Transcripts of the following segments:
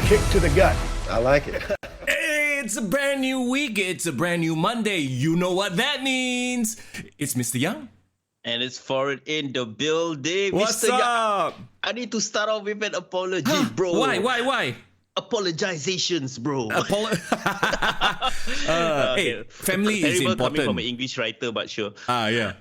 kick to the gut. I like it. Hey, it's a brand new week. It's a brand new Monday. You know what that means. It's Mister Young. And it's Foreign in the building. What's Mr. up? Young, I need to start off with an apology, bro. Why? Apologizations, bro. Hey, family is important. Coming from an English writer, but sure. Yeah.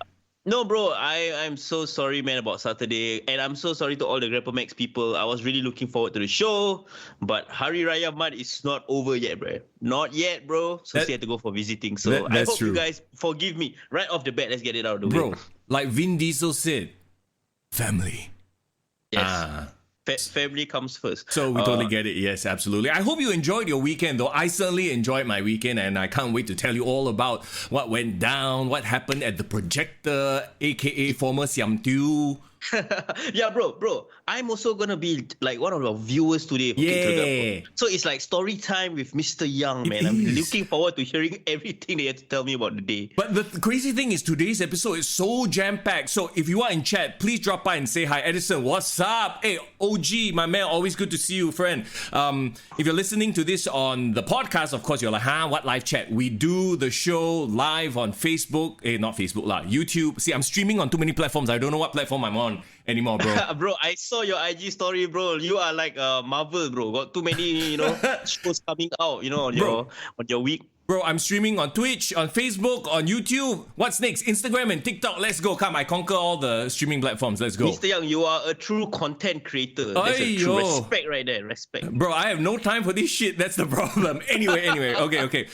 No, bro, I'm so sorry, man, about Saturday. And I'm so sorry to all the GrappleMax people. I was really looking forward to the show. But Hari Raya month is not over yet, bro. Not yet, bro. So she had to go for visiting. So I hope you guys forgive me. Right off the bat, let's get it out of the way. Bro, like Vin Diesel said, family. Yes. Family comes first. So we totally get it. Yes, absolutely. I hope you enjoyed your weekend, though. I certainly enjoyed my weekend, and I can't wait to tell you all about what went down, what happened at the projector, aka former Siam Tiu. Yeah, bro. I'm also gonna be like one of your viewers today. Yeah. So it's like story time with Mr. Young, man. I'm looking forward to hearing everything they have to tell me about the day. But the crazy thing is today's episode is so jam-packed. So if you are in chat, please drop by and say hi. Edison, what's up? Hey, OG, my man, always good to see you, friend. If you're listening to this on the podcast, of course, you're like, what live chat? We do the show live on Facebook. Not Facebook, YouTube. See, I'm streaming on too many platforms. I don't know what platform I'm on anymore, bro. Bro, I saw your IG story, bro. You are like Marvel, bro. Got too many, shows coming out, on your week. Bro, I'm streaming on Twitch, on Facebook, on YouTube. What's next? Instagram and TikTok. Let's go. Come, I conquer all the streaming platforms. Let's go. Mr. Young, you are a true content creator. That's a true respect right there. Respect. Bro, I have no time for this shit. That's the problem. Anyway. Okay.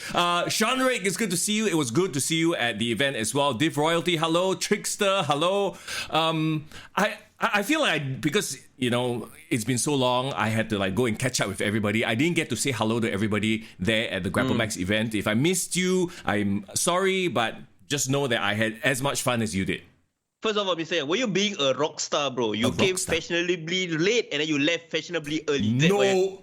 Sean Rake, it's good to see you. It was good to see you at the event as well. Div Royalty, hello. Trickster, hello. I feel like because, it's been so long, I had to go and catch up with everybody. I didn't get to say hello to everybody there at the GrappleMax event. If I missed you, I'm sorry, but just know that I had as much fun as you did. First of all, Mr. Young, were you being a rock star, bro? You came fashionably late and then you left fashionably early.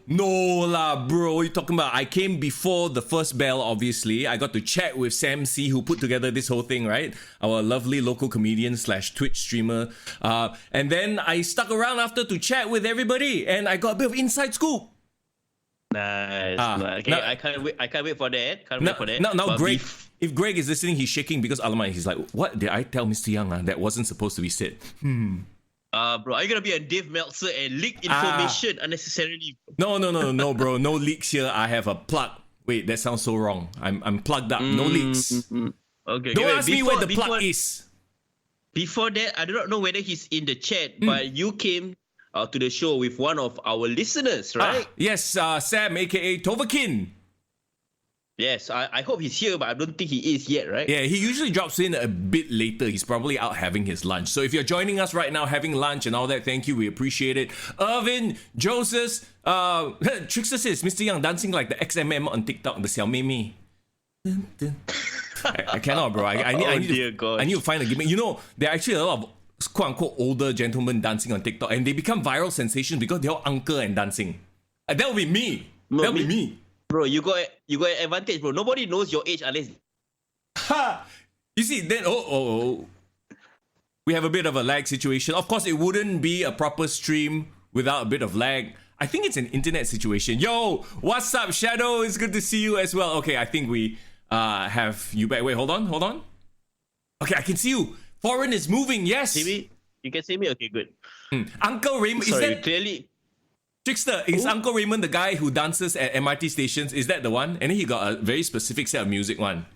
No lah, bro. What are you talking about? I came before the first bell, obviously. I got to chat with Sam C, who put together this whole thing, right? Our lovely local comedian / Twitch streamer. And then I stuck around after to chat with everybody, and I got a bit of inside scoop. Nice. Okay, now, I can't wait for that. Now Greg, if Greg is listening, he's shaking because Alamak, he's like, what did I tell Mr. Young that wasn't supposed to be said? Bro, are you gonna be a Dave Meltzer and leak information unnecessarily? No, bro. No leaks here. I have a plug. Wait, that sounds so wrong. I'm plugged up. No leaks. Okay. Don't ask me where the plug is. Before that, I do not know whether he's in the chat, but you came to the show with one of our listeners, right? Yes, Sam, aka Tovakin. Yes, I hope he's here, but I don't think he is yet, right? Yeah, he usually drops in a bit later. He's probably out having his lunch. So if you're joining us right now, having lunch and all that, thank you. We appreciate it. Irvin, Joseph, Trickster says, Mr. Young dancing like the XMM on TikTok, the Xiao Mimi. I cannot, bro. I need to find a gimmick. There are actually a lot of quote-unquote older gentlemen dancing on TikTok, and they become viral sensations because they're all uncle and dancing. That would be me. That would be me. Bro, you got an advantage, bro. Nobody knows your age unless... You see, then, we have a bit of a lag situation. Of course, it wouldn't be a proper stream without a bit of lag. I think it's an internet situation. Yo, what's up, Shadow? It's good to see you as well. Okay, I think we have you back. Wait, hold on. Okay, I can see you. Foreign is moving, yes. See me? You can see me? Okay, good. Uncle Raymond, sorry, is that... clearly... Trickster, is Uncle Raymond the guy who dances at MRT stations? Is that the one? And then he got a very specific set of music one.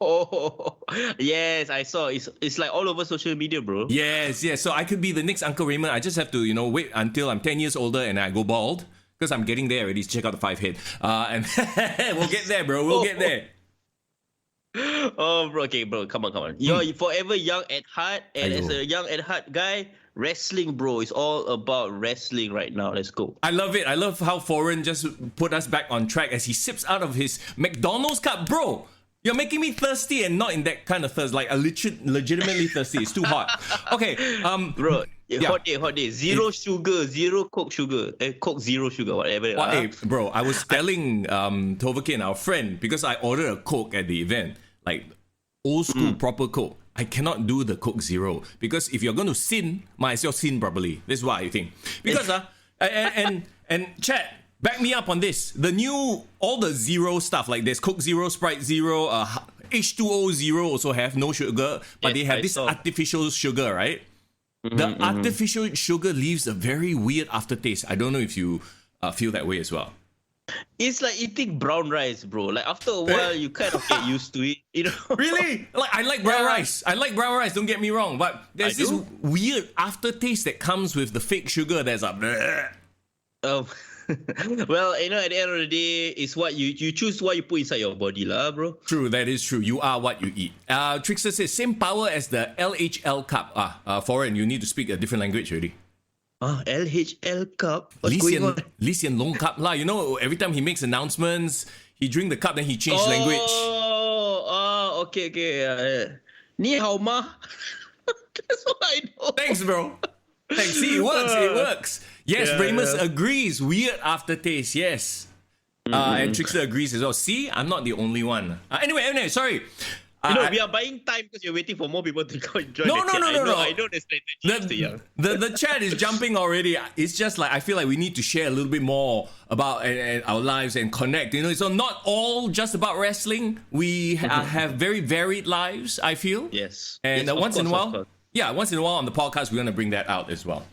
Oh, yes, I saw. It's like all over social media, bro. Yes. So I could be the next Uncle Raymond. I just have to, wait until I'm 10 years older and I go bald. Because I'm getting there already. Check out the 5 head. And we'll get there, bro. We'll get there. Oh, bro. Okay, bro. Come on. You're forever young at heart. And as a young at heart guy, wrestling, bro, is all about wrestling right now. Let's go. I love it. I love how Foreign just put us back on track as he sips out of his McDonald's cup. Bro, you're making me thirsty and not in that kind of thirst. Like a legitimately thirsty. It's too hot. Okay. Bro, hot day. Zero sugar, zero Coke sugar. Coke zero sugar, whatever. Hey, bro, I was telling Tovakin, our friend, because I ordered a Coke at the event. Like old school proper Coke. I cannot do the Coke Zero because if you're going to sin, might as well sin properly. This is what I think. Because and chat, back me up on this. All the zero stuff, like there's Coke Zero, Sprite Zero, H2O Zero also have no sugar, but they have this artificial sugar, right? The artificial sugar leaves a very weird aftertaste. I don't know if you feel that way as well. It's like eating brown rice, bro. Like after a while, you kind of get used to it, you know? Really? Like I like brown rice. I like brown rice. Don't get me wrong, but there's this weird aftertaste that comes with the fake sugar. That's like, well, you know, at the end of the day, it's what you choose what you put inside your body, lah, bro. True, that is true. You are what you eat. Trickster says same power as the LHL Cup. Foreign, you need to speak a different language already. LHL Cup. What's going on? Lee Hsien Loong Cup lah. You know, every time he makes announcements, he drink the cup, then he change language. Okay. Ni hao ma. That's what I know. Thanks, bro. Thanks. See, it works. Yes, Ramus agrees. Weird aftertaste. Yes. And Trickster agrees as well. See, I'm not the only one. Anyway, sorry. We are buying time because you're waiting for more people to go and join. No. I know there's the chat is jumping already. It's just like I feel like we need to share a little bit more about our lives and connect. You know, so not all just about wrestling. We have very varied lives, I feel. Yes. And once in a while on the podcast, we're gonna bring that out as well.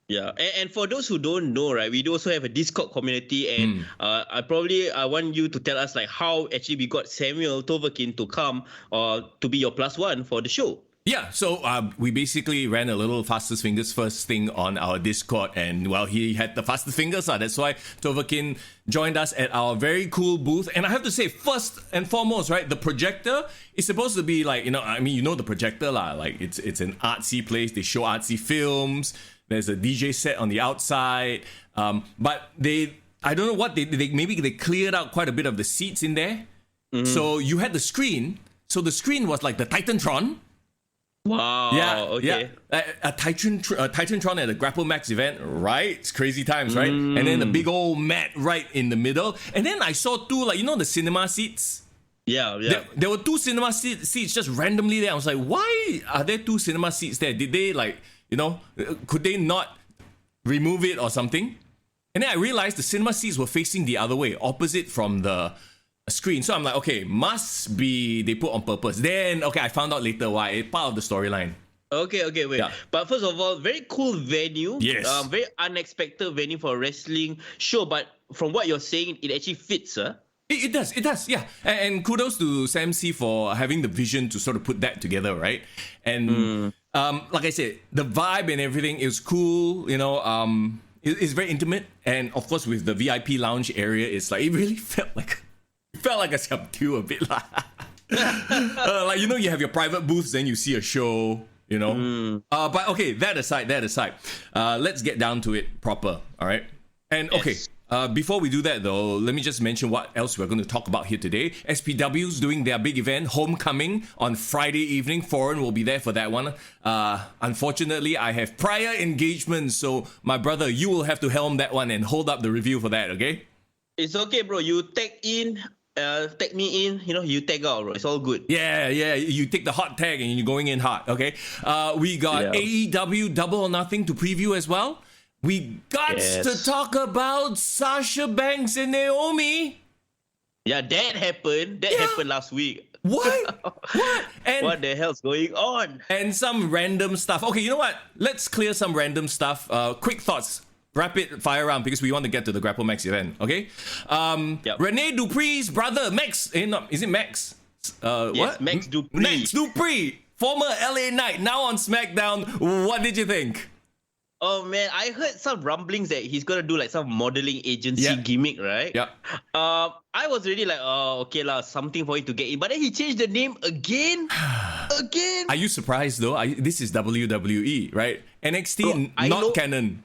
Yeah, and for those who don't know, right, we do also have a Discord community, and I want you to tell us like how actually we got Samuel Toverkin to come or to be your +1 for the show. Yeah, so we basically ran a little fastest fingers first thing on our Discord, and well, he had the fastest fingers, that's why Toverkin joined us at our very cool booth. And I have to say, first and foremost, right, the projector is supposed to be like, the projector lah, like it's an artsy place. They show artsy films. There's a DJ set on the outside, but I don't know what maybe they cleared out quite a bit of the seats in there. So you had the screen. So the screen was like the Titantron. Wow. Yeah. Okay. Yeah. A Titantron at a GrappleMax event, right? It's crazy times, right? And then the big old mat right in the middle. And then I saw two, like, the cinema seats. Yeah. There were two cinema seats just randomly there. I was like, why are there two cinema seats there? Did they could they not remove it or something? And then I realized the cinema seats were facing the other way, opposite from the screen. So I'm like, okay, must be they put on purpose. Then, I found out later why. It's part of the storyline. Okay, wait. Yeah. But first of all, very cool venue. Yes. Very unexpected venue for a wrestling show. But from what you're saying, it actually fits, huh? It does, yeah. And kudos to Sam C for having the vision to sort of put that together, right? And like I said, the vibe and everything is cool, it's very intimate. And of course, with the VIP lounge area, it's like, it really felt like a subdue a bit. Like, you have your private booths, then you see a show, But okay, that aside, let's get down to it proper, all right? And okay. Yes. Before we do that, though, let me just mention what else we're going to talk about here today. SPW's doing their big event, Homecoming, on Friday evening. Foreign will be there for that one. Unfortunately, I have prior engagements, so my brother, you will have to helm that one and hold up the review for that, okay? It's okay, bro. You tag me in, you tag out, bro. It's all good. Yeah. You take the hot tag and you're going in hot, okay? We got AEW Double or Nothing to preview as well. We got to talk about Sasha Banks and Naomi. Yeah, that happened. That happened last week. What? And what the hell's going on? And some random stuff. Okay, you know what? Let's clear some random stuff. Quick thoughts. Rapid fire round because we want to get to the GrappleMax event. Okay. Rene Dupree's brother, Max. Is it Max? Yes, what? Max Dupree. Max Dupree, former LA Knight, now on SmackDown. What did you think? Oh man, I heard some rumblings that he's gonna do like some modeling agency gimmick, right? Yeah. I was really like, okay lah, something for it to get in. But then he changed the name again. Are you surprised though? This is WWE, right? NXT, bro, not canon.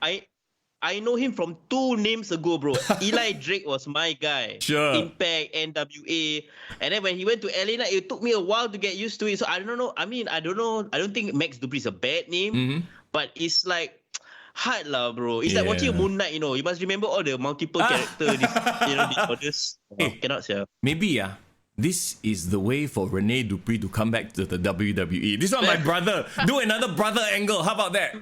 I know him from 2 names ago, bro. Eli Drake was my guy. Sure. Impact, NWA. And then when he went to LA Knight, it took me a while to get used to it. So I don't know. I mean, I don't know. I don't think Max Dupree is a bad name. But it's like hard lah, bro. It's like watching Moon Knight, You must remember all the multiple characters, disorders. Cannot say. Maybe, this is the way for Rene Dupree to come back to the WWE. This one, my brother. Do another brother angle. How about that?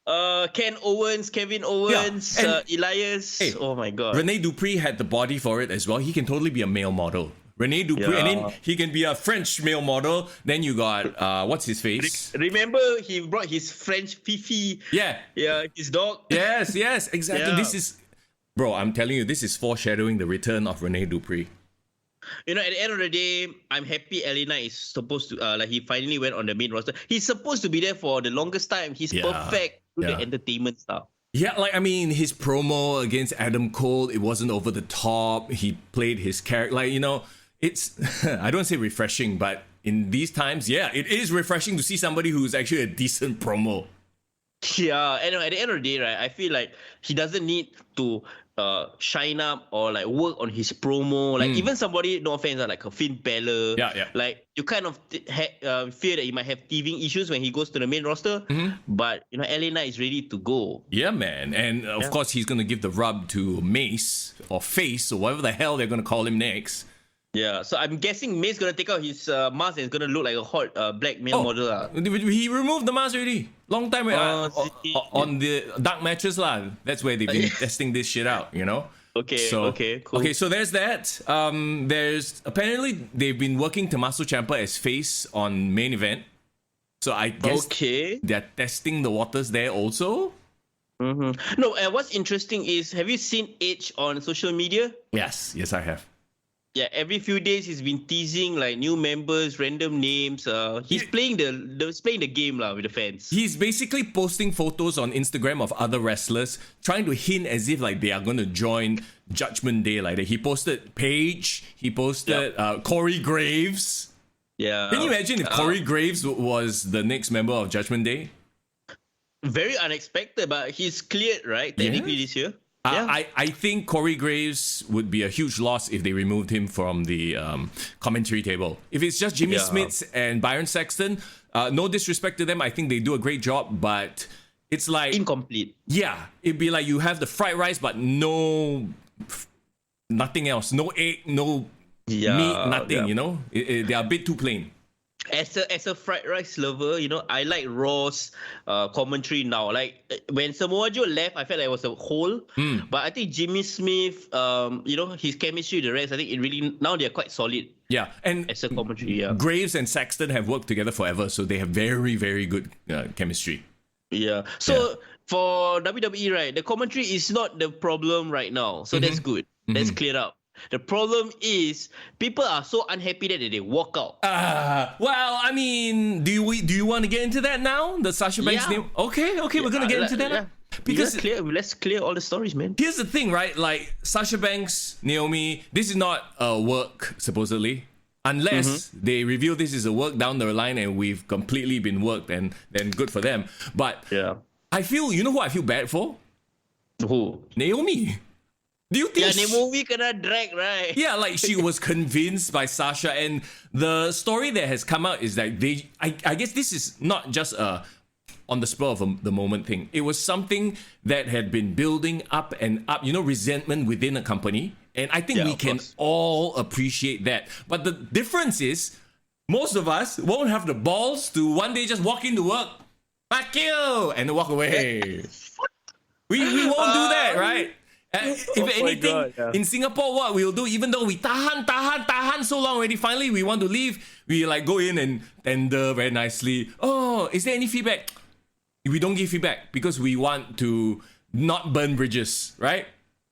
Ken Owens, Kevin Owens, and- Elias. Hey, oh my god. Rene Dupree had the body for it as well. He can totally be a male model. Rene Dupree, and then Yeah. he can be a French male model. Then you got what's his face? Remember he brought his French Fifi. Yeah. His dog. Yes, exactly. Yeah. This is, bro. I'm telling you, this is foreshadowing the return of Rene Dupree. You know, at the end of the day, I'm happy Elena is supposed to he finally went on the main roster. He's supposed to be there for the longest time. He's perfect to the entertainment stuff. Yeah, like I mean, his promo against Adam Cole, it wasn't over the top. He played his character, like, you know, it's I don't say refreshing, but in these times, yeah, it is refreshing to see somebody who's actually a decent promo. Yeah, and at the end of the day, right, I feel like he doesn't need to shine up or like work on his promo. Like even somebody, no offense, like a Finn Balor. Yeah. Like you kind of fear that he might have teething issues when he goes to the main roster. But you know, Elena is ready to go. Yeah, man. And of course, he's going to give the rub to Mace or Face or whatever the hell they're going to call him next. Yeah, so I'm guessing Mace gonna take out his mask and it's gonna look like a hot black male model. He removed the mask already. Long time on the dark matches lah. That's where they've been testing this shit out, you know? Okay, cool. Okay, so there's that. There's apparently they've been working Tommaso Ciampa as face on main event. So I guess they're testing the waters there also. No, what's interesting is, have you seen Edge on social media? Yes, I have. Yeah, every few days he's been teasing like new members, random names. He's playing the game lah with the fans. He's basically posting photos on Instagram of other wrestlers, trying to hint as if like they are going to join Judgment Day. Like that. He posted Paige. He posted Corey Graves. Yeah. Can you imagine if Corey Graves was the next member of Judgment Day? Very unexpected, but he's cleared, right? Technically this year. I think Corey Graves would be a huge loss if they removed him from the commentary table. If it's just Jimmy Smits and Byron Saxton, no disrespect to them, I think they do a great job, but it's like... incomplete. Yeah, it'd be like you have the fried rice, but nothing else. No egg, no meat, nothing, you know? They are a bit too plain. As a fried rice lover, you know, I like Raw's commentary now. Like when Samoa Joe left, I felt like it was a hole. But I think Jimmy Smith, you know, his chemistry with the rest, I think it really, now they're quite solid. Yeah, and as a commentary, Graves and Saxton have worked together forever, so they have very, very good chemistry. Yeah. So for WWE, right, the commentary is not the problem right now. So that's good. That's cleared up. The problem is people are so unhappy that they walk out. Well, I mean, do you want to get into that now? The Sasha Banks name? Okay, we're gonna get into that. Yeah. Because let's clear all the stories, man. Here's the thing, right? Like Sasha Banks, Naomi, this is not a work supposedly, unless they reveal this is a work down the line and we've completely been worked, and then good for them. But I feel, you know who I feel bad for? Who? Naomi. Do you think Naomi kena drag, right? Yeah, like she was convinced by Sasha, and the story that has come out is that I guess this is not just a on the spur of the moment thing. It was something that had been building up and up, you know, resentment within a company. And I think we can all appreciate that. But the difference is, most of us won't have the balls to one day just walk into work, fuck you, and walk away. We won't do that, right? If anything, in Singapore, what we'll do, even though we tahan so long already, finally we want to leave, we like go in and tender very nicely. Oh, is there any feedback? We don't give feedback because we want to not burn bridges, right?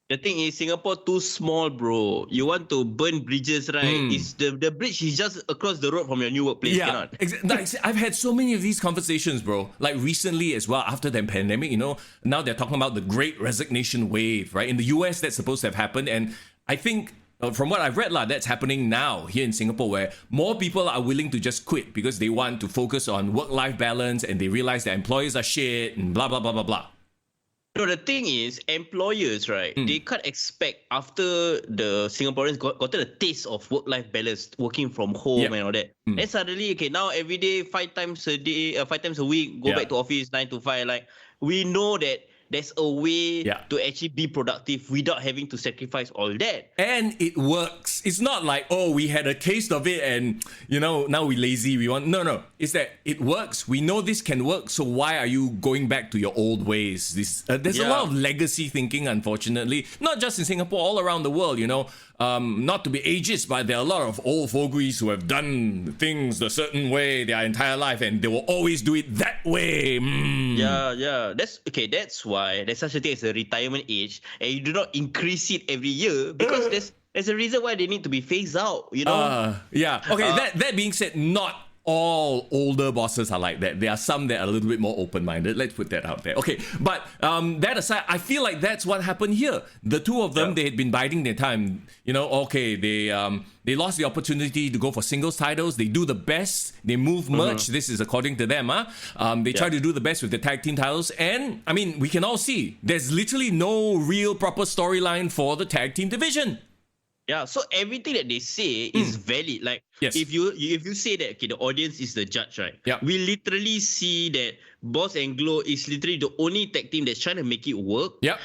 The thing is, Singapore too small, bro. You want to burn bridges, right? It's the bridge is just across the road from your new workplace. Yeah, like, I've had so many of these conversations, bro. Like recently as well, after the pandemic, you know, now they're talking about the Great Resignation wave, right? In the US, that's supposed to have happened, and I think from what I've read, that's happening now here in Singapore, where more people are willing to just quit because they want to focus on work-life balance and they realize that employers are shit and blah blah blah blah blah. No, the thing is, employers, right, they can't expect after the Singaporeans gotten a taste of work-life balance, working from home and all that. Then suddenly, okay, now every day, 5 times a week, go back to office, 9 to 5. Like, we know that there's a way Yeah. to actually be productive without having to sacrifice all that. And it works. It's not like, oh, we had a taste of it and, now we lazy. We want... No. It's that it works. We know this can work. So why are you going back to your old ways? There's a lot of legacy thinking, unfortunately. Not just in Singapore, all around the world, not to be ageist, but there are a lot of old fogies who have done things a certain way their entire life and they will always do it that way. Yeah. That's why there's such a thing as a retirement age, and you do not increase it every year because there's a reason why they need to be phased out, Yeah. Okay, that being said, not all older bosses are like that. There are some that are a little bit more open-minded. Let's put that out there. Okay, but that aside, I feel like that's what happened here. The two of them, they had been biding their time. They lost the opportunity to go for singles titles. They do the best. They move merch. This is according to them. They try to do the best with the tag team titles. And, we can all see there's literally no real proper storyline for the tag team division. Yeah, so everything that they say is valid. Like, Yes. if you say that the audience is the judge, right? Yeah. We literally see that Boss and Glow is literally the only tag team that's trying to make it work. Yeah.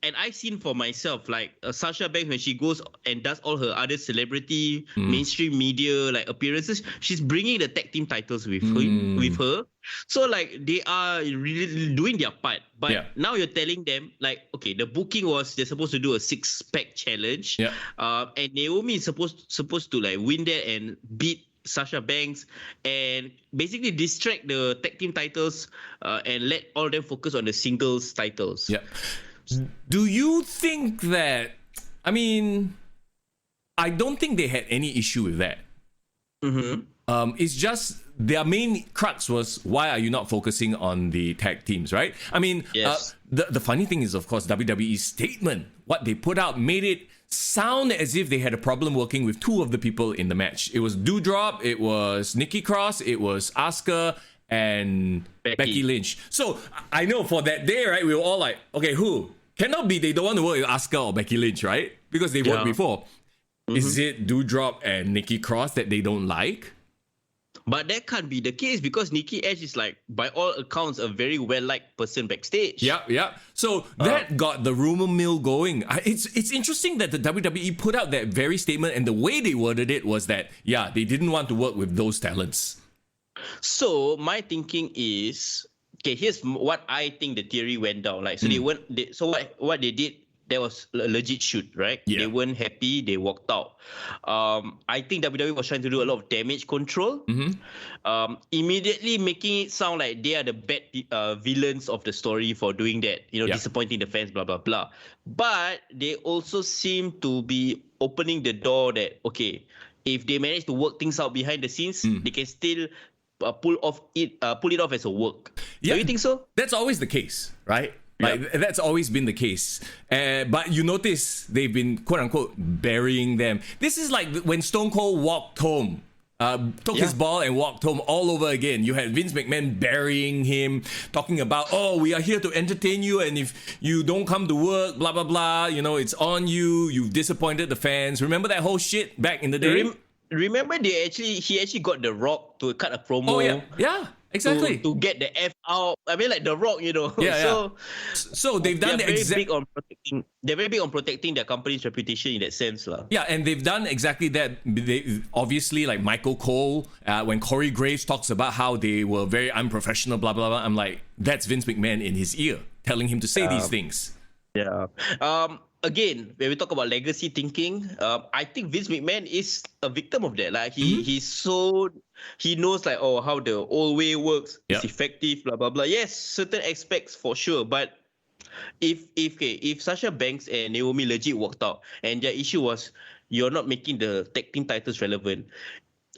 And I've seen for myself, like Sasha Banks, when she goes and does all her other celebrity, mainstream media appearances, she's bringing the tag team titles with her. So they are really doing their part. But now you're telling them okay, the booking was they're supposed to do a 6-pack challenge. Yeah. And Naomi is supposed to win that and beat Sasha Banks and basically distract the tag team titles and let all of them focus on the singles titles. Yeah. Do you think that... I don't think they had any issue with that. It's just their main crux was, why are you not focusing on the tag teams, right? Yes. The funny thing is, of course, WWE's statement, what they put out, made it sound as if they had a problem working with two of the people in the match. It was Doudrop, it was Nikki Cross, it was Asuka, and Becky Lynch. So I know for that day, right, we were all like, okay, who? Cannot be they don't want to work with Asuka or Becky Lynch, right? Because they've worked before. Is it Doudrop and Nikki Cross that they don't like? But that can't be the case because Nikki Ash is by all accounts, a very well-liked person backstage. Yeah. So that got the rumor mill going. It's interesting that the WWE put out that very statement, and the way they worded it was that, they didn't want to work with those talents. So my thinking is, okay, here's what I think the theory went down. What they did, there was a legit shoot, right? Yeah. They weren't happy, they walked out. I think WWE was trying to do a lot of damage control, immediately making it sound like they are the bad villains of the story for doing that, disappointing the fans, blah, blah, blah. But they also seem to be opening the door that, okay, if they manage to work things out behind the scenes, they can still pull it off as a work. Yeah. Do you think so? That's always the case, right? That's always been the case. But you notice they've been, quote unquote, burying them. This is like when Stone Cold walked home, took his ball and walked home all over again. You had Vince McMahon burying him, talking about, we are here to entertain you, and if you don't come to work, blah, blah, blah, it's on you. You've disappointed the fans. Remember that whole shit back in the day? Remember he actually got The Rock to cut a promo. Oh, yeah. Exactly. To get the F out. The Rock, Yeah. So they've done they're very big on protecting their company's reputation in that sense. Yeah, and they've done exactly that. They, obviously, like Michael Cole, when Corey Graves talks about how they were very unprofessional, blah, blah, blah, I'm like, that's Vince McMahon in his ear, telling him to say these things. Yeah. Again, when we talk about legacy thinking, I think Vince McMahon is a victim of that. He knows how the old way works. It's effective, blah blah blah. Yes, certain aspects for sure, but if Sasha Banks and Naomi legit walked out and their issue was you're not making the tag team titles relevant,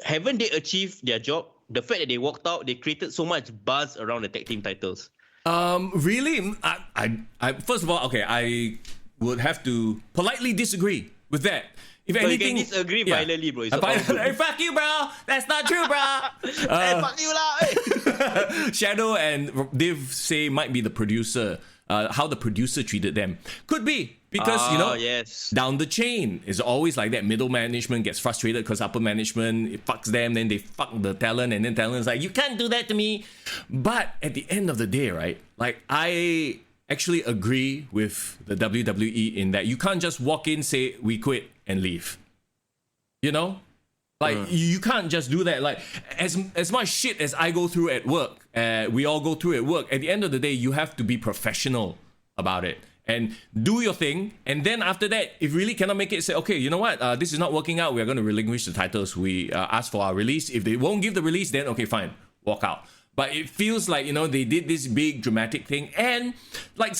haven't they achieved their job? The fact that they walked out, they created so much buzz around the tag team titles. Really? I first of all, okay, I would have to politely disagree with that. If anything, you can disagree violently, bro. Hey, fuck you, bro. That's not true, bro. Hey, fuck you, lah. Shadow and Div say might be the producer. How the producer treated them could be because down the chain is always like that. Middle management gets frustrated because upper management it fucks them, then they fuck the talent, and then talent's like, you can't do that to me. But at the end of the day, right? actually agree with the WWE in that you can't just walk in, say we quit, and leave. You know, like you can't just do that. Like as much shit as I go through at work, we all go through at work. At the end of the day, you have to be professional about it and do your thing. And then after that, if really cannot make it, say, okay, you know what, this is not working out. We are going to relinquish the titles. We ask for our release. If they won't give the release, then okay, fine, walk out. But it feels like, you know, they did this big dramatic thing. And like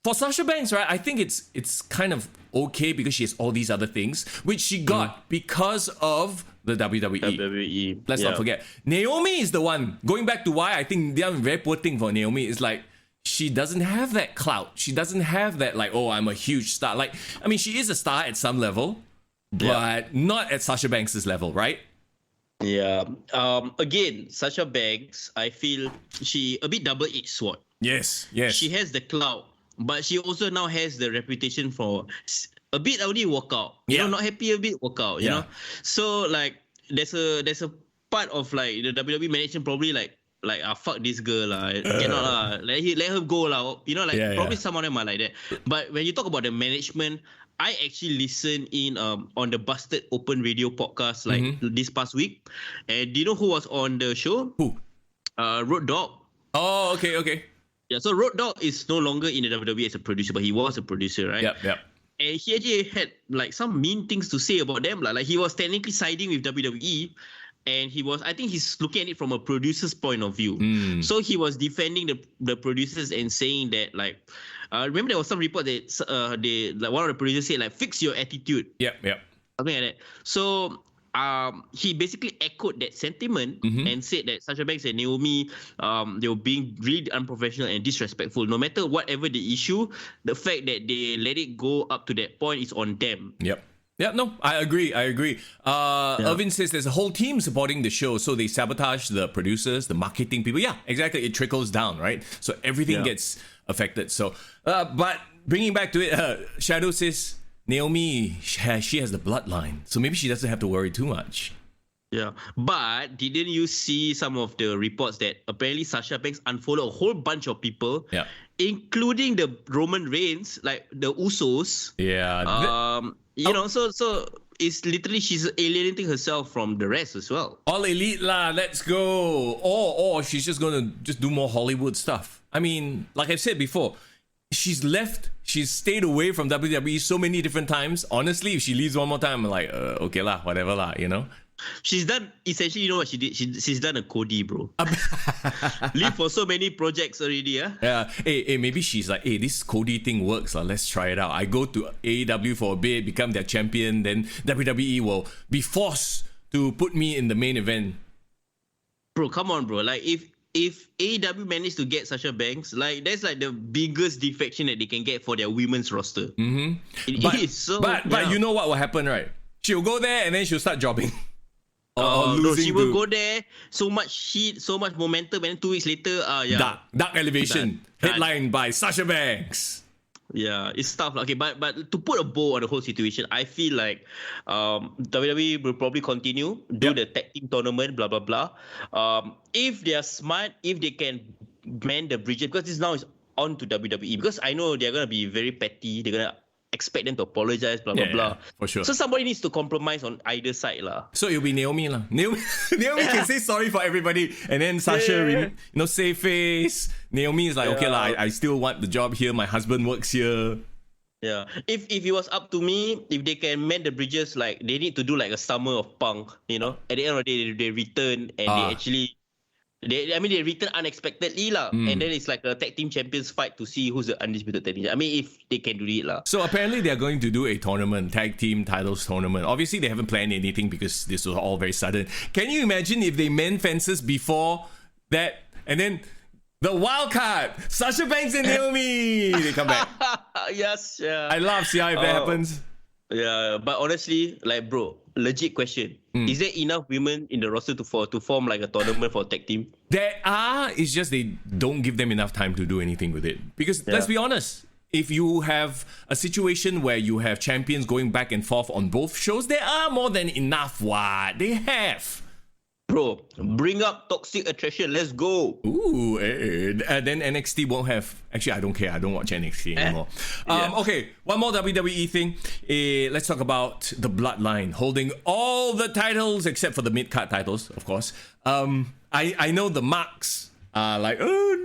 for Sasha Banks, right, I think it's kind of okay because she has all these other things, which she got because of the WWE. Let's not forget. Naomi is the one, going back to why I think the very poor thing for Naomi is like, she doesn't have that clout. She doesn't have that like, oh, I'm a huge star. Like, I mean, she is a star at some level, but not at Sasha Banks' level, right? Yeah. Again, Sasha Banks, I feel she a bit double-edged sword. Yes. She has the clout, but she also now has the reputation for a bit only walk out. You know, not happy a bit walk out. You know, so like there's a part of like the WWE management probably like fuck this girl cannot lah, let her go lah. You know, like probably some of them are like that. But when you talk about the management, I actually listened in on the Busted Open Radio podcast like this past week, and do you know who was on the show? Who? Road Dogg. Oh, okay. Yeah, so Road Dogg is no longer in the WWE as a producer, but he was a producer, right? Yep. And he actually had like some mean things to say about them. Like he was technically siding with WWE, and I think he's looking at it from a producer's point of view. So he was defending the producers and saying that like, remember there was some report that one of the producers said like, fix your attitude. Yep. Something like that. So he basically echoed that sentiment and said that Sasha Banks and Naomi, they were being really unprofessional and disrespectful. No matter whatever the issue, the fact that they let it go up to that point is on them. Yep. Yeah, no, I agree. Irvin says there's a whole team supporting the show, so they sabotage the producers, the marketing people. Yeah, exactly. It trickles down, right? So everything gets affected. So, but bringing back to it, Shadow says Naomi, she has the bloodline, so maybe she doesn't have to worry too much. Yeah, but didn't you see some of the reports that apparently Sasha Banks unfollowed a whole bunch of people, including the Roman Reigns, like the Usos. Yeah. You know, so it's literally she's alienating herself from the rest as well. All elite lah, let's go. Or she's just gonna do more Hollywood stuff. I mean, like I've said before, she's stayed away from WWE so many different times. Honestly, if she leaves one more time, I'm like, okay lah, whatever lah, you know. She's done, essentially, you know what she did? She's done a Cody, bro. Leave for so many projects already, Yeah. Hey, maybe she's like, hey, this Cody thing works, let's try it out. I go to AEW for a bit, become their champion, then WWE will be forced to put me in the main event. Bro, come on, bro. Like, if AEW managed to get Sasha Banks, like, that's like the biggest defection that they can get for their women's roster. It is so... But you know what will happen, right? She'll go there and then she'll start jobbing. No, she will go there, so much heat, so much momentum, and then 2 weeks later, Dark Elevation, headlined by Sasha Banks. Yeah, it's tough. Okay, but to put a bow on the whole situation, I feel like WWE will probably continue do the tag team tournament, blah blah blah. If they are smart, if they can mend the bridges, because this now is on to WWE, because I know they're gonna be very petty. They're gonna expect them to apologize, blah blah blah. For sure. So somebody needs to compromise on either side lah. So it'll be Naomi lah. Naomi can say sorry for everybody, and then Sasha, save face. Naomi is like, okay lah, I still want the job here. My husband works here. Yeah. If it was up to me, if they can mend the bridges, like they need to do like a summer of Punk. You know, at the end of the day, they return and they actually. They return unexpectedly lah, and then it's like a tag team champions fight to see who's the undisputed tag team. I mean, if they can do it lah. So apparently they're going to do a tournament, tag team titles tournament. Obviously they haven't planned anything because this was all very sudden. Can you imagine if they mend fences before that, and then the wild card, Sasha Banks and Naomi, they come back? Yes, yeah. I love if that happens. Yeah, but honestly, like bro, legit question. Is there enough women in the roster to form like a tournament for a tag team? There are, it's just they don't give them enough time to do anything with it. Because let's be honest, if you have a situation where you have champions going back and forth on both shows, there are more than enough. What? They have. Bro, bring up Toxic Attraction. Let's go. Ooh, then NXT won't have. Actually, I don't care. I don't watch NXT anymore. Okay, one more WWE thing. Let's talk about the Bloodline holding all the titles except for the mid-card titles, of course. I know the marks are like, oh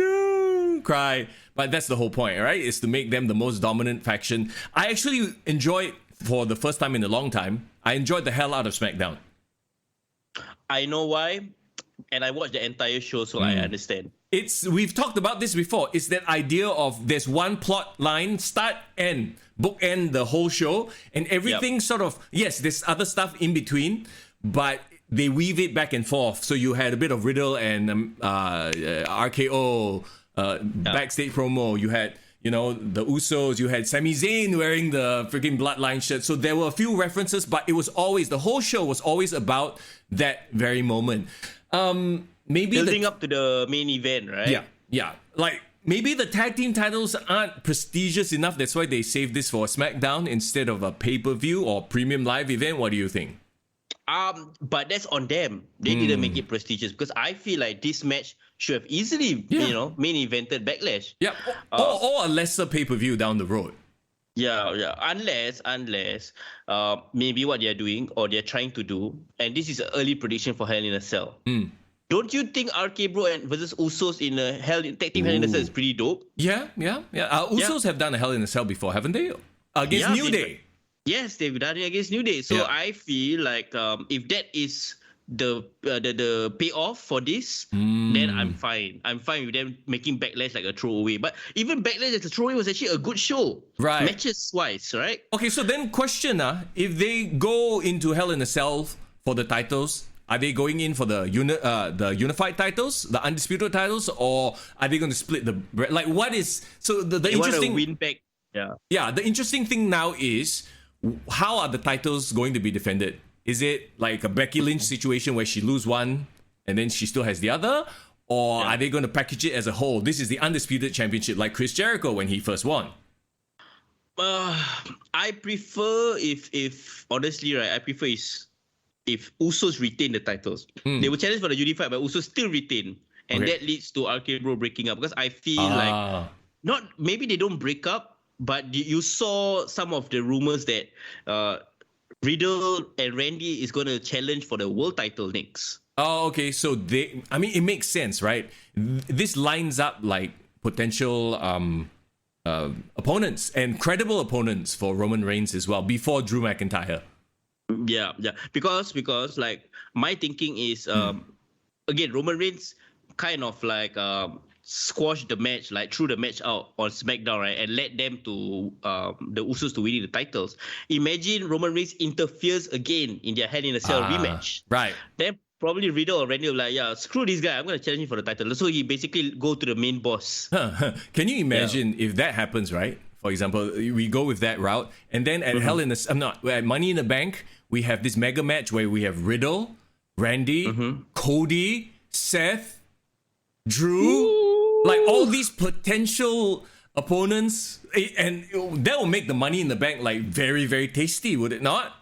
no, cry. But that's the whole point, right? Is to make them the most dominant faction. I actually enjoyed, for the first time in a long time, I enjoyed the hell out of SmackDown. I know why, and I watched the entire show, so I understand. We've talked about this before. It's that idea of there's one plot line, start, end, bookend the whole show, and everything sort of, yes, there's other stuff in between, but they weave it back and forth. So you had a bit of Riddle and RKO, backstage promo. You had, the Usos. You had Sami Zayn wearing the freaking Bloodline shirt. So there were a few references, but it was always, the whole show was always about that very moment. Maybe building up to the main event, right? Yeah. Like, maybe the tag team titles aren't prestigious enough. That's why they saved this for SmackDown instead of a pay-per-view or premium live event. What do you think? But that's on them. They didn't make it prestigious, because I feel like this match should have easily, main evented Backlash. Yeah, or a lesser pay-per-view down the road. Yeah. Unless maybe what they're doing or they're trying to do, and this is an early prediction for Hell in a Cell. Don't you think RK Bro and versus Usos in a tag team Hell in a Cell is pretty dope? Yeah. Usos have done a Hell in a Cell before, haven't they? Against New Day. Yes, they've done it against New Day. So I feel like if that is the payoff for this, then I'm fine. I'm fine with them making Backlash like a throwaway. But even Backlash as a throwaway was actually a good show. Right. Matches wise, right? Okay, so then question, if they go into Hell in a Cell for the titles, are they going in for the unified titles, the undisputed titles, or are they going to split the... Like, what is... So the interesting... Want to win back. Yeah, the interesting thing now is, how are the titles going to be defended? Is it like a Becky Lynch situation where she lose one and then she still has the other? Or are they going to package it as a whole? This is the undisputed championship like Chris Jericho when he first won. I prefer if honestly, right, I prefer if Usos retain the titles. They will challenge for the unified, but Usos still retain. And that leads to RK Bro breaking up, because I feel like maybe they don't break up, but you saw some of the rumors that Riddle and Randy is going to challenge for the world title next. Oh, okay. So it makes sense, right? This lines up like potential opponents and credible opponents for Roman Reigns as well before Drew McIntyre. Yeah. Because like my thinking is again, Roman Reigns kind of like squash the match, like threw the match out on SmackDown, right, and led them to the Usos to winning the titles. Imagine Roman Reigns interferes again in their Hell in a Cell rematch. Right. Then probably Riddle or Randy will like, screw this guy, I'm going to challenge him for the title. So he basically go to the main boss. Can you imagine if that happens, right? For example, we go with that route, and then at Hell in a at Money in the Bank, we have this mega match where we have Riddle, Randy, Cody, Seth, Drew. Like all these potential opponents, and that will make the Money in the Bank like very, very tasty, would it not?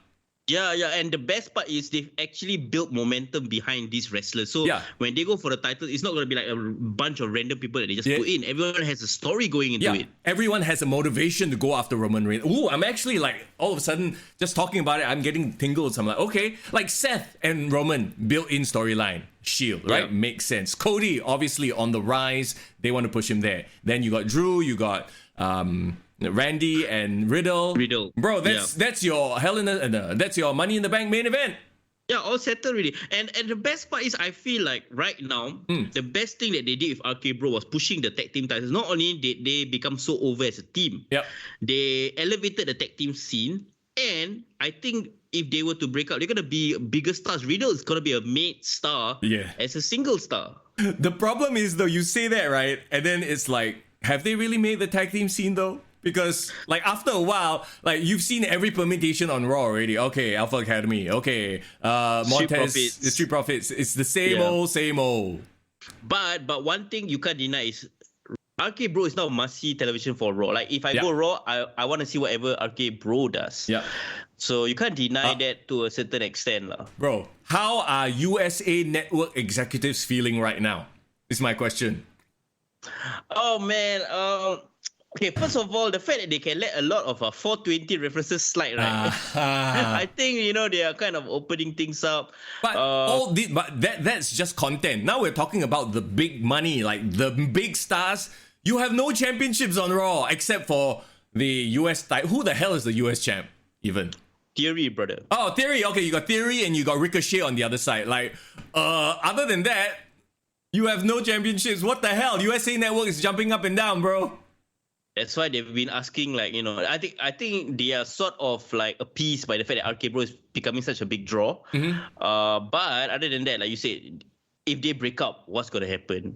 Yeah, and the best part is they've actually built momentum behind these wrestlers. So when they go for the title, it's not going to be like a bunch of random people that they just put in. Everyone has a story going into it. Everyone has a motivation to go after Roman Reigns. Ooh, I'm actually like, all of a sudden, just talking about it, I'm getting tingles. I'm like, okay. Like Seth and Roman, built-in storyline. Shield, right? Makes sense. Cody, obviously on the rise. They want to push him there. Then you got Drew, you got... Randy and Riddle. Bro, that's your that's your Money in the Bank main event. Yeah, all settled really. And the best part is I feel like right now, the best thing that they did with RK Bro was pushing the tag team titles. Not only did they become so over as a team, they elevated the tag team scene. And I think if they were to break up, they're going to be bigger stars. Riddle is going to be a main star as a single star. The problem is though, you say that, right? And then it's like, have they really made the tag team scene though? Because like after a while, like you've seen every permutation on Raw already. Okay, Alpha Academy. Okay, Montez, the Street Profits. It's the same old. But one thing you can't deny is RK Bro is now must-see television for Raw. Like if I go Raw, I want to see whatever RK Bro does. Yeah. So you can't deny that to a certain extent, lah. Bro, how are USA Network executives feeling right now? Is my question. Oh man. Okay, first of all, the fact that they can let a lot of 420 references slide, right? I think they are kind of opening things up. But that's just content. Now we're talking about the big money, like the big stars. You have no championships on Raw except for the US title. Who the hell is the US champ even? Theory, brother. Oh, Theory. Okay, you got Theory and you got Ricochet on the other side. Like, other than that, you have no championships. What the hell? USA Network is jumping up and down, bro. That's why they've been asking, like, I think they are sort of like appeased by the fact that RK Bro is becoming such a big draw. Mm-hmm. But other than that, like you said, if they break up, what's gonna happen?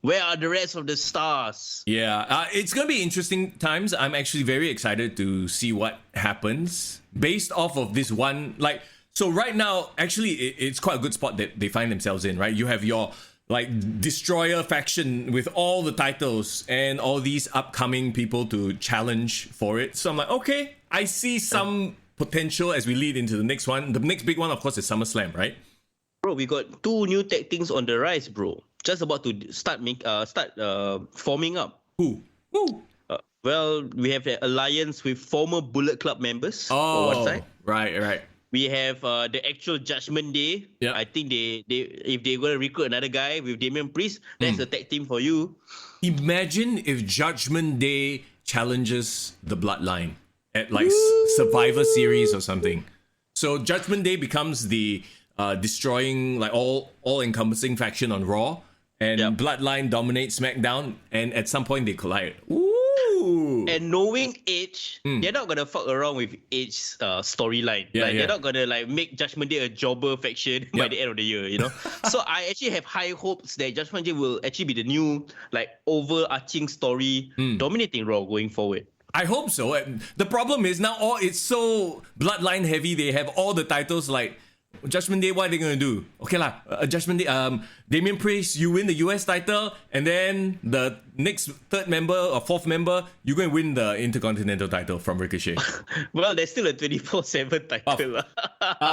Where are the rest of the stars? Yeah, it's gonna be interesting times. I'm actually very excited to see what happens based off of this one. Like, so right now, actually, it's quite a good spot that they find themselves in, right? You have your Destroyer faction with all the titles and all these upcoming people to challenge for it. So I'm like, okay, I see some potential as we lead into the next one. The next big one, of course, is SummerSlam, right? Bro, we got 2 new tag teams on the rise, bro. Just about to start forming up. Who? Well, we have an alliance with former Bullet Club members. On one side. Right. We have the actual Judgment Day. Yeah. I think they if they're going to recruit another guy with Damian Priest, that's a tag team for you. Imagine if Judgment Day challenges the Bloodline at Survivor Series or something. So Judgment Day becomes the destroying, all-encompassing faction on Raw, and Bloodline dominates SmackDown, and at some point they collide. Ooh. And knowing Edge, they're not gonna fuck around with Edge's storyline. They're not gonna make Judgment Day a jobber faction by the end of the year. So I actually have high hopes that Judgment Day will actually be the new overarching story dominating Raw going forward. I hope so. The problem is now it's so Bloodline heavy. They have all the titles like. Judgment Day, what are they gonna do? Okay lah, Judgment Day. Damian Priest, you win the US title, and then the next 3rd member or 4th member, you go and win the Intercontinental title from Ricochet. Well, there's still a 24/7 title.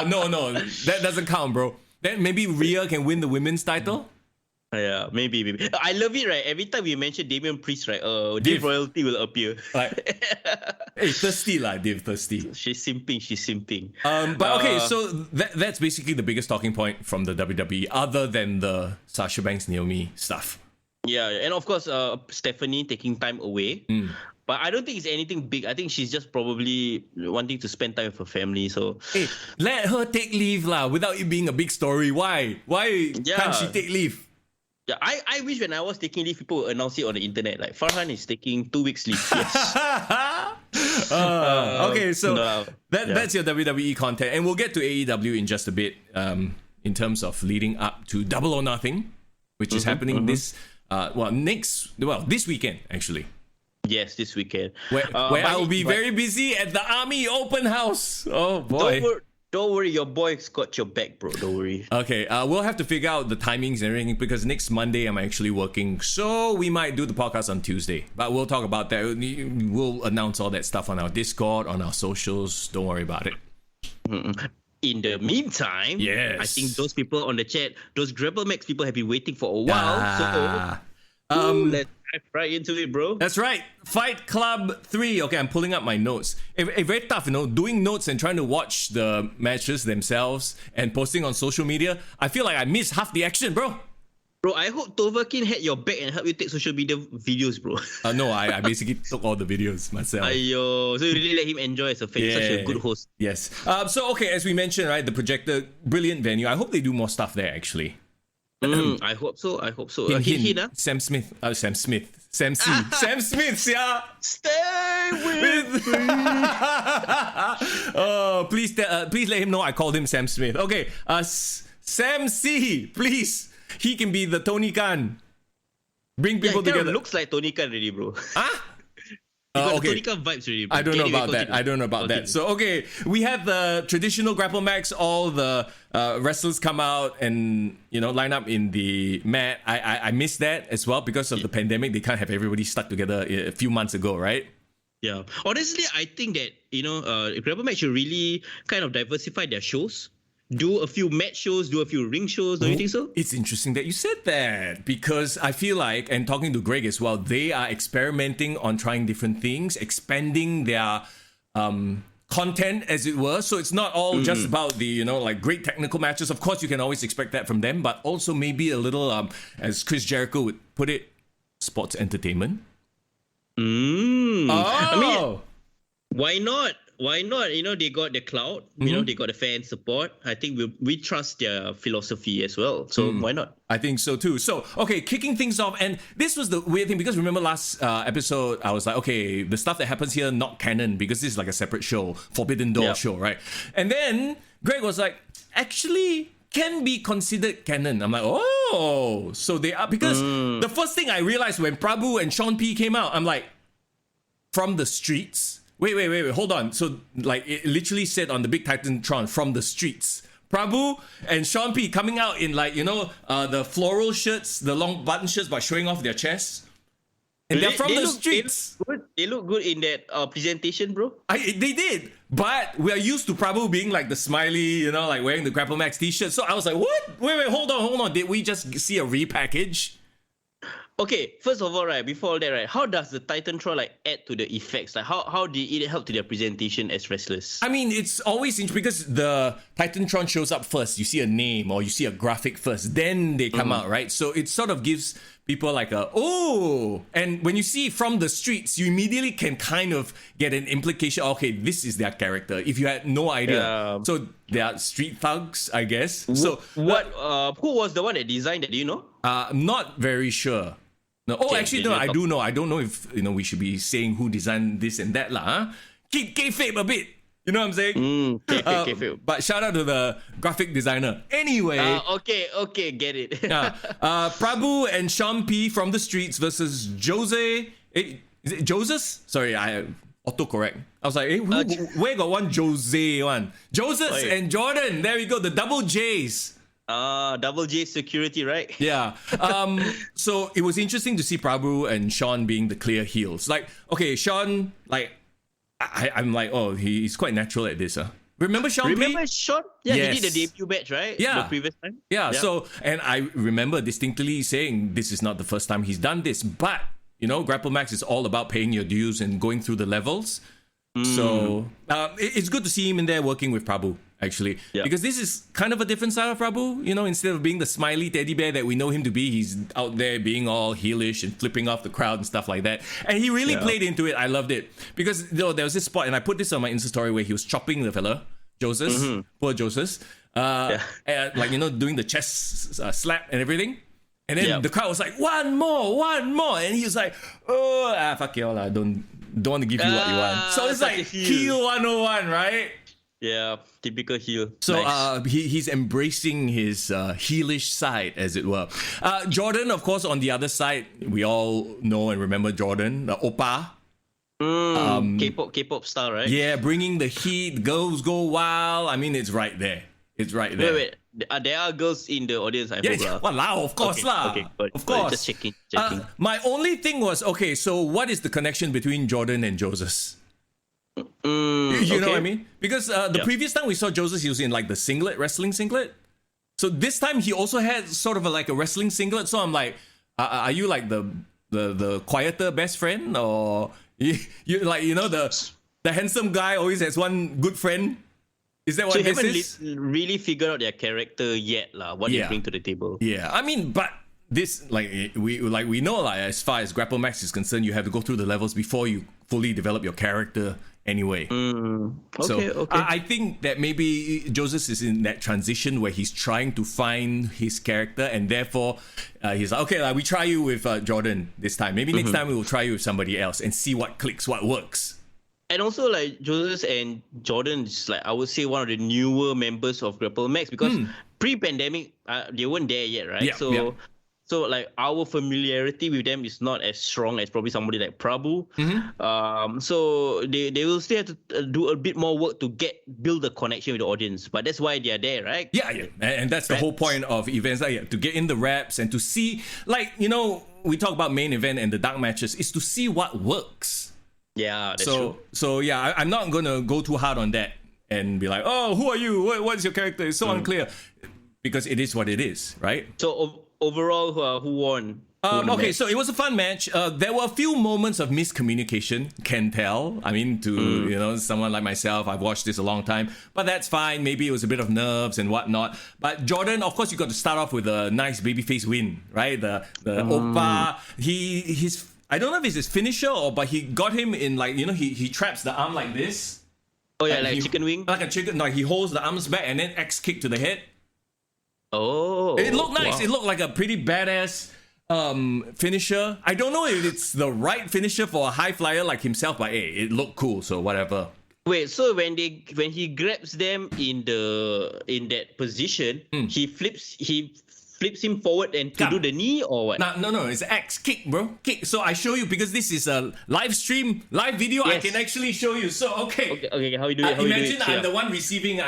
No, that doesn't count, bro. Then maybe Rhea can win the women's title. Yeah, maybe. I love it, right? Every time we mention Damian Priest, right? Div Royalty will appear. Hey, thirsty lah, Div, thirsty. She's simping. But okay, so that's basically the biggest talking point from the WWE, other than the Sasha Banks Naomi stuff. Yeah, and of course, Stephanie taking time away. But I don't think it's anything big. I think she's just probably wanting to spend time with her family. So hey, let her take leave lah, without it being a big story. Why can't she take leave? Yeah, I wish when I was taking leave, people would announce it on the internet. Like, Farhan is taking 2 weeks leave. Yes. Okay, so that's your WWE content. And we'll get to AEW in just a bit in terms of leading up to Double or Nothing, which is happening this weekend, actually. Yes, this weekend. Where I will be very busy at the Army Open House. Oh, boy. Don't worry, your boy's got your back, bro. Don't worry. Okay, we'll have to figure out the timings and everything because next Monday I'm actually working. So we might do the podcast on Tuesday. But we'll talk about that. We'll announce all that stuff on our Discord, on our socials. Don't worry about it. In the meantime, yes. I think those people on the chat, those GrappleMax people have been waiting for a while. So let's dive right into it, bro. That's right. Fight Club 3. Okay, I'm pulling up my notes. Very tough, doing notes and trying to watch the matches themselves and posting on social media. I feel like I missed half the action, bro. Bro, I hope Tovakin had your back and helped you take social media videos, bro. No, I basically took all the videos myself. Ayo, so you really let him enjoy as a fan, such a good host. Yes. So, okay, as we mentioned, right, the projector, brilliant venue. I hope they do more stuff there, actually. I hope so. Sam Smith. Sam C. Sam Smith, yeah. Stay with me. Oh, please let him know I called him Sam Smith. Okay, Sam C. Please, he can be the Tony Khan. Bring people together. Looks like Tony Khan already, bro. You got okay. the Tony Khan vibes already. Bro. I don't know Anyway, about that. continue. I don't know about that. Continue. So, okay, we have the traditional GrappleMax. All the wrestlers come out and, line up in the mat. I missed that as well because of the pandemic. They can't have everybody stuck together a few months ago, right? Yeah. Honestly, I think that, GrappleMax should really kind of diversify their shows. Do a few match shows, do a few ring shows. Don't you think so? It's interesting that you said that because I feel like, and talking to Greg as well, they are experimenting on trying different things, expanding their content, as it were. So it's not all just about the, like great technical matches. Of course, you can always expect that from them, but also maybe a little, as Chris Jericho would put it, sports entertainment. I mean, why not? Why not? They got the clout. They got the fan support. I think we trust their philosophy as well. So why not? I think so too. So, okay, kicking things off. And this was the weird thing because remember last episode, I was like, okay, the stuff that happens here, not canon because this is like a separate show, Forbidden Door show, right? And then Greg was like, actually, can be considered canon. I'm like, oh, so they are. Because the first thing I realized when Prabhu and Sean P came out, I'm like, from the streets. Wait, hold on. So, like, it literally said on the big Titantron, from the streets. Prabhu and Sean P coming out in, like, the floral shirts, the long button shirts, but showing off their chests. And they're from the streets. They look good in that presentation, bro. They did. But we are used to Prabhu being, like, the smiley, like, wearing the GrappleMax t-shirt. So I was like, what? Wait, hold on. Did we just see a repackage? Okay, first of all, right, before all that, right, how does the Titantron add to the effects? Like, how did it help to their presentation as wrestlers? I mean, it's always interesting because the Titantron shows up first. You see a name or you see a graphic first, then they come out, right? So it sort of gives people like and when you see from the streets, you immediately can kind of get an implication. Okay, this is their character. If you had no idea, so they are street thugs, I guess. So what? Who was the one that designed that? Do you know? I'm not very sure. No. Oh, actually, no. I do know. I don't know if we should be saying who designed this and that, lah. Keep kayfabe a bit. You know what I'm saying? Kayfabe. But shout out to the graphic designer. Anyway. Okay, get it. Prabhu and Sean P from the streets versus Jose. Is it Joses? Sorry, I autocorrect. I was like, where got one Jose one? Joses and Jordan. There we go. The double J's. Double J security, right? Yeah. So it was interesting to see Prabhu and Sean being the clear heels. Like, okay, Sean, like, I'm like, oh, he's quite natural at this. Remember Sean? Remember Sean? Yeah, yes. He did the debut match, right? Yeah. The previous time? Yeah, so, and I remember distinctly saying this is not the first time he's done this, but, GrappleMax is all about paying your dues and going through the levels. So it's good to see him in there working with Prabhu, actually. Yeah. Because this is kind of a different style of Prabhu. Instead of being the smiley teddy bear that we know him to be, he's out there being all heelish and flipping off the crowd and stuff like that. And he really played into it. I loved it. Because there was this spot, and I put this on my Insta story where he was chopping the fella, Joses, poor Joses. Doing the chest slap and everything. And then the crowd was like, one more. And he was like, fuck you all, I don't want to give you what you want. So it's like heel 101, right? Yeah, typical heel. So nice. He's embracing his heelish side, as it were. Jordan, of course, on the other side, we all know and remember Jordan, the Oppa. K-pop style, right? Yeah, bringing the heat, girls go wild. I mean, it's right there. Wait. There are girls in the audience, I hope. Walao, of course lah. Okay, of course. Just checking. My only thing was, okay, so what is the connection between Jordan and Joses? You know what I mean? Because the previous time we saw Joses, he was in like the singlet, wrestling singlet. So this time he also had sort of like a wrestling singlet. So I'm like, are you like the quieter best friend, or you like the handsome guy always has one good friend? Is that what this is? So you haven't really figured out their character yet, lah. What they bring to the table. Yeah, I mean, but this we know, as far as GrappleMax is concerned, you have to go through the levels before you fully develop your character. Anyway, okay. I think that maybe Joses is in that transition where he's trying to find his character, and therefore he's like, okay, we try you with Jordan this time. Maybe next time we will try you with somebody else and see what clicks, what works. And also, like, Joses and Jordan is, like, I would say, one of the newer members of GrappleMax because pre-pandemic, they weren't there yet, right? So So like our familiarity with them is not as strong as probably somebody like Prabhu. So they will still have to do a bit more work to build the connection with the audience. But that's why they are there, right? Yeah. And that's the whole point of events like to get in the reps and to see, like, you know, we talk about main event and the dark matches is to see what works. Yeah, that's true. So yeah, I'm not gonna go too hard on that and be like, oh, who are you? What's your character? It's so unclear, because it is what it is, right? So overall, who won? Okay, so it was a fun match. There were a few moments of miscommunication, can tell. I mean, to you know, someone like myself, I've watched this a long time, but that's fine. Maybe it was a bit of nerves and whatnot. But Jordan, of course, you got to start off with a nice babyface win, right? The Oppa, his I don't know if it's his finisher but he got him in, like, you know, he traps the arm like this. Oh yeah, like chicken wing. Like a chicken. No, he holds the arms back and then X kick to the head. Oh, it looked nice. Wow. It looked like a pretty badass finisher. I don't know if it's the right finisher for a high flyer like himself, but hey, it looked cool, so whatever. Wait, so when he grabs them in that position, he flips him forward and to do the knee or what? No, it's X kick, bro. Kick. So I show you because this is a live stream, live video. Yes. I can actually show you. So okay, how you do it? Imagine I'm the one receiving.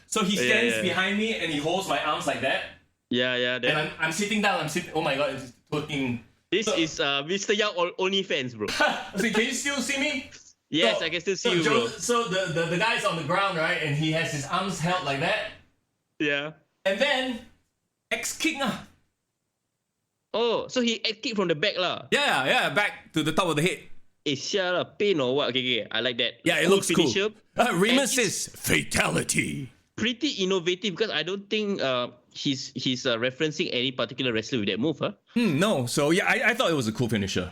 So he stands behind me and he holds my arms like that. Yeah. And I'm sitting down. Oh my god, it's twerking. This is Mister Young OnlyFans, bro. So can you still see me? Yes, I can still see you, bro. So the guy's on the ground, right? And he has his arms held like that. Yeah. And then X kick Oh, so he X kick from the back lah. Yeah, back to the top of the head. Siya pain or what? Okay, I like that. Yeah, it looks cool. Raymond says fatality. Pretty innovative because I don't think he's referencing any particular wrestler with that move, huh? No. So yeah, I thought it was a cool finisher.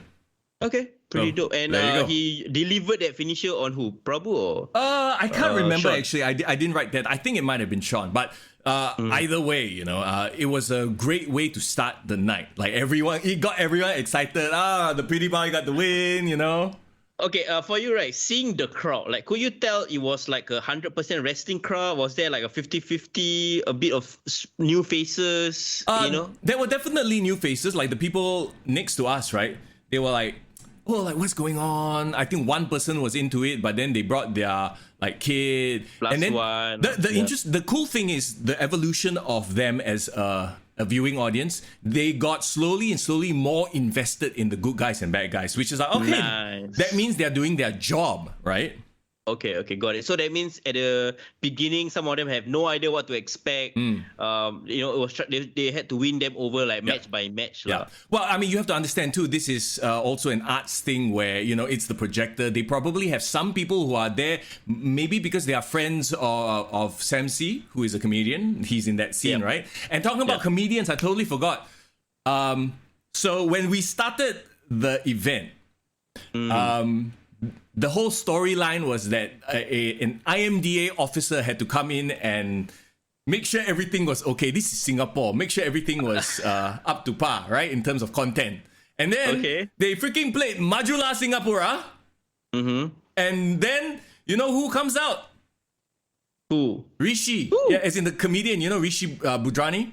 Okay, pretty dope. And he delivered that finisher on who? Prabhu or? I can't remember Sean. actually. I didn't write that. I think it might have been Sean. But either way, you know, it was a great way to start the night. Like it got everyone excited. The pretty boy got the win, you know. Okay, for you, right, seeing the crowd, like, could you tell it was like 100% wrestling crowd? Was there like a 50-50, a bit of new faces, you know? There were definitely new faces, like the people next to us, right? They were like, oh, like, what's going on? I think one person was into it, but then they brought their, like, kid. Plus and then one. The cool thing is the evolution of them as a viewing audience. They got slowly more invested in the good guys and bad guys, which is like, okay, nice. That means they're doing their job, right? Okay, got it. So that means at the beginning, some of them have no idea what to expect. You know, it was they had to win them over like match by match. Yeah. Well, I mean, you have to understand too, this is also an arts thing where, you know, it's the projector. They probably have some people who are there, maybe because they are friends of Sam C, who is a comedian. He's in that scene, right? And talking about comedians, I totally forgot. So when we started the event, the whole storyline was that an IMDA officer had to come in and make sure everything was okay. This is Singapore. Make sure everything was up to par, right, in terms of content. And then they freaking played Majulah Singapura. And then, you know who comes out? Who? Rishi. Who? Yeah, as in the comedian, you know, Rishi Budrani?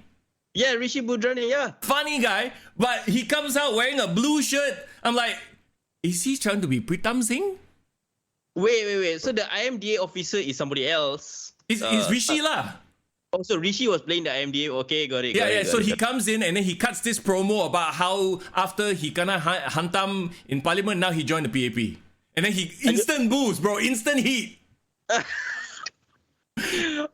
Yeah, Rishi Budrani, yeah. Funny guy, but he comes out wearing a blue shirt. I'm like, is he trying to be Pritam Singh? Wait. So the IMDA officer is somebody else. It's Rishi lah. Oh, so Rishi was playing the IMDA. Okay, got it. So he comes in and then he cuts this promo about how after he kena hantam in parliament, now he joined the PAP. And then he instant boost, bro. Instant heat.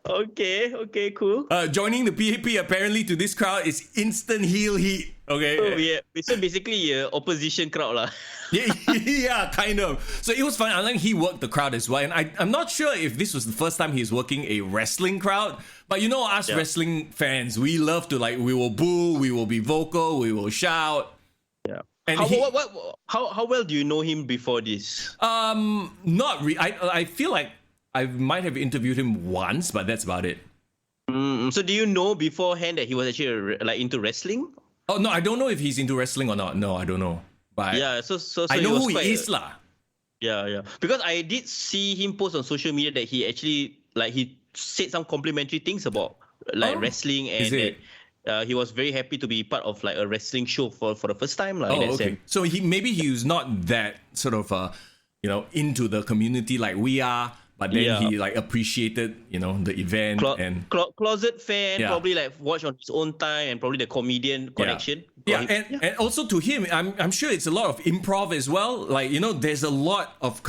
Okay, cool. Joining the PAP apparently to this crowd is instant heel heat. Okay. Oh, yeah. So basically, opposition crowd lah. yeah, kind of. So it was fun. I think he worked the crowd as well. And I'm not sure if this was the first time he's working a wrestling crowd. But you know, us wrestling fans, we love to, like, we will boo, we will be vocal, we will shout. Yeah. And how well do you know him before this? Not really. I feel like I might have interviewed him once, but that's about it. So do you know beforehand that he was actually like into wrestling? Oh no, I don't know if he's into wrestling or not. No, I don't know. But yeah, so I know who he is lah. Yeah. Because I did see him post on social media that he actually he said some complimentary things about wrestling and he was very happy to be part of like a wrestling show for the first time, like. Oh, okay. So he was not that sort of into the community like we are. But then he like appreciated, the event and closet fan, Yeah. probably like watch on his own time, and probably the comedian connection. And also to him, I'm sure it's a lot of improv as well. Like there's a lot of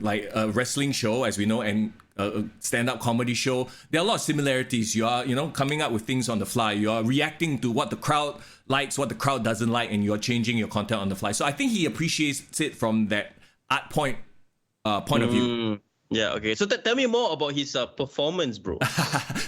like a wrestling show, as we know, and a stand-up comedy show. There are a lot of similarities. You are coming up with things on the fly. You are reacting to what the crowd likes, what the crowd doesn't like, and you're changing your content on the fly. So I think he appreciates it from that art point of view. Yeah, okay. So tell me more about his performance, bro.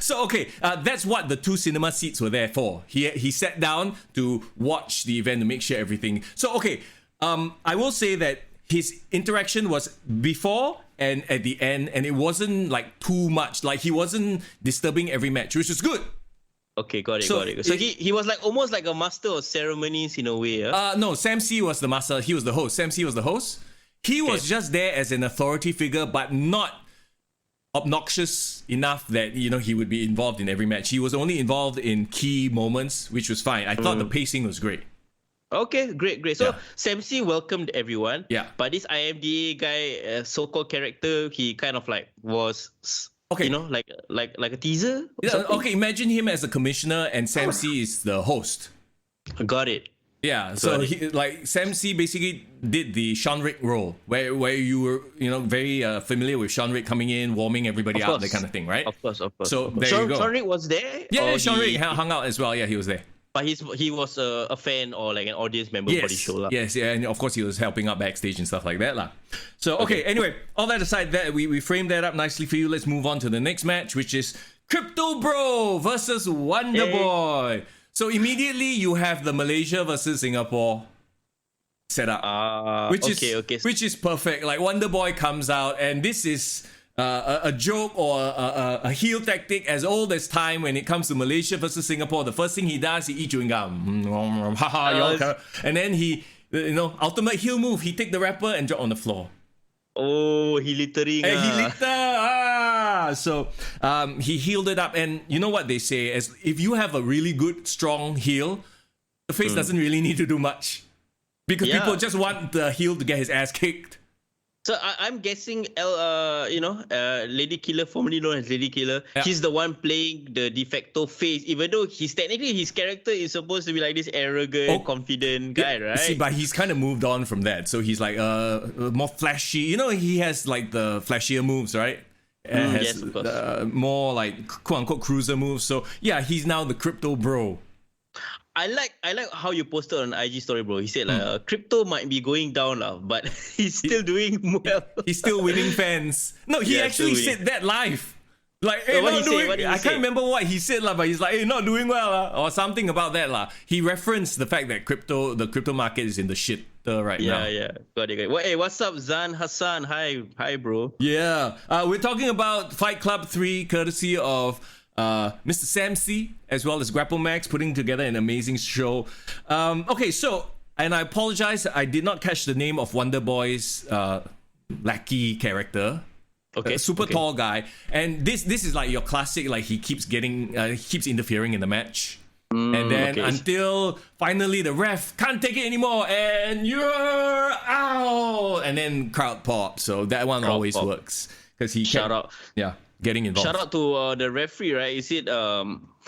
So, okay, that's what the 2 cinema seats were there for. He sat down to watch the event to make sure everything... So, okay, I will say that his interaction was before and at the end, and it wasn't like too much. Like, he wasn't disturbing every match, which is good. Okay, got it. So he was like almost like a master of ceremonies in a way, yeah? No, Sam C was the master. He was the host. Sam C was the host. He was just there as an authority figure, but not obnoxious enough that he would be involved in every match. He was only involved in key moments, which was fine. I thought the pacing was great. Okay, great. So Sam C welcomed everyone. Yeah. But this IMDA guy, so-called character, he kind of like was Okay. like a teaser. Or Yeah, something? okay, imagine him as a commissioner and Sam C is the host. Got it. Yeah, so Sam C basically did the Sean Rick role, where you were very familiar with Sean Rick coming in, warming everybody up, that kind of thing, right? Of course. So there you go. Sean Rick was there. Yeah, Sean Rick hung out as well. Yeah, he was there. But he was a fan or like an audience member for the show, lah. Yes, yeah, and of course he was helping out backstage and stuff like that, lah. So okay, anyway, all that aside, that we framed that up nicely for you. Let's move on to the next match, which is Crypto Bro versus Wonder Boy. So immediately you have the Malaysia versus Singapore setup, which is perfect. Like Wonder Boy comes out, and this is a joke or a heel tactic as old as time when it comes to Malaysia versus Singapore. The first thing he does, he eat chewing gum, and then he, ultimate heel move. He take the rapper and drop on the floor. Oh, he littering. So he healed it up, and you know what they say, as if you have a really good strong heel, the face doesn't really need to do much, because people just want the heel to get his ass kicked. So I'm guessing, Lady Killer, formerly known as Lady Killer, he's the one playing the de facto face, even though technically his character is supposed to be like this arrogant, confident guy, right? See, but he's kind of moved on from that, so he's like more flashy. He has like the flashier moves, right? Yes, of course. More like quote unquote cruiser moves. So yeah, he's now the Crypto Bro. I like how you posted on IG story, bro. He said like crypto might be going down now, but he's still doing well. He's still winning fans. No, he actually said that live. Like, hey, I can't remember what he said, but he's like, hey, not doing well, or something about that. He referenced the fact that the crypto market is in the shit right now. Yeah. Got it. Well, hey, what's up, Zan Hassan? Hi, bro. Yeah. We're talking about Fight Club 3, courtesy of Mr. Sam C, as well as GrappleMax, putting together an amazing show. Okay, so, and I apologize, I did not catch the name of Wonder Boy's lackey character. Okay, super tall guy, and this is like your classic. Like he keeps interfering in the match, and then until finally the ref can't take it anymore, and you're out, and then crowd pop. So that one always works because he getting involved. Shout out to the referee, right? Is it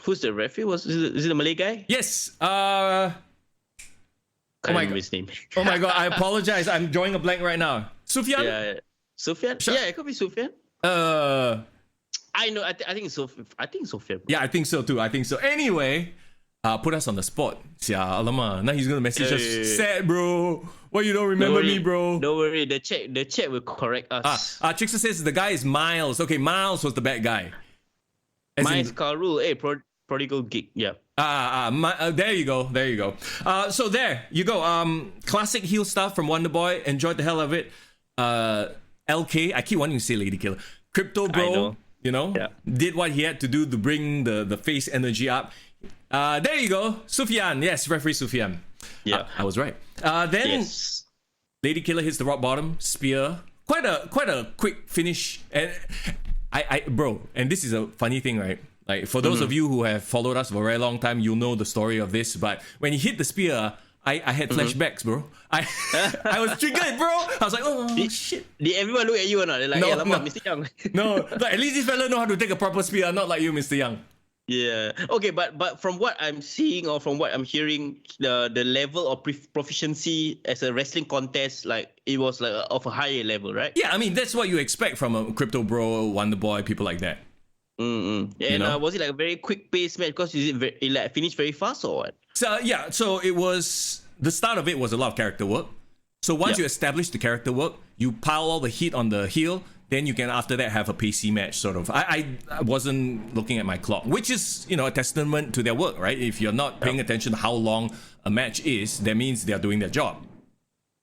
who's the referee? Is it a Malay guy? Yes. Can't remember his name. Oh my god, I apologize. I'm drawing a blank right now. Sufyan? Yeah. Sufyan? Yeah, it could be Sufyan. I know. I think it's Sufyan. I think it's Sufyan. Yeah, I think so too. Anyway, put us on the spot. Alamak. Now he's gonna message us. Sad, bro. Why you don't remember me, bro? Don't worry. The chat will correct us. Trickster says the guy is Miles. Okay, Miles was the bad guy. Miles Karul. Hey, prodigal geek. Yeah. There you go. So there you go. Classic heel stuff from Wonder Boy. Enjoyed the hell of it. LK, I keep wanting to say Lady Killer. Crypto Bro, did what he had to do to bring the face energy up. There you go. Sufyan, yes, referee Sufyan. Yeah. I was right. Then Lady Killer hits the rock bottom, spear. Quite a quick finish. And I bro, and this is a funny thing, right? Like, for those of you who have followed us for a very long time, you'll know the story of this. But when he hit the spear, I had flashbacks, bro. I was triggered, bro. I was like, shit. Did everyone look at you or not? They're like, No, alamak, no. Mr. Young. No, like, at least this fella know how to take a proper spear, not like you, Mr. Young. Yeah. Okay, but from what I'm seeing or from what I'm hearing, the level of proficiency as a wrestling contest, like, it was like of a higher level, right? Yeah, I mean, that's what you expect from a Crypto Bro, Wonder Boy, people like that. And was it like a very quick pace match? Because it like finished very fast or what? So yeah, so it was, the start of it was a lot of character work. So once you establish the character work, you pile all the heat on the heel, then you can after that have a pacey match sort of. I wasn't looking at my clock, which is, a testament to their work, right? If you're not paying attention to how long a match is, that means they're doing their job.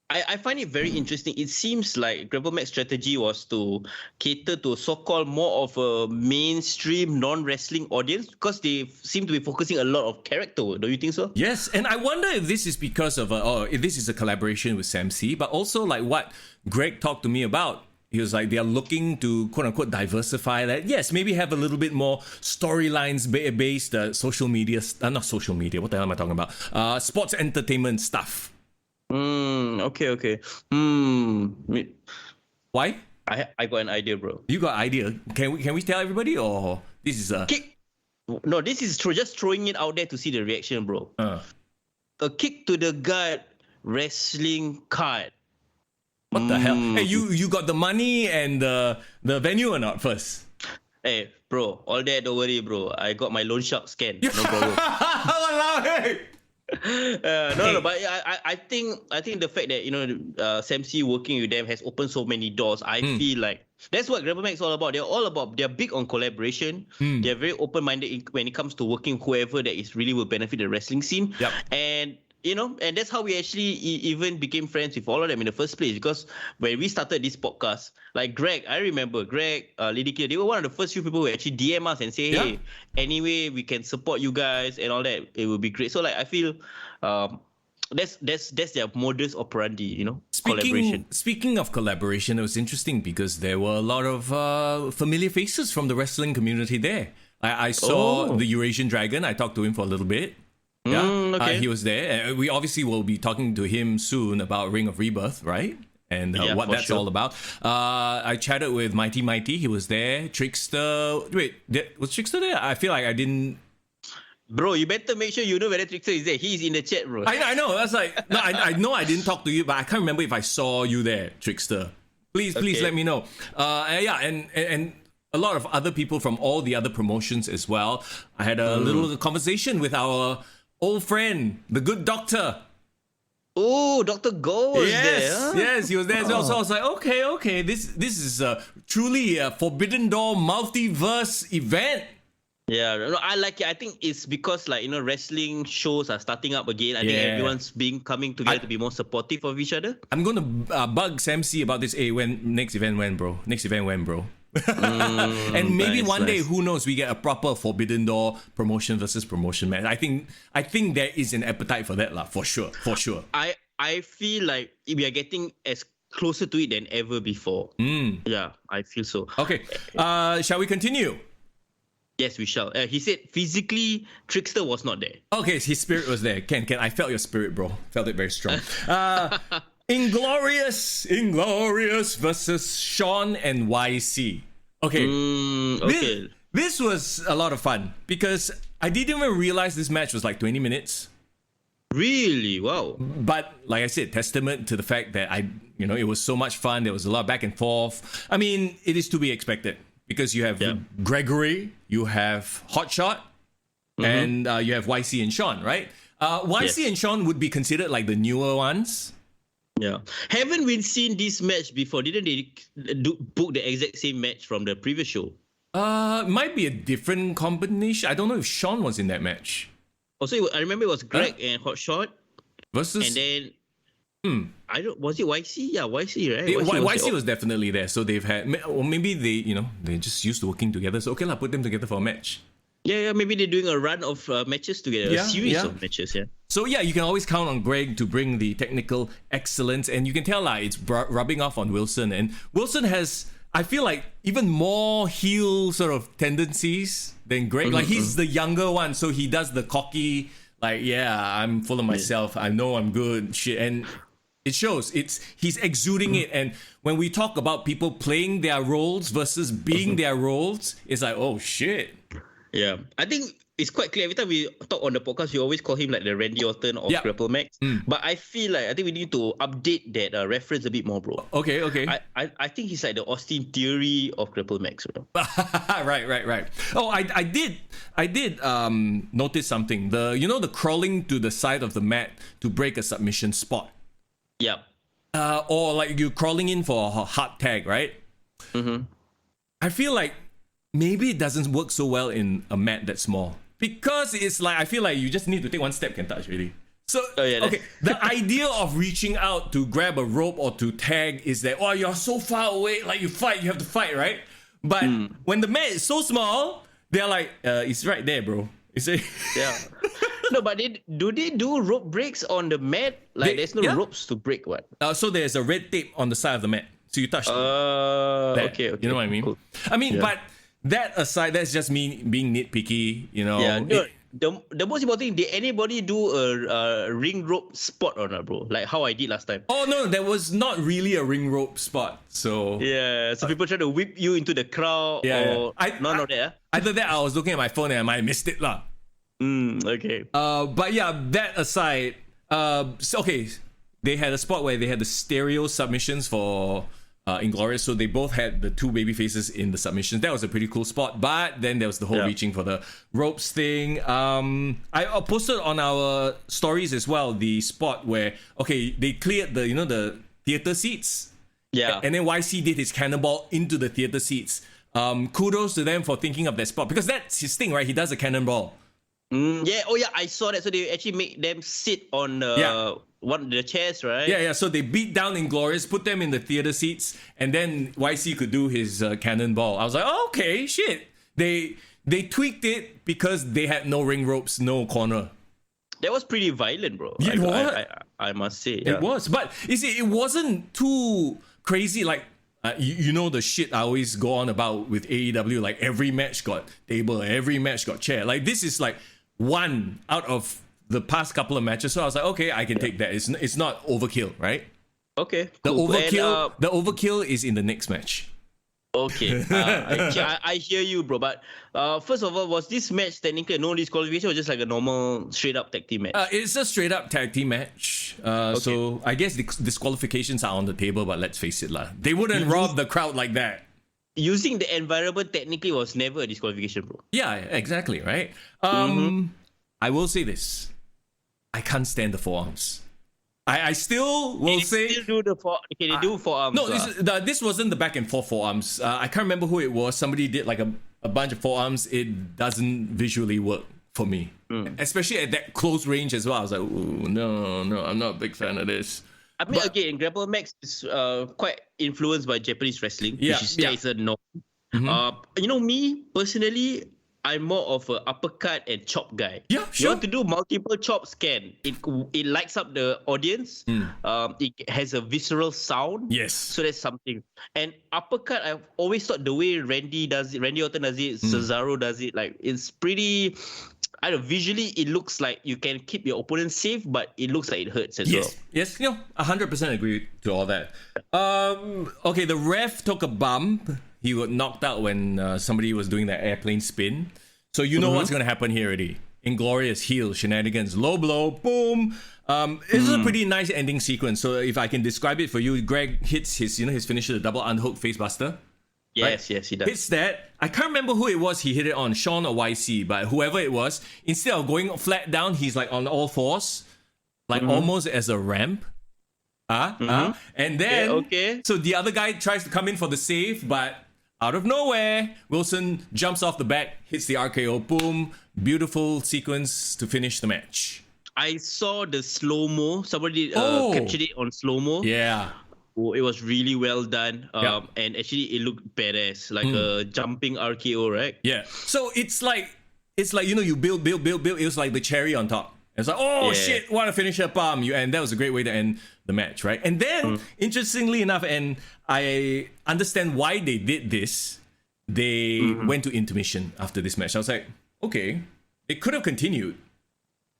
I find it very interesting. It seems like GrappleMax strategy was to cater to so-called more of a mainstream non-wrestling audience because they seem to be focusing a lot of character work. Don't you think so? Yes, and I wonder if this is because of if this is a collaboration with Sam C, but also like what Greg talked to me about. He was like, they are looking to quote unquote diversify that. Yes, maybe have a little bit more storylines based social media, not social media. What the hell am I talking about? Sports entertainment stuff. Okay. Why? I got an idea, bro. You got idea? Can we tell everybody, or this is a kick? No, this is just throwing it out there to see the reaction, bro. A kick to the gut wrestling card. What the hell? Hey, you got the money and the venue or not first? Hey, bro, all that don't worry, bro. I got my loan shark scan. No problem. No, but I think the fact that Sam C working with them has opened so many doors. I feel like that's what GrappleMax is all about. They're big on collaboration. They're very open-minded when it comes to working whoever that is really will benefit the wrestling scene. Yep. And and that's how we actually even became friends with all of them in the first place. Because when we started this podcast, like I remember Greg, Lady Killer, they were one of the first few people who actually DM us and say, hey, anyway, we can support you guys and all that. It would be great. So like, I feel that's their modus operandi, collaboration. Speaking of collaboration, it was interesting because there were a lot of familiar faces from the wrestling community there. I saw the Eurasian Dragon. I talked to him for a little bit. Yeah, okay. He was there. We obviously will be talking to him soon about Ring of Rebirth, right? And what that's all about. I chatted with Mighty. He was there. Trickster. Wait, was Trickster there? I feel like I didn't. Bro, you better make sure you know whether Trickster is there. He's in the chat, bro. I know. That's like, no, I know I didn't talk to you, but I can't remember if I saw you there, Trickster. Please let me know. And a lot of other people from all the other promotions as well. I had a little conversation with our old friend, the good doctor. Oh, Dr. Go was there. Huh? Yes, he was there as well. So I was like, okay, this is truly a Forbidden Door multiverse event. Yeah, no, I like it. I think it's because wrestling shows are starting up again. I think everyone's coming together to be more supportive of each other. I'm gonna bug Sam C about this. Hey, next event when, bro? And maybe one day, who knows, we get a proper Forbidden Door promotion versus promotion match. I think there is an appetite for that, for sure. I feel like we are getting as closer to it than ever before. Yeah, I feel so. Okay, shall we continue? Yes, we shall. He said physically, Trickster was not there. Okay, his spirit was there. Ken, I felt your spirit, bro. Felt it very strong. Inglorious versus Sean and YC. Okay. This was a lot of fun because I didn't even realize this match was like 20 minutes. Really? Wow. But like I said, testament to the fact that it was so much fun. There was a lot of back and forth. I mean, it is to be expected because you have Gregory, you have Hotshot, and you have YC and Sean, right? YC and Sean would be considered like the newer ones. Yeah. Haven't we seen this match before? Didn't they book the exact same match from the previous show? Might be a different combination. I don't know if Sean was in that match. Also, I remember it was Greg and Hotshot. Versus... And then... was it YC? Yeah, YC, right? YC was definitely there. So they've had... Or maybe they're just used to working together. So okay, put them together for a match. Yeah, maybe they're doing a run of matches together, a series of matches, So you can always count on Greg to bring the technical excellence, and you can tell it's rubbing off on Wilson. And Wilson has, I feel like even more heel sort of tendencies than Greg. Like he's the younger one, so he does the cocky, like, yeah, I'm full of myself. I know I'm good, shit, and it shows. He's exuding it. And when we talk about people playing their roles versus being their roles, it's like, oh shit. Yeah, I think it's quite clear. Every time we talk on the podcast, we always call him like the Randy Orton of GrappleMax. But I feel like I think we need to update that reference a bit more, bro. Okay. I think he's like the Austin Theory of GrappleMax, bro. right. Oh, I did notice something. The crawling to the side of the mat to break a submission spot. Yeah. Or like you crawling in for a hard tag, right? I feel like maybe it doesn't work so well in a mat that's small. Because it's like, I feel like you just need to take one step, can touch, really. So, okay, the idea of reaching out to grab a rope or to tag is that, oh, you're so far away, like you have to fight, right? But when the mat is so small, they're like, it's right there, bro. Yeah. No, but do they do rope breaks on the mat? Like, there's no ropes to break, what? So there's a red tape on the side of the mat. So you touch okay. You know what I mean? Cool. I mean, but that aside, that's just me being nitpicky, you know. Yeah, the most important thing, did anybody do a ring rope spot or not, bro? Like how I did last time. Oh, no, there was not really a ring rope spot, so... Yeah, so people try to whip you into the crowd or... None of that, Either that, I was looking at my phone and I might have missed it, lah. Okay. But yeah, that aside, they had a spot where they had the stereo submissions for Inglorious, so they both had the two baby faces in the submissions. That was a pretty cool spot, but then there was the whole reaching for the ropes thing. I posted on our stories as well the spot where they cleared the theater seats. Yeah. And then YC did his cannonball into the theater seats. Kudos to them for thinking of that spot, because that's his thing, right? He does a cannonball. I saw that. So they actually make them sit on one of the chairs, right? Yeah. So they beat down Inglorious, put them in the theater seats, and then YC could do his cannonball. I was like, oh, okay, shit. They tweaked it because they had no ring ropes, no corner. That was pretty violent, bro. I must say. It was. But you see, it wasn't too crazy. Like, you know the shit I always go on about with AEW. Like, every match got table, every match got chair. Like, this is like one out of the past couple of matches. So I was like, okay, I can take that. It's not overkill, right? Okay. The cool. overkill is in the next match. Okay. I hear you, bro. But first of all, was this match technically no disqualification or just like a normal straight up tag team match? It's a straight up tag team match. So I guess the disqualifications are on the table, but let's face it, they wouldn't rob the crowd like that. Using the environment technically was never a disqualification, bro. Yeah, exactly, right? I will say this. I can't stand the forearms. I still will say... They do forearms. No, this wasn't the back and forth forearms. I can't remember who it was. Somebody did like a bunch of forearms. It doesn't visually work for me. Especially at that close range as well. I was like, ooh, no, I'm not a big fan of this. I mean, again, GrappleMax is quite influenced by Japanese wrestling, which is a norm. You know, me, personally, I'm more of an uppercut and chop guy. Yeah, sure. You want to do multiple chops, can. It lights up the audience. It has a visceral sound. Yes. So that's something. And uppercut, I've always thought the way Randy Orton does it, Cesaro does it, like, it's pretty... I don't know, visually it looks like you can keep your opponent safe, but it looks like it hurts as well. Yes, 100% agree to all that. Okay, the ref took a bump. He got knocked out when somebody was doing that airplane spin. So you know what's going to happen here already. Inglorious heel shenanigans, low blow, boom. This is a pretty nice ending sequence. So if I can describe it for you, Greg hits his finisher, the double unhook facebuster. Yes, he does. Hits that. I can't remember who it was he hit it on, Sean or YC, but whoever it was, instead of going flat down, he's like on all fours, like almost as a ramp. And then, so the other guy tries to come in for the save, but out of nowhere, Wilson jumps off the back, hits the RKO, boom. Beautiful sequence to finish the match. I saw the slow-mo. Somebody captured it on slow-mo. Yeah. Oh, it was really well done. And actually it looked badass, like a jumping RKO, right? Yeah. So it's like you build. It was like the cherry on top. It's like, oh shit, what a finisher bomb! And that was a great way to end the match, right? And then, interestingly enough, and I understand why they did this, they went to intermission after this match. I was like, okay, it could have continued.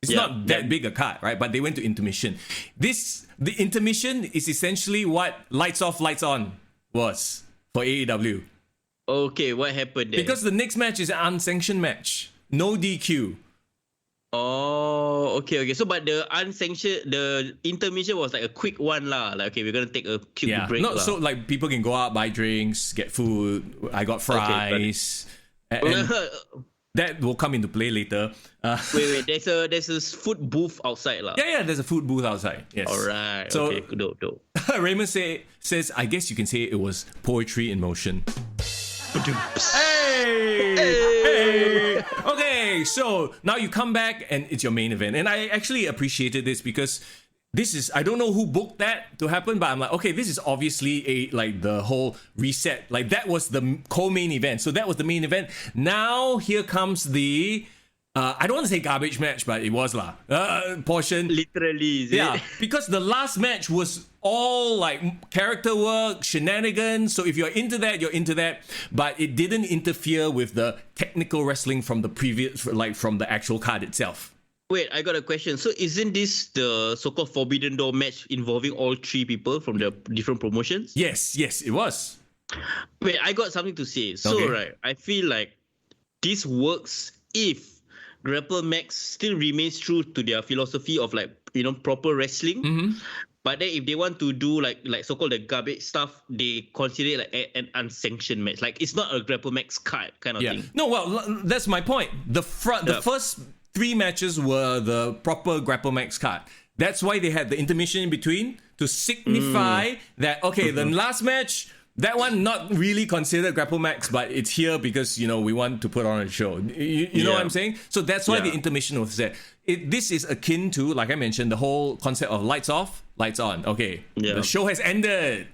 It's not that big a cut, right? But they went to intermission. The intermission is essentially what Lights Off, Lights On was for AEW. Okay, what happened there? Because the next match is an unsanctioned match. No DQ. Oh, okay. So, but the unsanctioned, the intermission was like a quick one lah. Like, okay, we're gonna take a quick break. No, so like people can go out, buy drinks, get food. I got fries. And that will come into play later. Wait. There's a food booth outside lah. Yeah. There's a food booth outside. Yes. All right. So, okay. Dope. Raymond says, I guess you can say it was poetry in motion. Hey! Okay, so now you come back and it's your main event. And I actually appreciated this because I don't know who booked that to happen, but I'm like, okay, this is obviously like the whole reset. Like that was the co-main event. So that was the main event. Now here comes the I don't want to say garbage match, but it was portion. Literally, is it? Yeah, because the last match was all like character work, shenanigans. So if you're into that, you're into that. But it didn't interfere with the technical wrestling from the previous, like from the actual card itself. Wait, I got a question. So isn't this the so-called Forbidden Door match involving all three people from the different promotions? Yes, it was. Wait, I got something to say. So, right, I feel like this works if GrappleMax still remains true to their philosophy of like, proper wrestling. But then if they want to do like so-called the garbage stuff, they consider it like an unsanctioned match. Like it's not a GrappleMax card kind of thing. No, well, that's my point. The first 3 matches were the proper GrappleMax card. That's why they had the intermission in between to signify that, okay, the last match, that one not really considered GrappleMax, but it's here because, we want to put on a show. You know what I'm saying? So that's why the intermission was there. This is akin to, like I mentioned, the whole concept of lights off, lights on. Okay, the show has ended.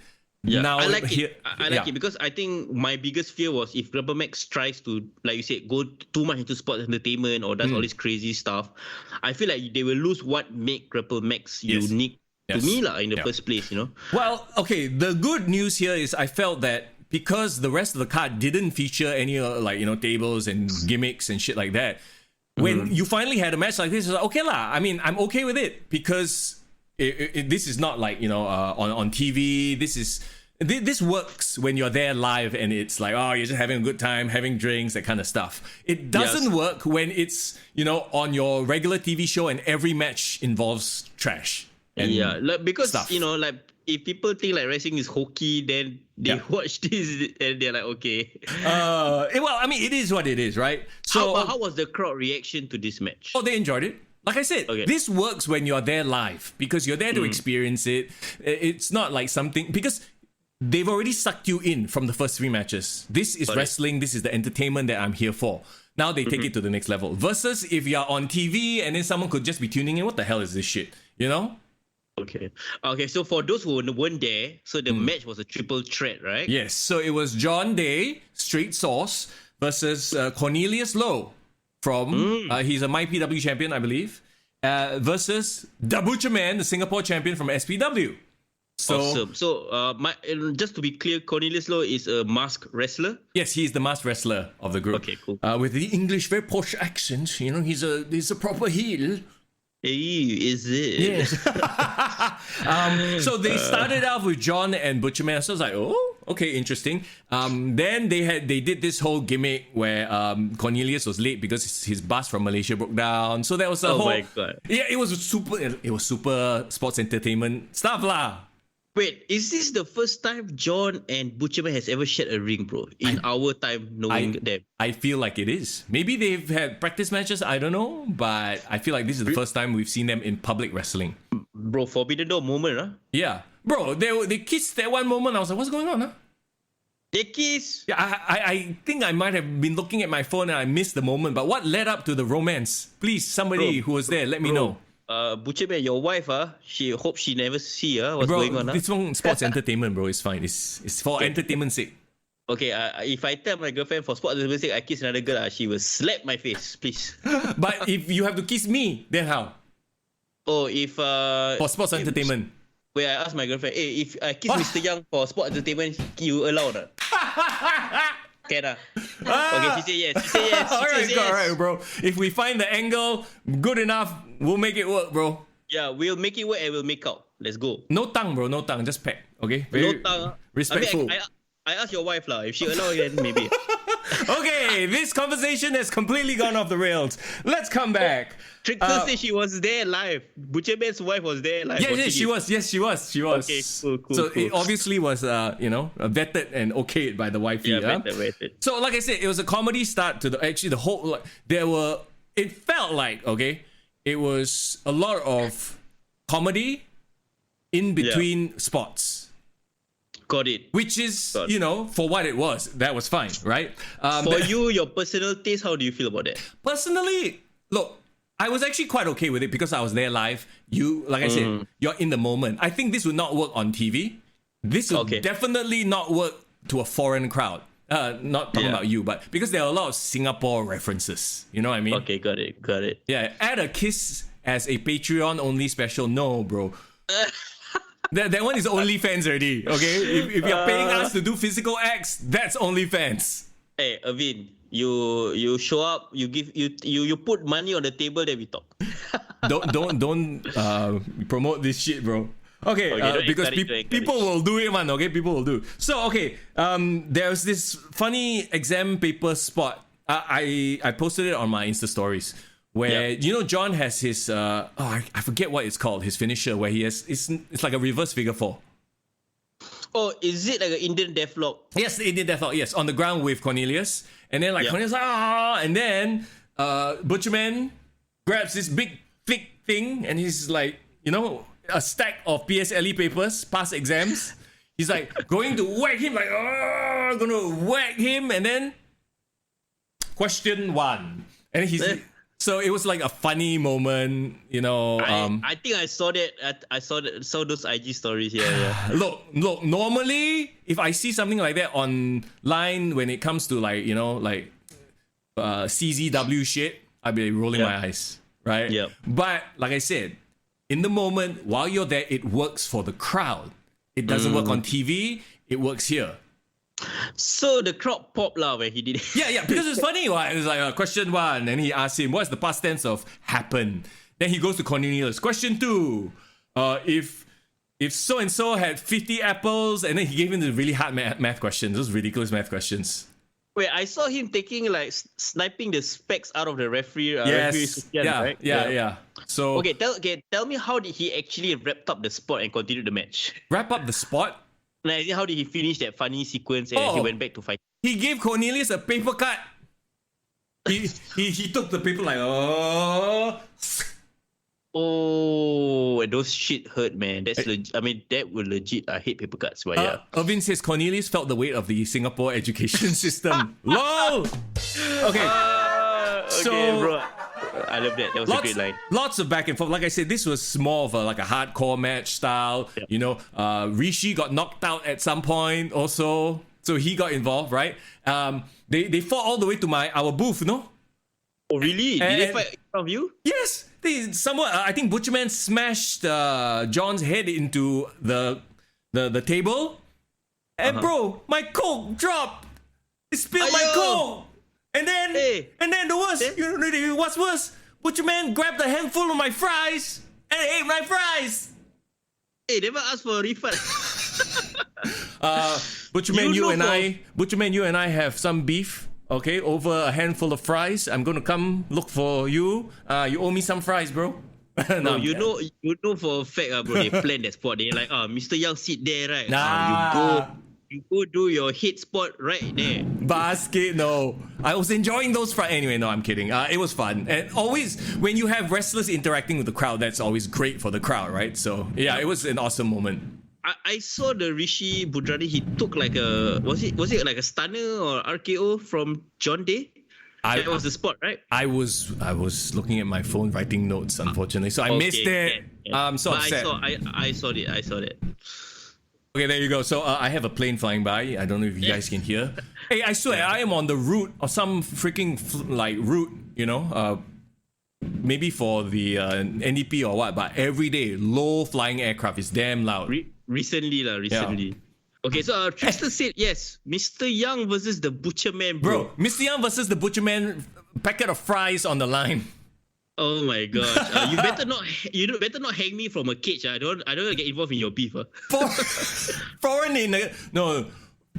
Yeah, now, I like it. I like it because I think my biggest fear was if GrappleMax tries to, like you said, go too much into sports entertainment or does all this crazy stuff, I feel like they will lose what make GrappleMax unique to me in the first place, Well, okay, the good news here is I felt that because the rest of the card didn't feature any tables and gimmicks and shit like that, when you finally had a match like this, it's like, okay lah, I mean, I'm okay with it because this is not like, on TV. This works when you're there live and it's like, oh, you're just having a good time, having drinks, that kind of stuff. It doesn't work when it's, on your regular TV show and every match involves trash. Because stuff. Like if people think like wrestling is hokey, then they watch this and they're like, okay. Well, I mean, it is what it is, right? So how was the crowd reaction to this match? Oh, they enjoyed it. Like I said, this works when you're there live because you're there to experience it. It's not like something because they've already sucked you in from the first 3 matches. This is wrestling. This is the entertainment that I'm here for. Now they take it to the next level. Versus if you're on TV and then someone could just be tuning in, what the hell is this shit? Okay, so for those who weren't there, so the match was a triple threat, right? Yes, so it was John Day, Straight Sauce, versus Cornelius Lowe from, he's a MyPW champion, I believe, versus the Butcher Man, the Singapore champion from SPW. So, awesome. So, just to be clear, Cornelius Lowe is a masked wrestler? Yes, he's the masked wrestler of the group. Okay, cool. With the English, very posh accent, he's a proper heel. Hey, is it? Yes. So they started off with John and Butcherman. So I was like, oh, okay, interesting. Then they did this whole gimmick where Cornelius was late because his bus from Malaysia broke down. So that was a whole. Oh my god! Yeah, it was super sports entertainment stuff lah. Wait, is this the first time John and Butcherman has ever shared a ring, bro? In our time knowing them. I feel like it is. Maybe they've had practice matches, I don't know. But I feel like this is the first time we've seen them in public wrestling. Bro, Forbidden Door moment, huh? Yeah. Bro, they kissed at one moment. I was like, what's going on, huh? They kiss? Yeah, I think I might have been looking at my phone and I missed the moment. But what led up to the romance? Please, somebody who was there, let me know. Butcherman, your wife, she hope she never see what's going on. This one sports entertainment, bro. It's fine. It's for entertainment sake. Okay, if I tell my girlfriend for sports entertainment sake I kiss another girl, she will slap my face, please. But if you have to kiss me, then how? Oh, if for sports entertainment. where I asked my girlfriend, hey, if I kiss Mister Young for sport entertainment, you allow or not? Can okay, she said yes. She said yes. All right, yes. all right, bro. If we find the angle good enough, we'll make it work, bro. Yeah, we'll make it work and we'll make out. Let's go. No tongue, bro. No tongue. Just peck. Okay. No tongue. Respectful. I asked your wife lah. If she allow, then maybe. Okay, this conversation has completely gone off the rails. Let's come back. Trickster said she was there live. Butcherman's wife was there live. Yeah, she was. Yes, she was. Okay, cool. So it obviously was, vetted and okayed by the wifey. Yeah, vetted. So like I said, it was a comedy start to the whole. Like, it felt like, okay, it was a lot of comedy in between spots. Got it. Which is, for what it was, that was fine, right? For you, your personal taste, how do you feel about that? Personally, look, I was actually quite okay with it because I was there live. Like I said, you're in the moment. I think this would not work on TV. This would definitely not work to a foreign crowd. Not talking about you, but because there are a lot of Singapore references. You know what I mean? Okay, got it. Yeah, add a kiss as a Patreon-only special. No, bro. That one is OnlyFans already, okay? If you're paying us to do physical acts, that's OnlyFans. Hey, Avin, you show up, you put money on the table, then we talk. don't promote this shit, bro. Okay, because people will do it, man. Okay, people will do. So okay, there's this funny exam paper spot. I posted it on my Insta stories. Where John has his I forget what it's called, his finisher, where he has it's like a reverse figure 4. Oh, is it like an Indian deathlock? Yes, the Indian deathlock. Yes, on the ground with Cornelius, and then Cornelius and then Butcherman grabs this big thick thing, and he's like a stack of PSLE papers, past exams. He's like going to whack him, and then question 1, and he's. So it was like a funny moment, I think I saw that. I saw those IG stories. Yeah. Look. Normally, if I see something like that online, when it comes to CZW shit, I'd be rolling my eyes, right? Yeah. But like I said, in the moment, while you're there, it works for the crowd. It doesn't work on TV. It works here. So the crowd popped lah when he did it. Yeah, because it's funny. It was like question 1, and he asked him, what's the past tense of happen? Then he goes to Cornelius. Question 2, if so-and-so had 50 apples, and then he gave him the really hard math questions, those ridiculous math questions. Wait, I saw him taking sniping the specs out of the referee. Yes, right? Yeah. So tell me, how did he actually wrap up the spot and continue the match? Wrap up the spot? How did he finish that funny sequence and he went back to fight? He gave Cornelius a paper cut. He took the paper Oh, those shit hurt, man. That's that would legit. I hate paper cuts, but yeah. Irvin says Cornelius felt the weight of the Singapore education system. LOL. Okay. Okay, bro. I love that. That was a great line. Lots of back and forth. Like I said, this was more of a hardcore match style. Yeah. Rishi got knocked out at some point also, so he got involved, right? They fought all the way to our booth, no? Oh, really? Did they fight in front of you? Yes. I think Butcherman smashed John's head into the table, and bro, my Coke dropped. It spilled my Coke. And then the worst, what's worse? Butcherman grabbed a handful of my fries and ate my fries. Hey, never asked for a refund. Butcherman, you and I have some beef. Okay, over a handful of fries. I'm gonna come look for you. You owe me some fries, bro. No, you know for a fact, bro. They plan that spot. They like, Mister Young sit there, right? You go do your hit spot right there. Basket, no. I was enjoying those fries. Anyway, no, I'm kidding. It was fun. And always, when you have wrestlers interacting with the crowd, that's always great for the crowd, right? So, yeah, it was an awesome moment. I saw the Rishi Budrani, he took was it like a stunner or RKO from John Day? That was the spot, right? I was looking at my phone writing notes, unfortunately. So I missed it. Yeah. I'm so upset. I saw that. Okay, there you go. So I have a plane flying by. I don't know if you guys can hear. Hey, I swear, I am on the route of some freaking route, maybe for the NDP or what, but every day, low flying aircraft is damn loud. Recently. Okay, so Trickster said yes, Mister Young versus the Butcher Man, bro. Mister Young versus the Butcher Man, packet of fries on the line. Oh my gosh! You better not. You better not hang me from a cage. I don't want to get involved in your beef. Foreign in, no.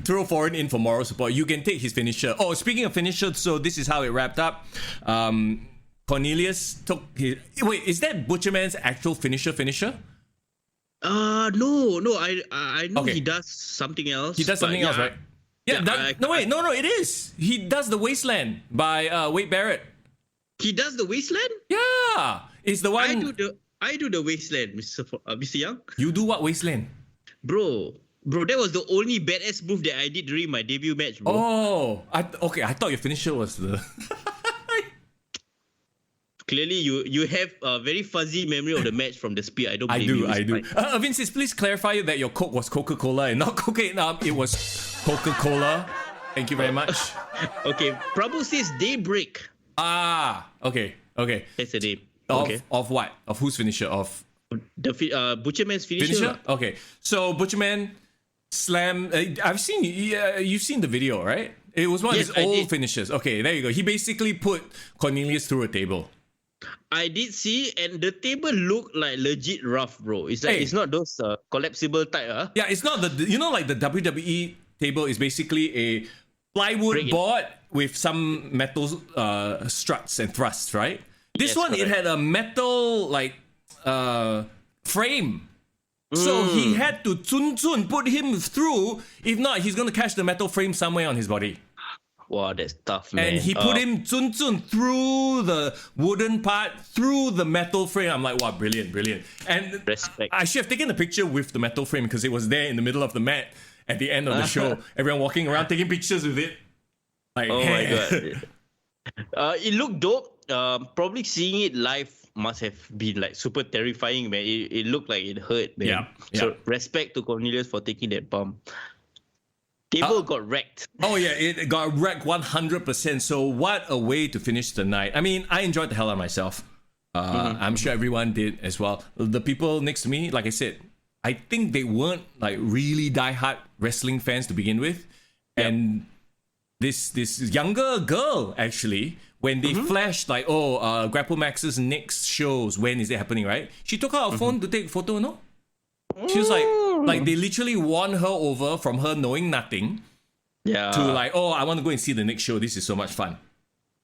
Throw Foreign in for moral support. You can take his finisher. Oh, speaking of finisher, so this is how it wrapped up. Cornelius took his. Wait, is that Butcherman's actual finisher? No. I know he does something else. He does something else, right? Yeah. No, it is. He does the Wasteland by Wade Barrett. He does the Wasteland? Yeah, it's the one. I do the Wasteland, Mr. Young. You do what Wasteland? Bro, that was the only badass move that I did during my debut match, bro. Oh, I thought your finisher was the. Clearly, you have a very fuzzy memory of the match from the spear. I don't blame you. I do. Irvin says, please clarify that your Coke was Coca-Cola and not cocaine. It was Coca-Cola. Thank you very much. Okay, Prabhu says Daybreak. Okay. That's the name. Of what? Of whose finisher? Of the Butcherman's finisher? Okay. So Butcherman slam. I've seen. You've seen the video, right? It was one of his old finishers. Okay, there you go. He basically put Cornelius through a table. I did see, and the table looked like legit rough, bro. It's like it's not those collapsible type, Yeah, it's not the like the WWE table is basically a plywood board with some metal struts and thrusts, right? This one, correct. It had a metal frame. So he had to put him through. If not, he's going to catch the metal frame somewhere on his body. Wow, that's tough, man. And he put him through the wooden part, through the metal frame. I'm like, wow, brilliant. And respect. I should have taken a picture with the metal frame because it was there in the middle of the mat at the end of the show. Everyone walking around taking pictures with it. Like, oh my god. It looked dope. Probably seeing it live must have been like super terrifying, man. It looked like it hurt, man. Yeah. So respect to Cornelius for taking that bump. Table got wrecked. Oh yeah, it got wrecked 100%. So what a way to finish the night. I mean, I enjoyed the hell out of myself. I'm sure everyone did as well. The people next to me, like I said, I think they weren't like really diehard wrestling fans to begin with. Yep. And this younger girl, actually, when they flashed like, GrappleMax's next shows, when is it happening, right? She took out her phone to take a photo, no? She was like they literally won her over from her knowing nothing to like, I want to go and see the next show. This is so much fun.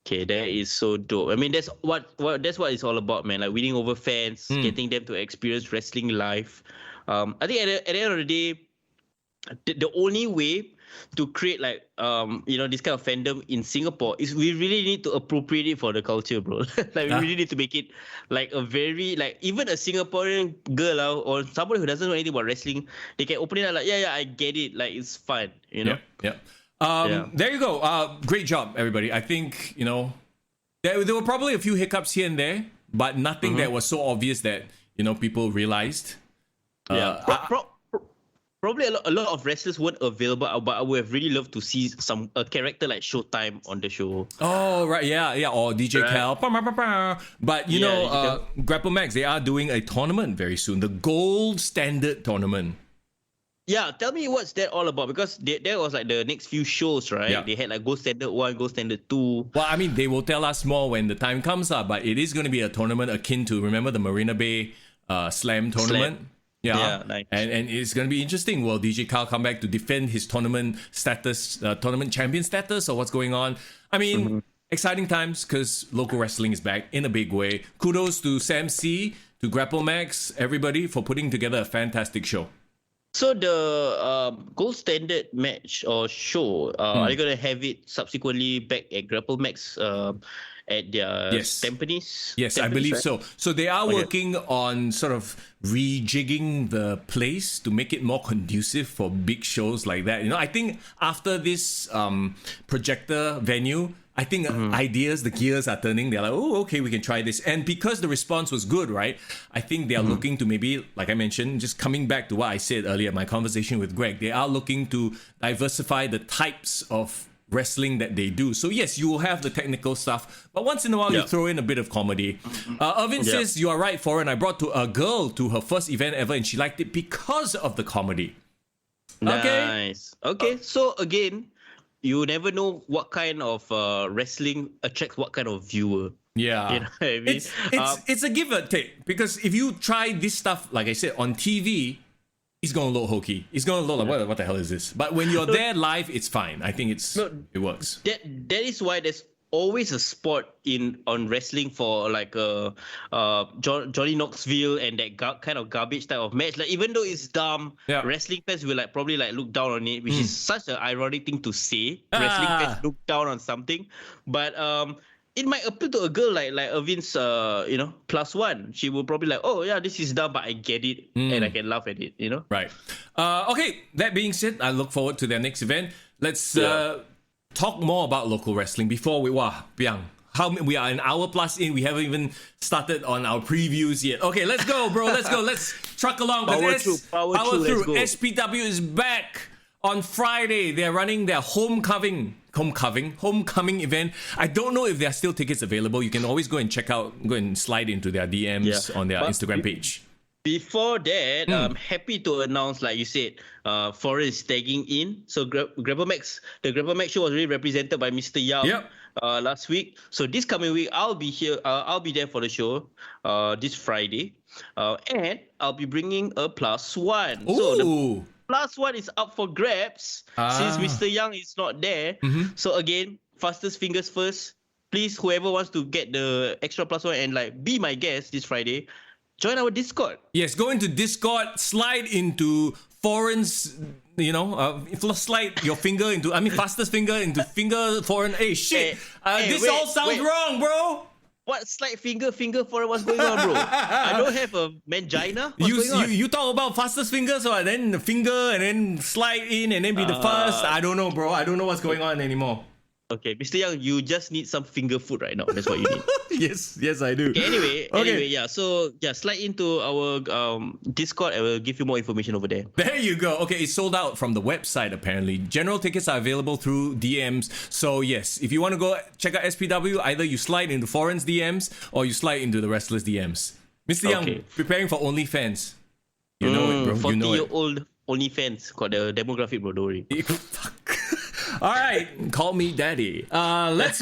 Okay, that is so dope. I mean, that's what it's all about, man. Like winning over fans, getting them to experience wrestling live. I think at the end of the day, the only way to create like this kind of fandom in Singapore is we really need to appropriate it for the culture, bro. We really need to make it like a very even a Singaporean girl or somebody who doesn't know anything about wrestling, they can open it up like I get it, like it's fun, you know. There you go. Great job, everybody. I think there were probably a few hiccups here and there, but nothing that was so obvious that people realized. Probably a lot of wrestlers weren't available, but I would have really loved to see a character like Showtime on the show. Oh, right, yeah, or DJ Cal. But GrappleMax, they are doing a tournament very soon, the Gold Standard Tournament. Yeah, tell me what's that all about, because that was like the next few shows, right? Yeah. They had like Gold Standard 1, Gold Standard 2. Well, I mean, they will tell us more when the time comes, but it is going to be a tournament akin to, remember the Marina Bay Slam tournament? Yeah, nice. And it's going to be interesting. Will DJ Kyle come back to defend his tournament status, tournament champion status, or what's going on? I mean, exciting times because local wrestling is back in a big way. Kudos to Sam C, to GrappleMax, everybody for putting together a fantastic show. So the Gold Standard match or show, are you going to have it subsequently back at GrappleMax at their Tampines? Yes, Tampines, I believe right? so. So they are working on sort of rejigging the place to make it more conducive for big shows like that. I think after this projector venue, I think ideas, the gears are turning. They're like, okay, we can try this. And because the response was good, right? I think they are looking to maybe, like I mentioned, just coming back to what I said earlier, my conversation with Greg, they are looking to diversify the types of wrestling that they do. So yes, you will have the technical stuff, but once in a while you throw in a bit of comedy. Irvin says, you are right, Foreign. I brought a girl to her first event ever and she liked it because of the comedy. Nice. Okay, so again, you never know what kind of wrestling attracts what kind of viewer. Yeah. You know what I mean? It's a give and take, because if you try this stuff, like I said, on TV, it's going to look hokey. It's going to look like, what the hell is this? But when you're there live, it's fine. I think it works. That is why there's always a spot on wrestling for like Johnny Knoxville and that kind of garbage type of match. Like, even though it's dumb, wrestling fans will probably look down on it, which is such an ironic thing to say. Wrestling fans look down on something, but it might appeal to a girl like Irvin's, +1. She will probably oh yeah, this is dumb, but I get it and I can laugh at it. Right. Okay. That being said, I look forward to their next event. Let's talk more about local wrestling before we we are an hour plus in. We haven't even started on our previews yet. Okay, let's go, bro. Let's go. Let's truck along. Power through. SPW is back on Friday. They're running their homecoming event. I don't know if there are still tickets available. You can always go and slide into their DMs on their Instagram page. Before that, I'm happy to announce, like you said, Forrest is tagging in. So GrappleMax, the GrappleMax show was really represented by Mister Young last week. So this coming week, I'll be here. I'll be there for the show this Friday, and I'll be bringing a +1. Ooh. So the +1 is up for grabs since Mister Young is not there. So again, fastest fingers first. Please, whoever wants to get the extra +1 and be my guest this Friday, join our Discord. Yes, go into Discord, slide into Foreign's, slide your finger into, fastest finger into finger Foreign. Hey, shit. This all sounds wrong, bro. What slide finger for what's going on, bro? I don't have a mangina. What's going on? You talk about fastest finger, so then the finger and then slide in and then be the first. I don't know, bro. I don't know what's going on anymore. Okay, Mr. Young, you just need some finger food right now. That's what you need. Yes, I do. Okay, anyway, yeah. So slide into our Discord and we'll give you more information over there. There you go. Okay, it's sold out from the website apparently. General tickets are available through DMs. So yes, if you want to go check out SPW, either you slide into Foreign's DMs or you slide into the Wrestlers DMs. Mr. Young, preparing for OnlyFans. You know it, bro. 40-year-old OnlyFans. Got the demographic, bro. Don't worry. Fuck. All right, call me daddy. Let's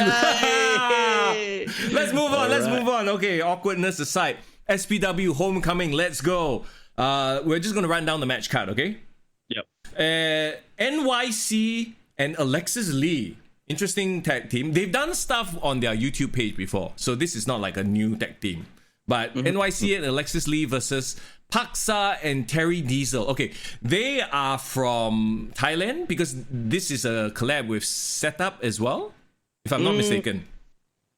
move on. Okay, awkwardness aside. SPW Homecoming, let's go. We're just gonna run down the match card, okay? Yep. NYC and Alexis Lee. Interesting tag team. They've done stuff on their YouTube page before, so this is not like a new tag team. But NYC and Alexis Lee versus Paksa and Terry Diesel. Okay, they are from Thailand because this is a collab with Setup as well, if I'm not mistaken.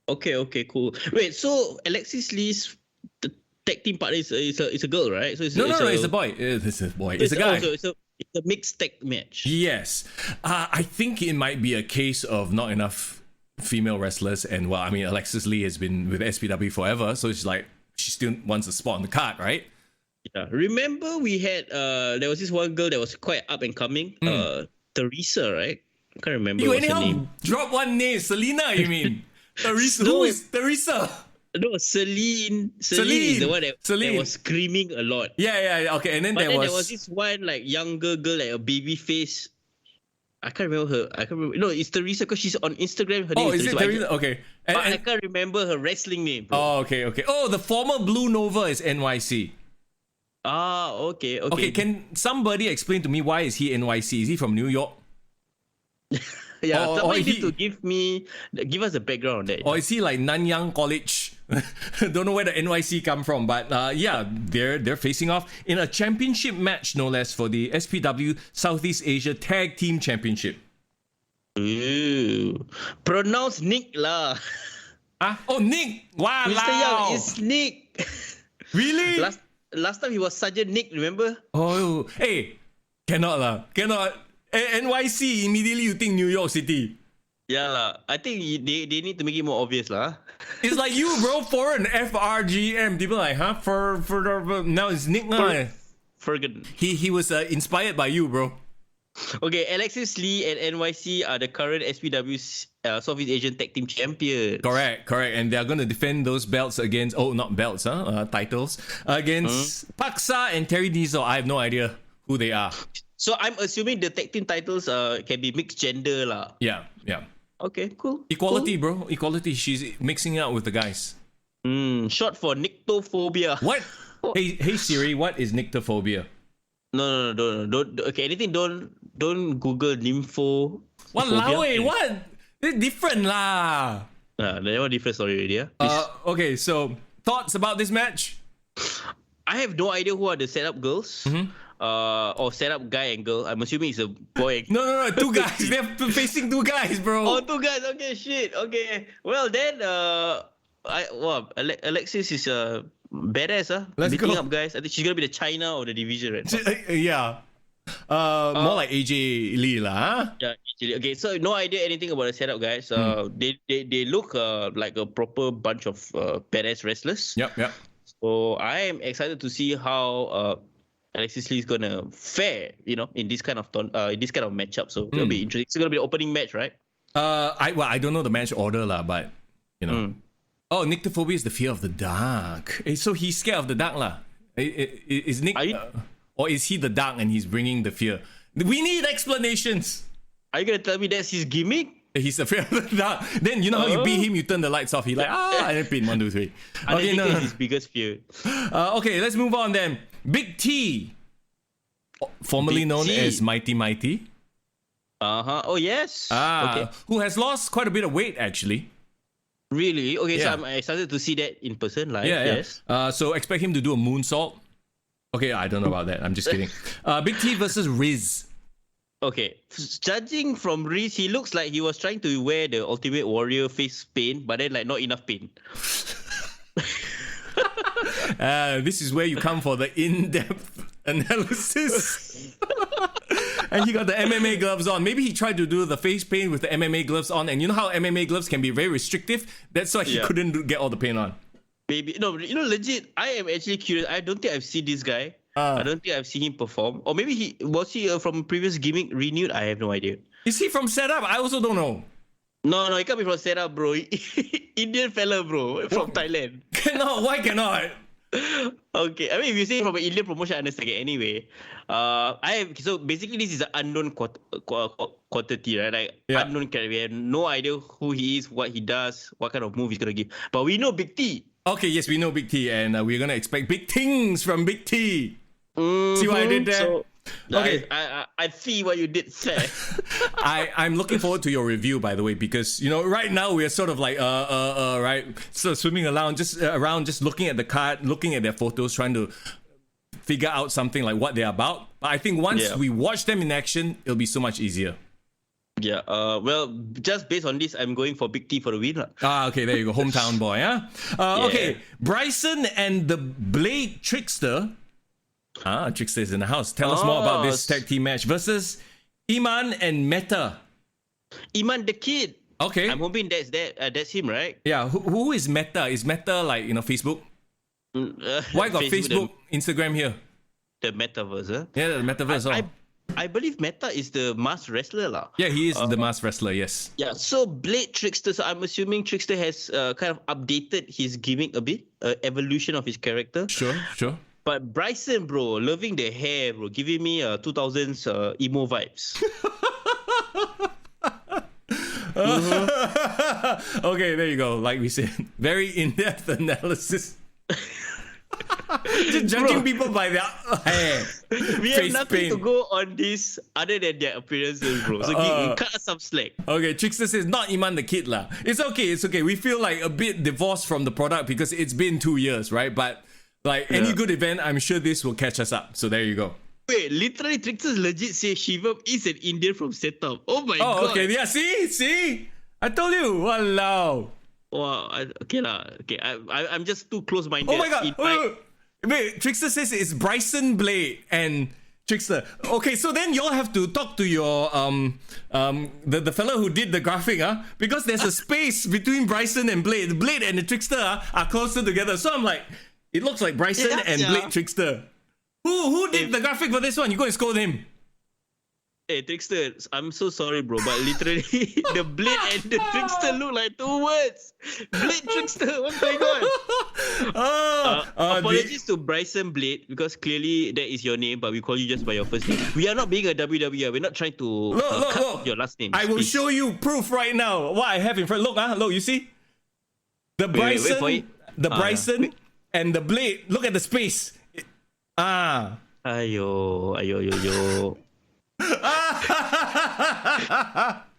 Okay, cool. Wait, so Alexis Lee's the tag team partner is a girl, right? So it's a boy. It's a boy. It's a guy. It's a mixed tag match. Yes. I think it might be a case of not enough female wrestlers, and Alexis Lee has been with SPW forever, so it's like she still wants a spot on the card, right? Yeah. Remember we had there was this one girl that was quite up and coming, Teresa, right? I can't remember what's her name. Drop one name, Selena, you mean? Teresa. Who is Teresa? No, Celine is the one that was screaming a lot. Yeah, okay. And then there was this one younger girl, a baby face. I can't remember her. No, it's Teresa because she's on Instagram. Her name is Teresa? Okay. And I can't remember her wrestling name, bro. Oh, okay. Oh, the former Blue Nova is NYC. Ah, okay. Okay, can somebody explain to me why is he NYC? Is he from New York? Yeah, somebody need to give us a background on that. Or is he like Nanyang College? Don't know where the NYC come from, but they're facing off in a championship match, no less, for the SPW Southeast Asia Tag Team Championship. Ooh, pronounce Nick lah. Nick. Wow. Mr. Young is Nick. Really? Last time he was Sergeant Nick, remember? Oh, hey, cannot. NYC, immediately you think New York City. Yeah lah. I think they need to make it more obvious lah. It's like you, bro, for an FRGN. People are like, For now it's Nick lah. FRGN. He was inspired by you, bro. Okay, Alexis Lee and NYC are the current SPW Southeast Asian Tag Team Champions. Correct. And they're going to defend those belts against, not belts, titles, against Paksa and Terry Diesel. I have no idea who they are. So I'm assuming the tag team titles can be mixed gender lah. Yeah. Okay, cool. Equality, cool. bro. Equality. She's mixing it out with the guys. Short for nyctophobia. What? Hey Siri, what is nyctophobia? No, don't. Okay, anything. Don't Google nympho. Walao, what? It's different lah. That one different story already. Yeah. Okay, so thoughts about this match? I have no idea who are the setup girls. Or setup guy and girl. I'm assuming it's a boy. No, two guys. They're facing two guys, bro. Oh, two guys. Okay, shit. Okay. Well then, Alexis is badass. Let's beating go. up guys. I think she's gonna be the China of the division, right? Yeah. More like AJ Lee lah. Huh? Yeah. Actually, okay. So no idea anything about the setup guys. They look like a proper bunch of badass wrestlers. Yep. So I am excited to see how Alexis Lee is gonna fare, in this kind of matchup. So it'll be interesting. It's gonna be the opening match, right? I don't know the match order lah, but Oh, nyctophobia is the fear of the dark. So he's scared of the dark lah. Is Nick, or is he the dark and he's bringing the fear? We need explanations. Are you gonna tell me that's his gimmick? He's afraid of the dark. Then you know how you beat him, you turn the lights off. He like and then pin 1, 2, 3. Okay, no. His biggest fear. Okay, let's move on then. Big T, formerly Big known T. as Mighty Mighty. Oh yes. Okay. Who has lost quite a bit of weight actually. Really? Okay, Yeah. so I'm excited to see that in person live. Yeah. Yes. So expect him to do a moonsault. Okay, I don't know about that. I'm just kidding. Big T versus Riz. Okay. Judging from Reese, he looks like he was trying to wear the Ultimate Warrior face paint, but then like not enough paint. This is where you come for the in-depth analysis. And he got the MMA gloves on. Maybe he tried to do the face paint with the MMA gloves on. And you know how MMA gloves can be very restrictive? That's why he couldn't get all the paint on. Maybe no, legit. I am actually curious. I don't think I've seen this guy. I don't think I've seen him perform. Or maybe he was from previous gimmick renewed. I have no idea. Is he from Setup? I also don't know. No, he can't be from Setup, bro. Indian fella, bro, from Thailand. Cannot. Why cannot? Okay, I mean, if you say from an Indian promotion, I understand. Anyway, so basically this is an unknown quantity, right? Like unknown character. We have no idea who he is, what he does, what kind of move he's gonna give. But we know Big T. Okay, yes, we know Big T, and we're gonna expect big things from Big T. See what I did there? So, Okay. I see what you did, sir. I'm looking forward to your review, by the way, because right now we're sort of like right, so swimming around, just looking at the card, looking at their photos, trying to figure out something like what they're about. But I think once we watch them in action, it'll be so much easier. Yeah. Well, just based on this, I'm going for Big T for the win. Okay, there you go, hometown boy, huh? Okay, Bryson and the Blade Trickster. Trickster is in the house. Tell us more about this tag team match versus Iman and Meta. Iman the Kid. Okay. I'm hoping that's him, right? Yeah. Who is Meta? Is Meta like Facebook? Why got Facebook, Instagram here? The metaverse, huh? Yeah, the metaverse. I believe Meta is the masked wrestler, lah. Yeah, he is the masked wrestler. Yes. Yeah. So Blade Trickster. So I'm assuming Trickster has kind of updated his gimmick a bit, evolution of his character. Sure. But Bryson, bro, loving the hair, bro, giving me 2000s emo vibes. Okay, there you go. Like we said, very in-depth analysis. Just judging people by their hair. We have nothing to go on this other than their appearances, bro. So cut us some slack. Okay, Trickster says not Iman the Kid lah. It's okay. We feel like a bit divorced from the product because it's been 2 years, right? But like any good event, I'm sure this will catch us up. So there you go. Wait, literally Trickster's legit say Shivam is an Indian from Setup. Oh my god. Oh, okay. Yeah, see? I told you. Walao. Wow. Okay lah. Okay, I'm just too close-minded. Oh my god. Wait, Trickster says it's Bryson Blade and Trickster. Okay, so then y'all have to talk to your the fellow who did the graphic, because there's a space between Bryson and Blade. The Blade and the Trickster are closer together. So I'm like, it looks like Bryson and Blade Trickster. Who did the graphic for this one? You go and scold him. Hey, Trickster, I'm so sorry, bro, but literally, the Blade and the Trickster look like two words. Blade Trickster, what's going on? Apologies to Bryson Blade, because clearly that is your name, but we call you just by your first name. We are not being a WWE. We're not trying to cut off your last name. I will show you proof right now. What I have in front. Look, you see? The Bryson, wait Bryson and the Blade. Look at the space. Ayo.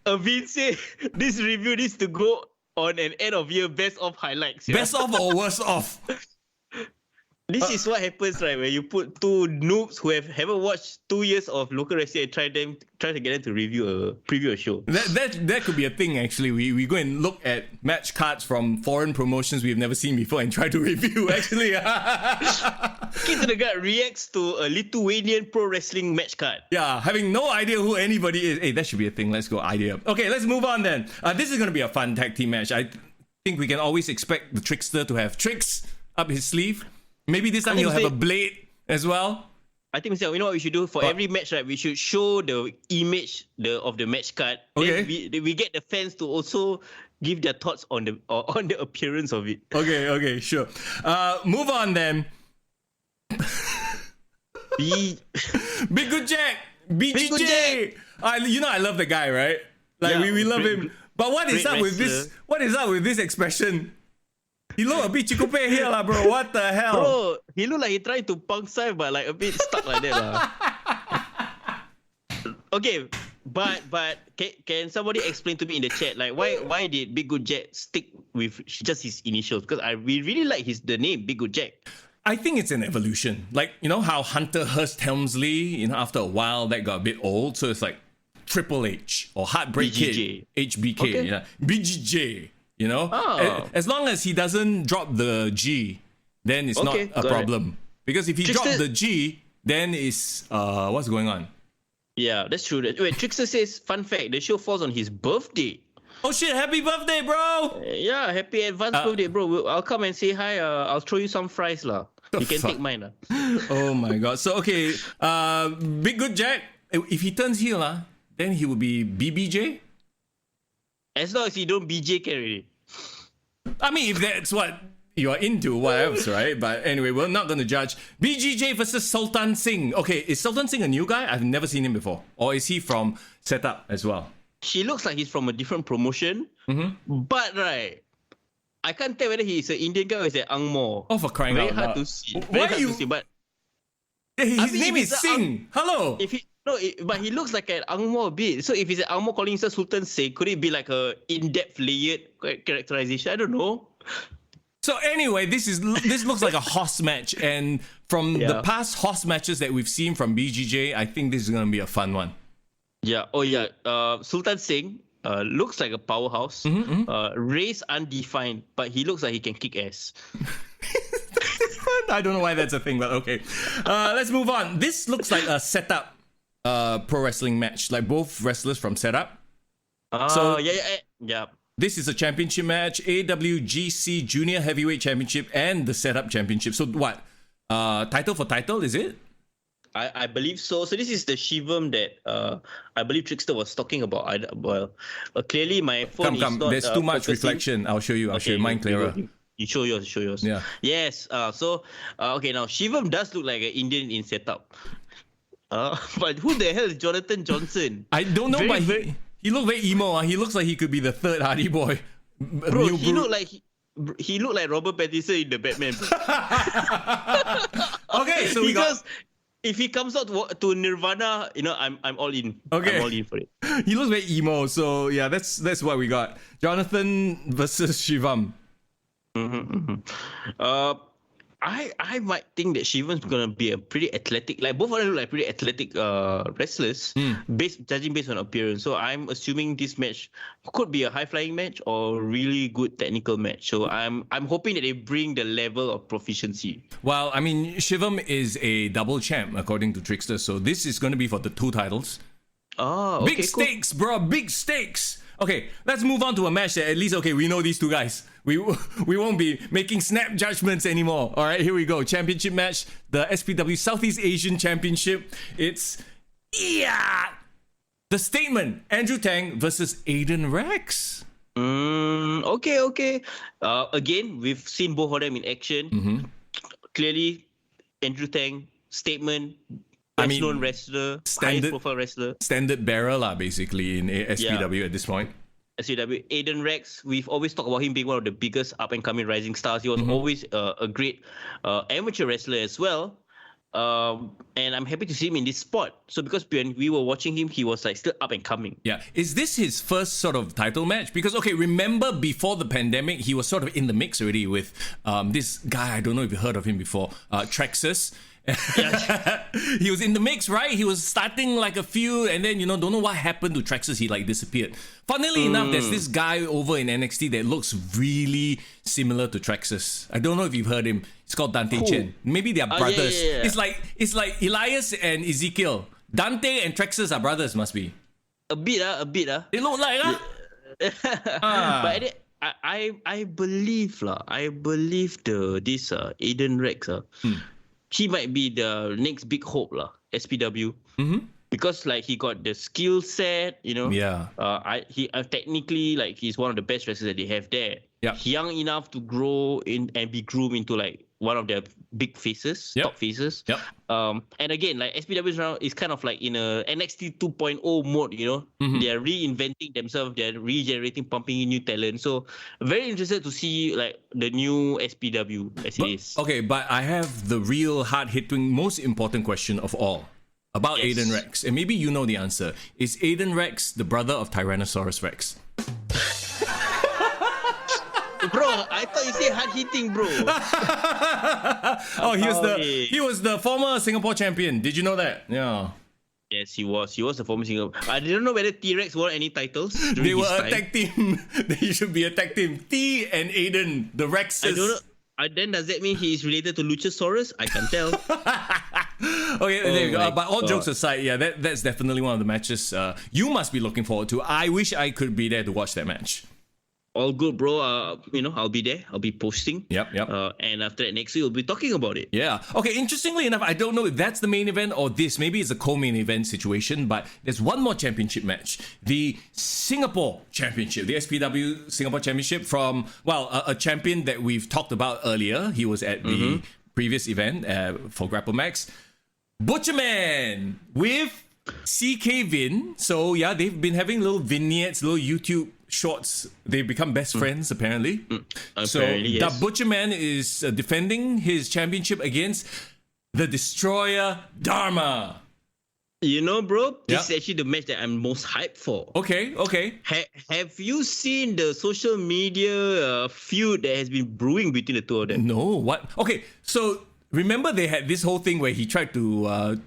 Avin said this review needs to go on an end of year best of highlights. Yeah? Best of or worst of? This is what happens, right? When you put two noobs who haven't watched 2 years of local wrestling and try to get them to preview a show. That could be a thing actually. We go and look at match cards from foreign promotions we've never seen before and try to review actually. Kid to the Gut reacts to a Lithuanian pro wrestling match card. Yeah, having no idea who anybody is. Hey, that should be a thing. Let's go idea. Okay, let's move on then. This is going to be a fun tag team match. I think we can always expect the Trickster to have tricks up his sleeve. Maybe this time he'll have a Blade as well. I think, you know what we should do? For every match, right, we should show the image of the match card. Okay. Then we get the fans to also give their thoughts on the appearance of it. Okay, sure. Move on then. Big Good Jack, BGJ. I love the guy, right? Like we love him. But what is up with this? What is up with this expression? He look a bit chikupe here, lah, bro. What the hell? Bro, he look like he tried to punk side, but like a bit stuck like that, lah. Okay, but can somebody explain to me in the chat, like why did Big Good Jack stick with just his initials? Because we really like the name Big Good Jack. I think it's an evolution. Like, you know how Hunter Hearst Helmsley, after a while that got a bit old, so it's like Triple H or Heartbreak BGJ. Kid, HBK, Okay. BGJ. As long as he doesn't drop the G, then it's not a problem. Because if he dropped the G, then it's what's going on? Yeah, that's true. Wait, Trickster says, fun fact, the show falls on his birthday. Oh shit, happy birthday, bro! Yeah, happy advance birthday, bro. I'll come and say hi. I'll throw you some fries, lah. You can take mine, lah. Oh my god. So, okay, Big Good Jack, if he turns heel, then he will be BBJ? As long as you don't BJ already. I mean, if that's what you're into, what else, right? But anyway, we're not going to judge. BGJ versus Sultan Singh. Okay, is Sultan Singh a new guy? I've never seen him before. Or is he from Setup as well? She looks like he's from a different promotion. Mm-hmm. But, right, I can't tell whether he's an Indian guy or is an Angmo. Oh, for crying out loud. Very hard to see. But his name is Singh. Hello. But he looks like an Angmo a bit. So if he's an Angmo calling himself Sultan Singh, could it be like a in-depth layered characterization? I don't know. So anyway, this looks like a hoss match, and from the past hoss matches that we've seen from BGJ, I think this is gonna be a fun one. Yeah. Oh yeah. Sultan Singh looks like a powerhouse. Race undefined, but he looks like he can kick ass. I don't know why that's a thing, but okay. Let's move on. This looks like a setup pro wrestling match, like both wrestlers from Setup. Yeah. This is a championship match, AWGC Junior Heavyweight Championship and the Setup Championship. So what? Title for title, is it? I believe so. So this is the Shivam that I believe Trickster was talking about. Clearly my phone is not There's too much focusing. reflection. I'll show you. Mine clearer. You show yours. Yeah. Yes. Okay, now Shivam does look like an Indian in Setup. But who the hell is Jonathan Johnson? I don't know, but he looked very emo. He looks like he could be the third Hardy Boy. Bro, he looked like Robert Pattinson in the Batman. Okay, so because if he comes out to Nirvana, I'm all in. Okay. I'm all in for it. He looks very emo, so yeah, that's what we got. Jonathan versus Shivam. I might think that Shivan's gonna be a pretty athletic. Like both of them look like pretty athletic wrestlers, judging based on appearance. So I'm assuming this match could be a high flying match or really good technical match. So I'm hoping that they bring the level of proficiency. Well, I mean, Shivam is a double champ according to Trickster, so this is going to be for the 2 titles. Oh, okay, big stakes, bro! Big stakes. Okay, let's move on to a match that at least we know these 2 guys. We won't be making snap judgments anymore. All right, here we go. Championship match, the SPW Southeast Asian Championship. It's The statement: Andrew Tang versus Aiden Rex. Okay. Again, we've seen both of them in action. Clearly, Andrew Tang, statement, best-known wrestler, highest-profile wrestler. Standard bearer lah, basically, in SPW at this point. SPW. Aiden Rex, we've always talked about him being one of the biggest up-and-coming rising stars. He was always a great amateur wrestler as well. And I'm happy to see him in this spot. So because when we were watching him, he was like still up and coming. Yeah. Is this his first sort of title match? Because, okay, remember before the pandemic, he was sort of in the mix already with this guy, I don't know if you heard of him before, Trexus. He was in the mix, right? He was starting like a few, and then, don't know what happened to Trexus. He like disappeared. Funnily enough, there's this guy over in NXT that looks really similar to Trexus. I don't know if you've heard him. It's called Dante Chen. Maybe they are brothers. Yeah. It's like Elias and Ezekiel. Dante and Trexus are brothers, must be. A bit. They look like But I believe this Aiden Rex he might be the next big hope SPW. Because like he got the skill set, Yeah. He technically like he's one of the best wrestlers that they have there. Yeah. Young enough to grow in and be groomed into like one of their big faces, top faces. Yep. And again, like SPW now is kind of like in a NXT 2.0 mode, They are reinventing themselves, they're regenerating, pumping in new talent. So very interested to see like the new SPW as it is. Okay, but I have the real hard-hitting, most important question of all about Aiden Rex. And maybe you know the answer. Is Aiden Rex the brother of Tyrannosaurus Rex? Bro, I thought you said hard hitting, bro. He was the former Singapore champion. Did you know that? Yeah. Yes, he was. He was the former Singapore. I didn't know whether T-Rex won any titles. They were a tag team. They should be a tag team. T and Aiden, the Rexes. I don't know. Then does that mean he is related to Luchasaurus? I can't tell. Okay, there you go. But all jokes aside, that's definitely one of the matches you must be looking forward to. I wish I could be there to watch that match. All good, bro. I'll be there. I'll be posting. Yep. And after that, next week we'll be talking about it. Yeah. Okay. Interestingly enough, I don't know if that's the main event or this. Maybe it's a co-main event situation. But there's one more championship match: the Singapore Championship, the SPW Singapore Championship from a champion that we've talked about earlier. He was at the previous event for GrappleMax, Butcherman with CK Vin. So yeah, they've been having little vignettes, little YouTube shorts. They've become best friends apparently. So yes. the Butcherman is defending his championship against the Destroyer Dharma. Bro, this is actually the match that I'm most hyped for. Okay. Have you seen the social media feud that has been brewing between the two of them? No, what? Okay, so remember they had this whole thing where he tried to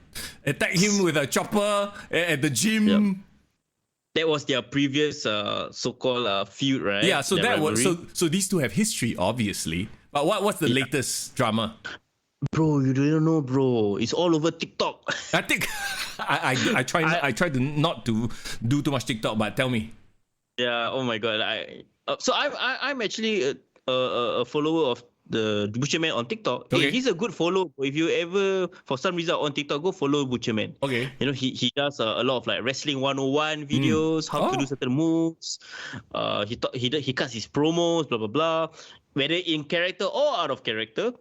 attack him with a chopper at the gym. Yep. That was their previous so-called feud, right? Yeah, so that was rivalry. so these two have history, obviously. But what's the latest drama? Bro, you don't know, bro. It's all over TikTok. I think I try to not to do too much TikTok, but tell me. Yeah. Oh my god. I'm actually a follower of the Butcherman on TikTok. Okay. He's a good follow. If you ever, for some reason, on TikTok, go follow Butcherman. Okay. He does a lot of like wrestling 101 videos, how to do certain moves. He cuts his promos, blah blah blah. Whether in character or out of character.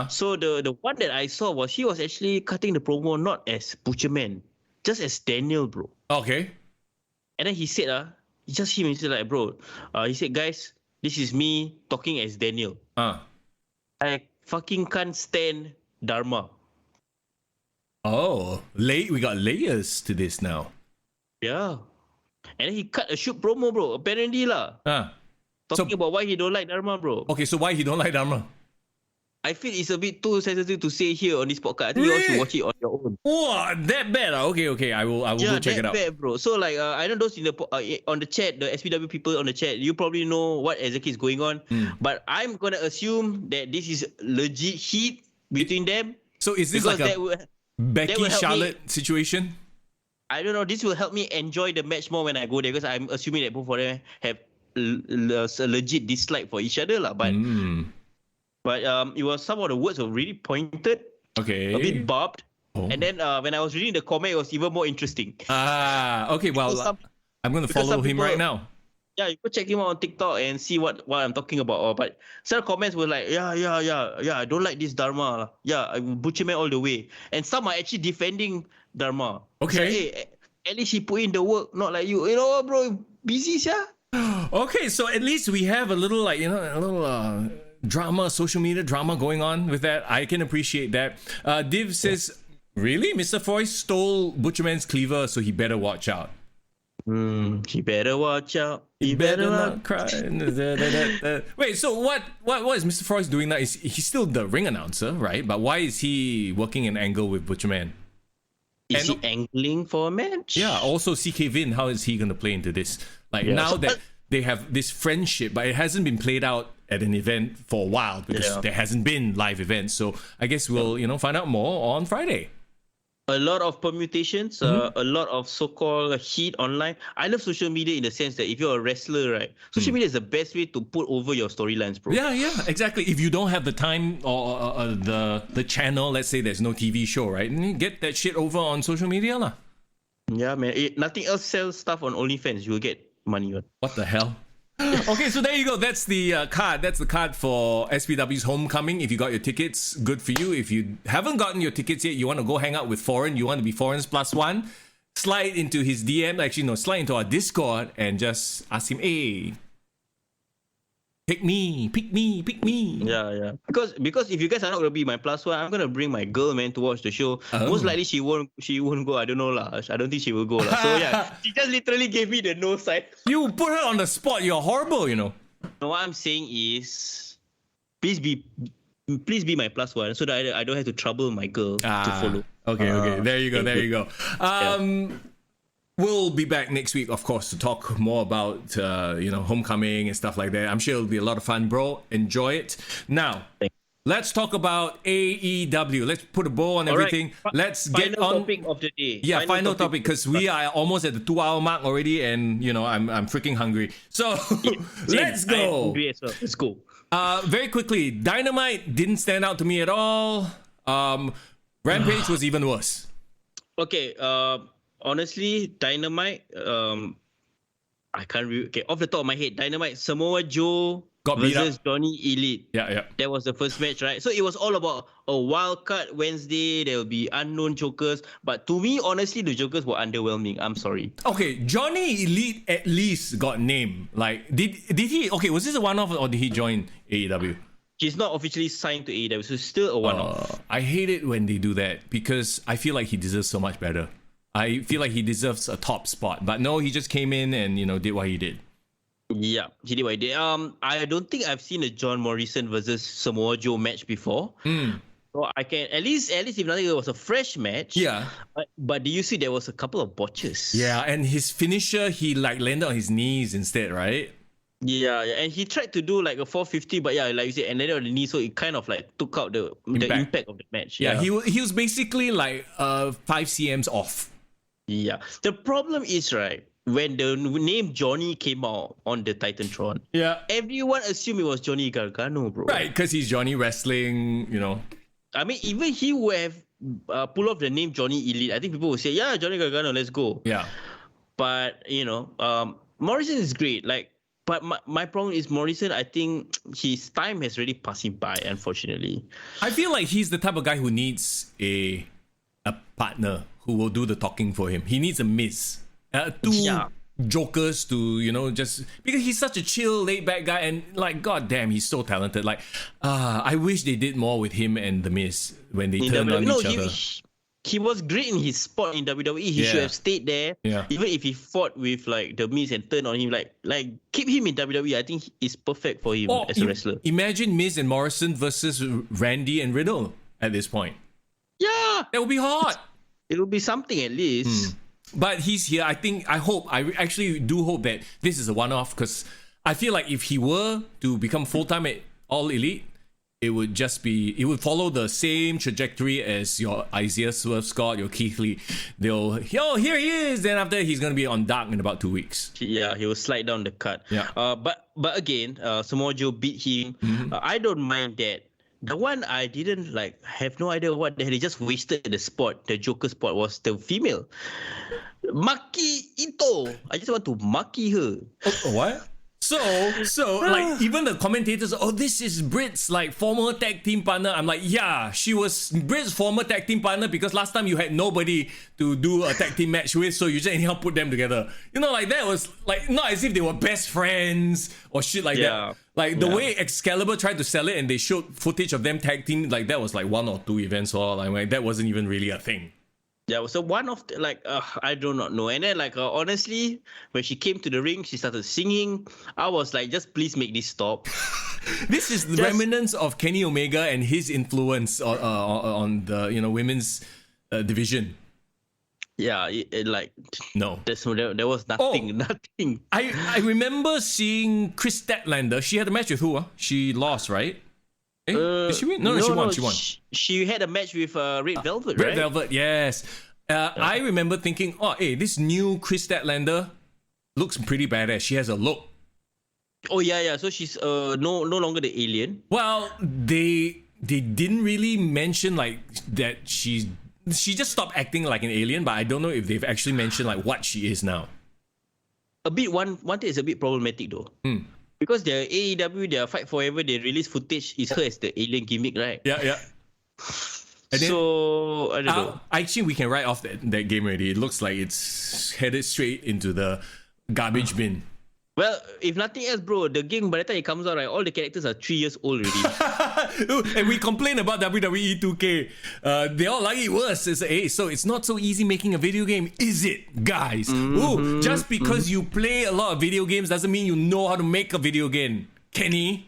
So the one that I saw was he was actually cutting the promo not as Butcherman, just as Daniel, bro. Okay. And then he said, he just him. He said like, bro, he said, guys, this is me talking as Daniel. I fucking can't stand Dharma. Oh, we got layers to this now. Yeah. And then he cut a shoot promo, bro. Apparently lah. Talking about why he don't like Dharma, bro. Okay, so why he don't like Dharma? I feel it's a bit too sensitive to say here on this podcast. I think you all should watch it on your own. Wow, that bad? Okay. I will go check it out. Yeah, that bad, bro. So like, I know those in the on the chat, the SPW people on the chat, you probably know what exactly is going on. But I'm gonna assume that this is legit heat between them. So is this like a Becky Charlotte situation? I don't know. This will help me enjoy the match more when I go there because I'm assuming that both of them have a legit dislike for each other lah. But it was some of the words were really pointed. Okay. A bit barbed. And then when I was reading the comment, it was even more interesting. Okay. Well, I'm going to follow him right now. Yeah, you go check him out on TikTok and see what I'm talking about. But some comments were like, yeah, I don't like this Dharma. Yeah, Butcherman all the way. And some are actually defending Dharma. Okay. Like, hey, at least he put in the work, not like you. You know what, bro? Busy, yeah. Okay, so at least we have a little, like, a little drama, social media drama going on with that. I can appreciate that. Div says, really? Mr. Foy stole Butcherman's cleaver, so he better watch out. He better watch out. He better not cry. Wait, so what is Mr. Froy's doing now? He's still the ring announcer, right? But why is he working an angle with Butcherman? Is he angling for a match? Yeah, also CK Vin, how is he going to play into this? Like, now that they have this friendship, but it hasn't been played out at an event for a while because there hasn't been live events. So I guess we'll, find out more on Friday. A lot of permutations, a lot of so-called heat online. I love social media in the sense that if you're a wrestler, right, social media is the best way to put over your storylines, bro. Yeah, exactly. If you don't have the time or the channel, let's say there's no TV show, right, and you get that shit over on social media, lah. Yeah, man. Nothing else sells stuff on OnlyFans. You'll get money. Right? What the hell? Okay, so there you go. That's the card. That's the card for SPW's Homecoming. If you got your tickets, good for you. If you haven't gotten your tickets yet, you want to go hang out with Foreign, you want to be Foreign's +1, slide into his DM. Actually, no, slide into our Discord and just ask him, hey, pick me. Yeah. Because if you guys are not gonna be my +1, I'm gonna bring my girl, man, to watch the show. Most likely she won't go. I don't know lah. I don't think she will go lah. So yeah, she just literally gave me the no sign. You put her on the spot. You're horrible, No, what I'm saying is, please be my +1 so that I don't have to trouble my girl to follow. Okay. There you go. We'll be back next week, of course, to talk more about, Homecoming and stuff like that. I'm sure it'll be a lot of fun, bro. Enjoy it. Now, let's talk about AEW. Let's put a bow on everything. Right. Let's get on. Final topic of the day. Yeah, final topic, because we are almost at the 2-hour mark already, and, I'm freaking hungry. So, let's go. Let's go. Very quickly, Dynamite didn't stand out to me at all. Rampage was even worse. Okay, honestly, Dynamite, I can't okay, off the top of my head, Dynamite, Samoa Joe versus Johnny Elite. Yeah. That was the first match, right? So it was all about a wild card Wednesday. There will be unknown jokers. But to me, honestly, the jokers were underwhelming. I'm sorry. Okay, Johnny Elite at least got named. Like, did he? Okay, was this a one-off or did he join AEW? He's not officially signed to AEW, so it's still a one-off. I hate it when they do that because I feel like he deserves so much better. I feel like he deserves a top spot, but no, he just came in and did what he did. Yeah, he did what he did. I don't think I've seen a John Morrison versus Samoa Joe match before. So I can at least if nothing, it was a fresh match. Yeah. But do you see there was a couple of botches? Yeah, and his finisher, he landed on his knees instead, right? Yeah, and he tried to do like a 450, but yeah, like you said, and landed on the knee, so it kind of like took out the impact of the match. Yeah, he was basically like 5 cms off. Yeah. The problem is, right, when the name Johnny came out on the Titantron, everyone assumed it was Johnny Gargano, bro. Right, because he's Johnny Wrestling, I mean, even he would have pulled off the name Johnny Elite. I think people would say, yeah, Johnny Gargano, let's go. Yeah. But, Morrison is great. But my problem is Morrison, I think his time has already passed him by, unfortunately. I feel like he's the type of guy who needs a partner who will do the talking for him. He needs a Miz. Two jokers to, just... Because he's such a chill, laid-back guy and, goddamn, he's so talented. I wish they did more with him and the Miz when they turned on each other. He was great in his spot in WWE. He should have stayed there. Yeah. Even if he fought with the Miz and turned on him, keep him in WWE. I think it's perfect for him as a wrestler. Imagine Miz and Morrison versus Randy and Riddle at this point. Yeah, that would be hot. It would be something at least. But he's here. I actually do hope that this is a one-off because I feel like if he were to become full-time at All Elite, it would follow the same trajectory as your Isaiah Swerve Scott, your Keith Lee. Here he is. Then after he's going to be on Dark in about 2 weeks. Yeah, he will slide down the cut. Yeah. But again, Samoa Joe beat him. I don't mind that. The one I didn't have no idea what they just wasted the spot. The Joker spot was the female. Maki Ito. I just want to maki her. What? So like even the commentators, this is Brit's like former tag team partner. I'm like, yeah, she was Brit's former tag team partner because last time you had nobody to do a tag team match with, so you just anyhow put them together. You know, like that was like not as if they were best friends or shit like that. Like the way Excalibur tried to sell it and they showed footage of them tag team, like that was like 1 or 2 events or like that wasn't even really a thing. Yeah, so one of I do not know. And then honestly, when she came to the ring, she started singing. I was like, just please make this stop. This is the remnants of Kenny Omega and his influence on the women's division. Yeah, no, there was nothing, nothing. I remember seeing Chris Statlander. She had a match with who? She lost, right? Did she win? No, she won. She won. She had a match with Red Velvet, right? Red Velvet, yes. I remember thinking, this new Chris Statlander looks pretty badass. She has a look. Oh yeah. So she's no longer the alien. Well, they didn't really mention like that she just stopped acting like an alien, but I don't know if they've actually mentioned like what she is now. One thing is a bit problematic though. Because the AEW, their Fight Forever, they release footage is her as the alien gimmick, right? Yeah. And then, so I don't know. Actually, we can write off that game already. It looks like it's headed straight into the garbage bin. Well, if nothing else, bro, the game by the time it comes out, right, all the characters are 3 years old already. And we complain about WWE 2K. They all like it worse. So it's not so easy making a video game, is it, guys? Just because you play a lot of video games doesn't mean you know how to make a video game, Kenny.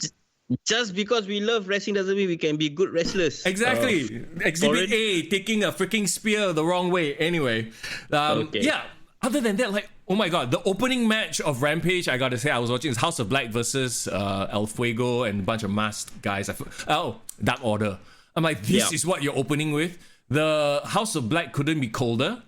Just because we love wrestling doesn't mean we can be good wrestlers. Exactly. Exhibit A, taking a freaking spear the wrong way. Anyway, yeah. Other than that, like, oh my god, the opening match of Rampage, I gotta say, I was watching is House of Black versus El Fuego and a bunch of masked guys. Dark Order. I'm like, this is what you're opening with? The House of Black couldn't be colder,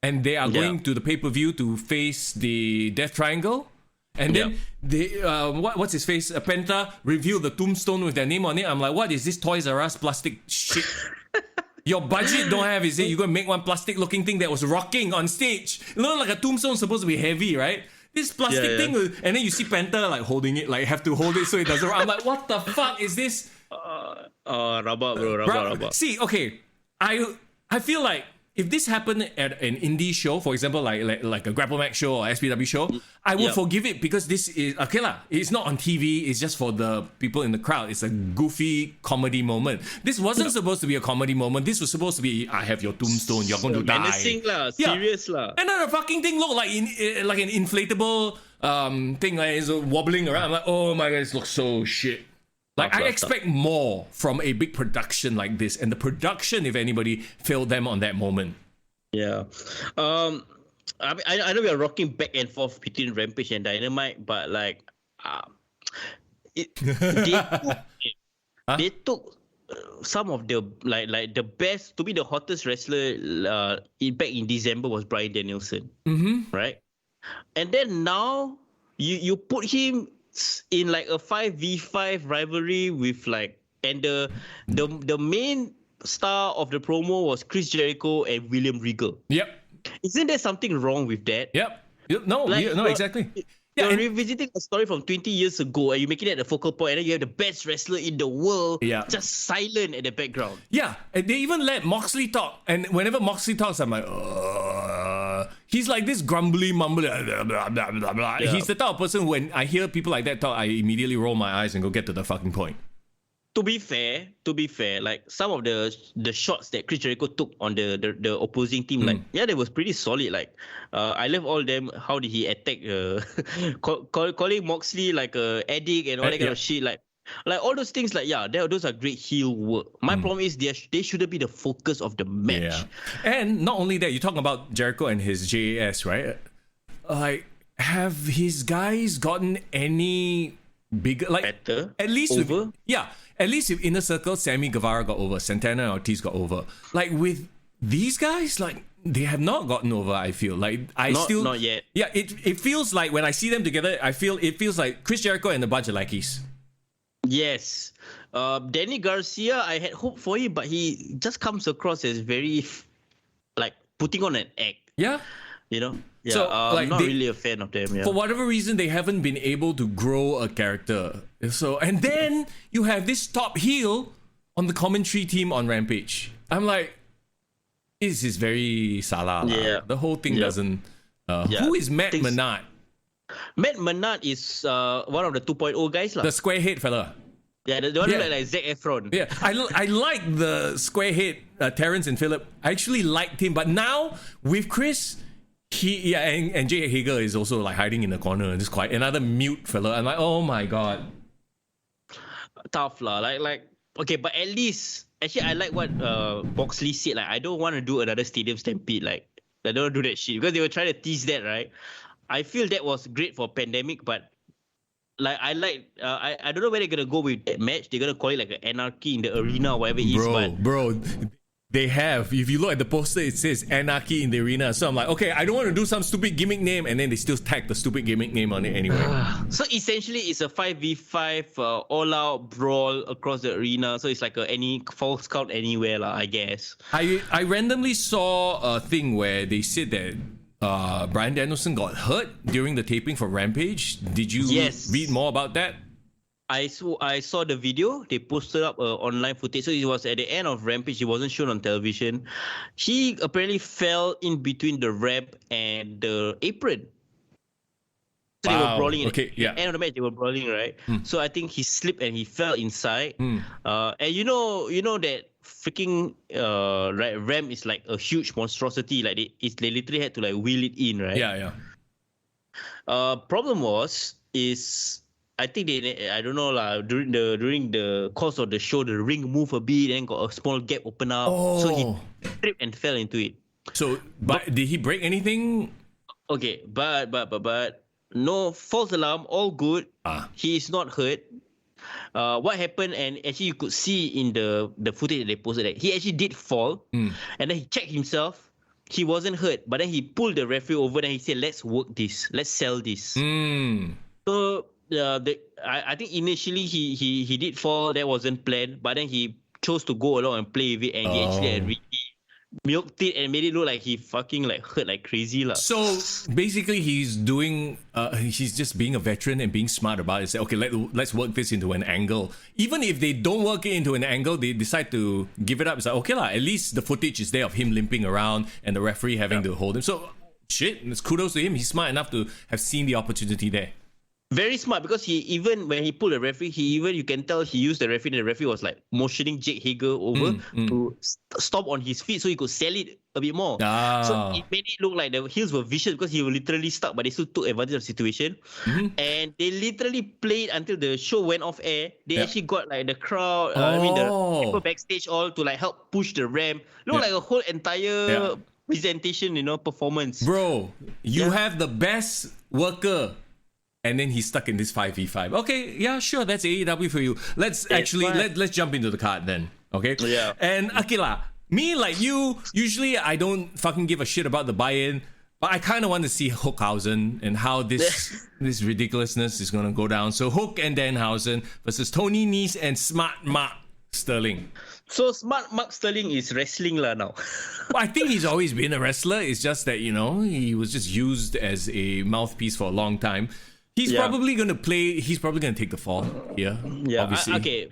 and they are going to the pay-per-view to face the Death Triangle. And then they, what's his face? Penta revealed the tombstone with their name on it. I'm like, what is this Toys R Us plastic shit? Your budget don't have, is it? You're going to make one plastic looking thing that was rocking on stage. You know, like a tombstone supposed to be heavy, right? This plastic thing, and then you see Penta like holding it, like have to hold it so it doesn't. I'm like, what the fuck is this? Rabak, bro, rabak. See, okay, I feel like if this happened at an indie show, for example, like a GrappleMax show or SPW show, I would forgive it because this is okay lah. It's not on TV. It's just for the people in the crowd. It's a goofy comedy moment. This wasn't supposed to be a comedy moment. This was supposed to be, I have your tombstone. You're going to die. Menacing lah, serious lah. And then the fucking thing looked like like an inflatable thing, like it's wobbling around. I'm like, oh my god, this looks so shit. Like, I expect more from a big production like this, and the production, if anybody, failed them on that moment. Yeah. I know we are rocking back and forth between Rampage and Dynamite, but like, they took some of the like the best, to be the hottest wrestler back in December was Bryan Danielson, right? And then now you put him in like a 5v5 rivalry with like, and the main star of the promo was Chris Jericho and William Regal. Yep. Isn't there something wrong with that? Yep. No, exactly. You're revisiting a story from 20 years ago and you're making it a focal point, and then you have the best wrestler in the world just silent in the background. Yeah, and they even let Moxley talk, and whenever Moxley talks, I'm like, he's like this grumbly, mumbly, blah, blah, blah, blah, blah. Yeah. He's the type of person who, when I hear people like that talk, I immediately roll my eyes and go get to the fucking point. To be fair, like some of the shots that Chris Jericho took on the opposing team, like they was pretty solid. Like I love all them. How did he attack? Calling Moxley like a addict and all that kind of shit. Like all those things. Like those are great heel work. My problem is they shouldn't be the focus of the match. Yeah. And not only that, you're talking about Jericho and his JAS, right? Like, have his guys gotten any bigger? Like, better? At least over? At least if Inner Circle, Sammy Guevara got over, Santana and Ortiz got over. Like, with these guys, like, they have not gotten over, I feel. Like, not yet. Yeah, it feels like when I see them together, it feels like Chris Jericho and a bunch of lackeys. Yes. Danny Garcia, I had hope for him, but he just comes across as very like putting on an act. Yeah. You know? Yeah. So, I'm not really a fan of them. Yeah. For whatever reason, they haven't been able to grow a character. So, and then you have this top heel on the commentary team on Rampage. I'm like, this is very Salah. Yeah. The whole thing doesn't. Yeah. Who is Matt Menard? Matt Menard is one of the 2.0 guys. The square head fella. Yeah, the one like Zac Efron. Yeah, I like the square head Terrence and Phillip. I actually liked him, but now with Chris, and Jake Hager is also like hiding in the corner and just quiet. Another mute fella. I'm like, oh my god. Tough lah. Like okay, but at least actually I like what Boxley said. Like I don't want to do another Stadium Stampede. Like I don't want to do that shit because they were trying to tease that, right? I feel that was great for pandemic, but like I don't know where they're gonna go with that match. They're gonna call it like an anarchy in the arena or whatever it is. Bro, they have. If you look at the poster, it says anarchy in the arena. So I'm like, okay, I don't want to do some stupid gimmick name, and then they still tag the stupid gimmick name on it anyway. So essentially, it's a 5v5 all-out brawl across the arena. So it's like any false count anywhere, lah, I guess. I randomly saw a thing where they said that Bryan Danielson got hurt during the taping for Rampage. Did you read more about that? I saw the video. They posted up online footage. So it was at the end of Rampage. It wasn't shown on television. He apparently fell in between the ramp and the apron. So they were brawling. At the end of the match, they were brawling, right? So I think he slipped and he fell inside. And you know that freaking ramp is like a huge monstrosity. Like they literally had to like wheel it in, right? Yeah. Problem is I think I don't know lah. During the course of the show, the ring moved a bit and got a small gap open up. So he tripped and fell into it. So, but did he break anything? Okay, but no false alarm, all good. He is not hurt. What happened, and actually you could see in the footage that they posted that he actually did fall, and then he checked himself. He wasn't hurt, but then he pulled the referee over and he said, "Let's work this. Let's sell this." So I think initially he did fall. That wasn't planned, but then he chose to go along and play with it, and he actually had really milked it and made it look like he fucking like hurt like crazy lah. So basically, he's doing he's just being a veteran and being smart about it. Say, okay, let's work this into an angle. Even if they don't work it into an angle, they decide to give it up. It's like, okay lah, at least the footage is there of him limping around and the referee having to hold him. So shit, it's kudos to him. He's smart enough to have seen the opportunity there. Very smart, because he even when he pulled the referee, you can tell he used the referee. And the referee was like motioning Jake Hager over to stop on his feet so he could sell it a bit more. So it made it look like the heels were vicious because he was literally stuck, but they still took advantage of the situation. And they literally played until the show went off air. They actually got like the crowd, the people backstage all to like help push the ramp. Look like a whole entire presentation, performance. Bro, you have the best worker. And then he's stuck in this 5v5. Okay, yeah, sure, that's AEW for you. Let's let's jump into the card then. Okay? Yeah. And Akila, me like you, usually I don't fucking give a shit about the buy-in, but I kind of want to see Hookhausen and how this ridiculousness is going to go down. So Hook and Danhausen versus Tony Nese and Smart Mark Sterling. So Smart Mark Sterling is wrestling lah now. Well, I think he's always been a wrestler. It's just that, he was just used as a mouthpiece for a long time. He's probably going to play. He's probably going to take the fall here. Yeah. Obviously. Okay.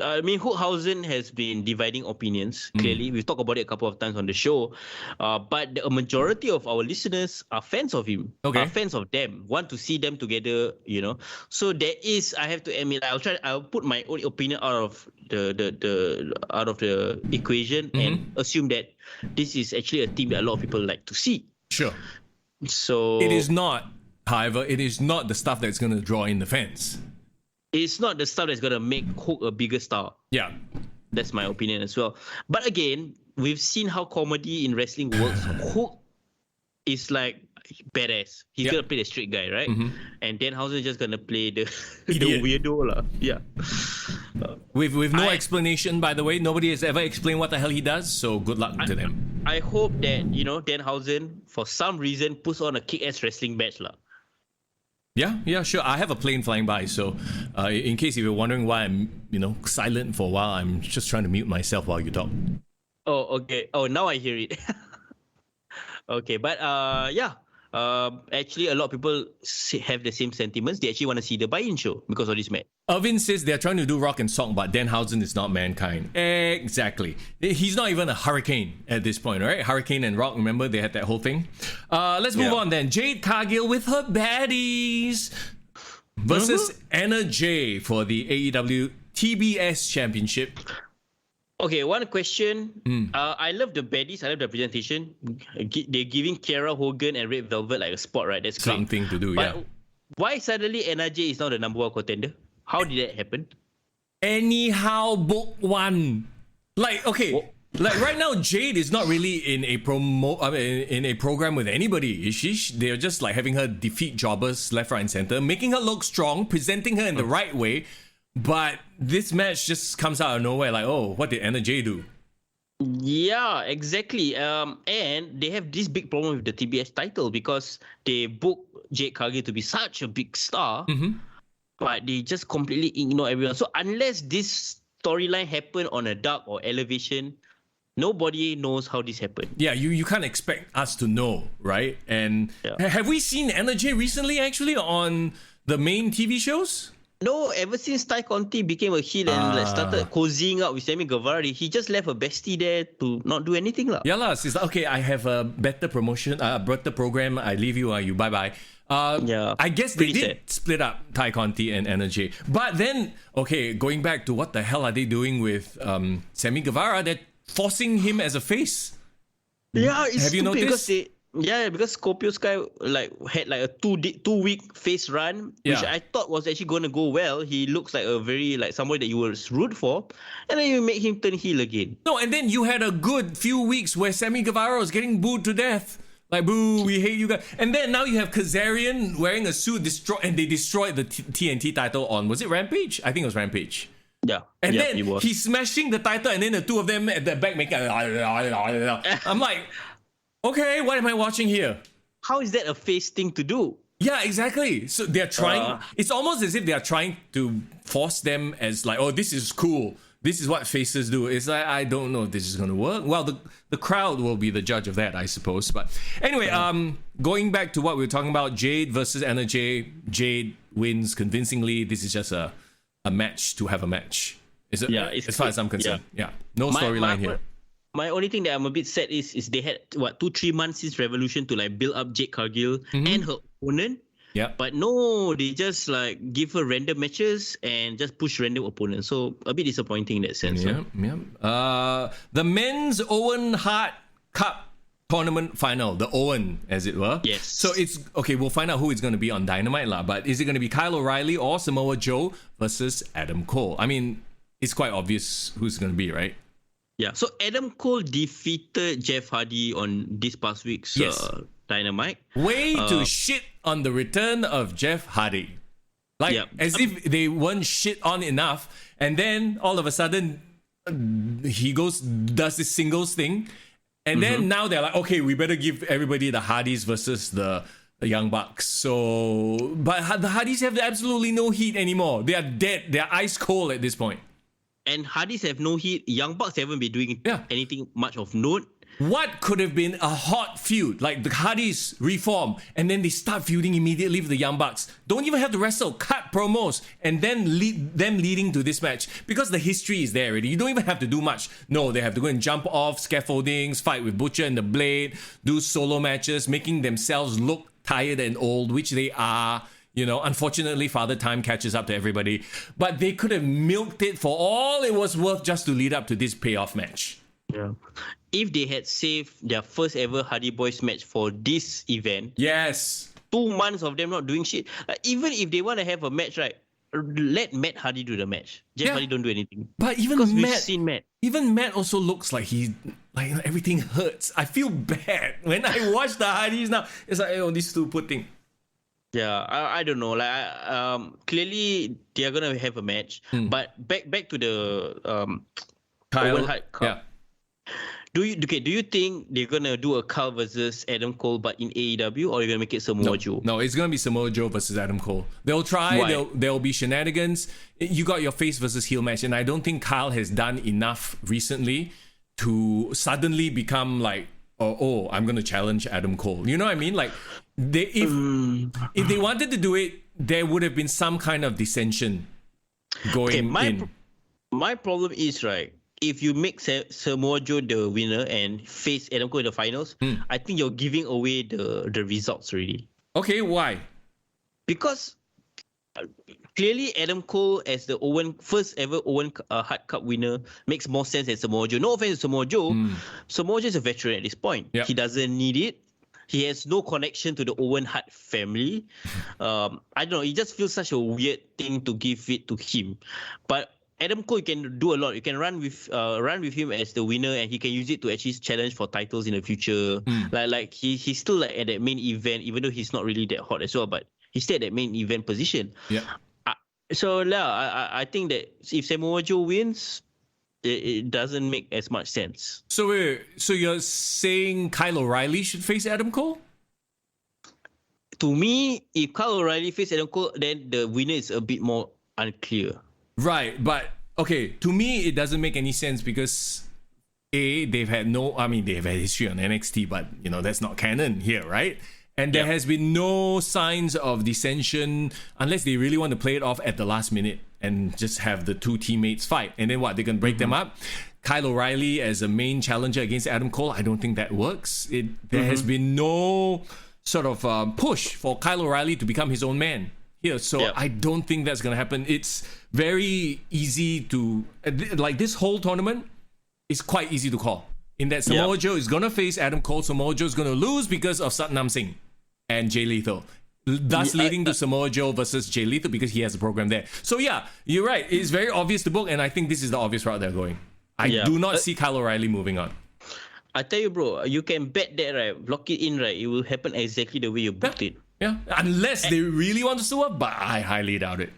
I mean, Hookhausen has been dividing opinions. Clearly, we've talked about it a couple of times on the show. But a majority of our listeners are fans of him. Okay. Are fans of them. Want to see them together. So there is. I have to admit. I'll put my own opinion out of the equation and assume that this is actually a team that a lot of people like to see. Sure. So it is not. However, it is not the stuff that's going to draw in the fans. It's not the stuff that's going to make Hook a bigger star. Yeah. That's my opinion as well. But again, we've seen how comedy in wrestling works. Hook is like badass. He's going to play the straight guy, right? And Danhausen is just going to play the weirdo lah. Yeah. With no explanation, by the way. Nobody has ever explained what the hell he does, so good luck to them. I hope that, Danhausen, for some reason, puts on a kick-ass wrestling match lah. Yeah, sure. I have a plane flying by, so in case you're wondering why I'm, silent for a while, I'm just trying to mute myself while you talk. Oh, okay. Oh, now I hear it. Okay, but actually, a lot of people have the same sentiments. They actually want to see the buy-in show because of this match. Irvin says they're trying to do rock and song, but Danhausen is not mankind. Exactly. He's not even a hurricane at this point, right? Hurricane and rock, remember they had that whole thing? Let's move on then. Jade Cargill with her baddies versus Anna Jay for the AEW TBS Championship. Okay, one question. I love the baddies. I love the presentation. They're giving Kiera Hogan and Red Velvet like a spot, right? That's great. Something to do, but why suddenly NRJ is now the number one contender? How did that happen? Anyhow, book one. Like, okay, like right now, Jade is not really in a in a program with anybody, is she? They're just like having her defeat jobbers left, right, and center, making her look strong, presenting her in the right way. But this match just comes out of nowhere, like, oh, what did Anna Jay do? Yeah, exactly. And they have this big problem with the TBS title because they book Jade Cargill to be such a big star, but they just completely ignore everyone. So unless this storyline happened on a dark or elevation, nobody knows how this happened. Yeah, you can't expect us to know, right? And have we seen Anna Jay recently, actually, on the main TV shows? No, ever since Ty Conti became a heel and started cozying up with Sammy Guevara, he just left a bestie there to not do anything. Yeah, it's like, okay, I have a better promotion, better program, I leave you, you bye-bye. I guess they did split up Ty Conti and Anna Jay. But then, okay, going back to what the hell are they doing with Sammy Guevara, they're forcing him as a face. Yeah, it's have you noticed? Because Scorpio Sky had like a 2-week face run, which I thought was actually going to go well. He looks like a very somebody that you would root for, and then you make him turn heel again. No, and then you had a good few weeks where Sammy Guevara was getting booed to death. Like, boo, we hate you guys. And then now you have Kazarian wearing a suit, and they destroyed the TNT title on, was it Rampage? I think it was Rampage. Yeah. And then he's smashing the title, and then the two of them at the back making. I'm like, okay, what am I watching here? How is that a face thing to do? Yeah, exactly. So they're trying. It's almost as if they are trying to force them as like, oh, this is cool. This is what faces do. It's like, I don't know if this is going to work. Well, the crowd will be the judge of that, I suppose. But anyway, going back to what we were talking about, Jade versus Anna Jay. Jade wins convincingly. This is just a match to have a match. Is it? Yeah, as far as I'm concerned. Yeah. No storyline here. My only thing that I'm a bit sad is they had 2-3 months since Revolution to like build up Jade Cargill and her opponent. Yeah. But no, they just like give her random matches and just push random opponents. So a bit disappointing in that sense. Yeah. The men's Owen Hart Cup tournament final, the Owen, as it were. Yes. So it's okay. We'll find out who it's going to be on Dynamite, lah. But is it going to be Kyle O'Reilly or Samoa Joe versus Adam Cole? I mean, it's quite obvious who's going to be, right? Yeah. So Adam Cole defeated Jeff Hardy on this past week's Dynamite. Way to shit on the return of Jeff Hardy. Like, as if they weren't shit on enough. And then, all of a sudden, he does this singles thing. And then now they're like, okay, we better give everybody the Hardys versus the Young Bucks. So, but the Hardys have absolutely no heat anymore. They are dead. They are ice cold at this point. And Hardys have no heat. Young Bucks haven't been doing anything much of note. What could have been a hot feud? Like the Hardys reform and then they start feuding immediately with the Young Bucks. Don't even have to wrestle, cut promos and then them leading to this match because the history is there already. You don't even have to do much. No, they have to go and jump off scaffoldings, fight with Butcher and the Blade, do solo matches, making themselves look tired and old, which they are. You know, unfortunately, Father Time catches up to everybody. But they could have milked it for all it was worth just to lead up to this payoff match. Yeah. If they had saved their first ever Hardy Boys match for this event, 2 months of them not doing shit. Like, even if they want to have a match, right? Let Matt Hardy do the match. Jeff Hardy don't do anything. But even because Matt, we've seen Matt. Even Matt also looks like everything hurts. I feel bad when I watch the Hardys now. It's like, oh, these two poor thing. Yeah, I don't know. Like, clearly they are gonna have a match. But back to the Kyle, Owen Hart Cup. Do you think they're gonna do a Carl versus Adam Cole but in AEW, or are you gonna make it Samoa Joe? No, it's gonna be Samoa Joe versus Adam Cole. They'll try. Why? There'll be shenanigans. You got your face versus heel match, and I don't think Kyle has done enough recently to suddenly become like, oh, I'm gonna challenge Adam Cole. You know what I mean? Like, if they wanted to do it, there would have been some kind of dissension going in. My problem is, right, if you make Samoa Joe the winner and face Adam Cole in the finals, I think you're giving away the results already. Okay, why? Because clearly Adam Cole as the first ever Owen Hart Cup winner makes more sense than Samoa Joe. No offense to Samoa Joe. Samoa Joe is a veteran at this point. Yep. He doesn't need it. He has no connection to the Owen Hart family. I don't know. It just feels such a weird thing to give it to him. But Adam Cole can do a lot. You can run with him as the winner, and he can use it to actually challenge for titles in the future. Like he's still like at that main event, even though he's not really that hot as well. But he's still at that main event position. Yeah. I think that if Samoa Joe wins, it doesn't make as much sense. So you're saying Kyle O'Reilly should face Adam Cole? To me, if Kyle O'Reilly faces Adam Cole, then the winner is a bit more unclear. Right, but okay, to me it doesn't make any sense because they've had history on NXT, but you know that's not canon here, right? And there has been no signs of dissension unless they really want to play it off at the last minute and just have the two teammates fight. And then what? They can break them up. Kyle O'Reilly as a main challenger against Adam Cole, I don't think that works. There has been no sort of push for Kyle O'Reilly to become his own man here. So I don't think that's going to happen. It's very easy to... Like this whole tournament is quite easy to call. In that Samoa Joe is going to face Adam Cole. Samoa Joe is going to lose because of Satnam Singh and Jay Lethal. Thus leading to Samoa Joe versus Jay Lethal because he has a program there. So yeah, you're right. It's very obvious to book, and I think this is the obvious route they're going. I do not see Kyle O'Reilly moving on. I tell you, bro, you can bet that, right? Lock it in, right? It will happen exactly the way you booked it. Yeah, unless they really want to sue up, but I highly doubt it.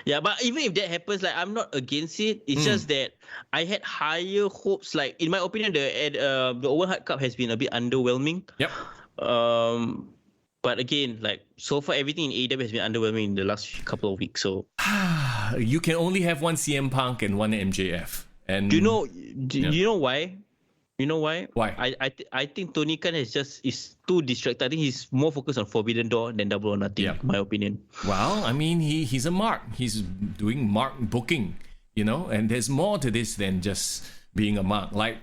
Yeah, but even if that happens, like I'm not against it. It's just that I had higher hopes. Like in my opinion, the Owen Hart Cup has been a bit underwhelming. Yep. But again, like so far, everything in AEW has been underwhelming in the last couple of weeks. So you can only have one CM Punk and one MJF. And do you know why? You know why? Why? I think Tony Khan is too distracted. I think he's more focused on Forbidden Door than Double or Nothing, in my opinion. Well, I mean, he's a mark. He's doing mark booking, you know, and there's more to this than just being a mark. Like,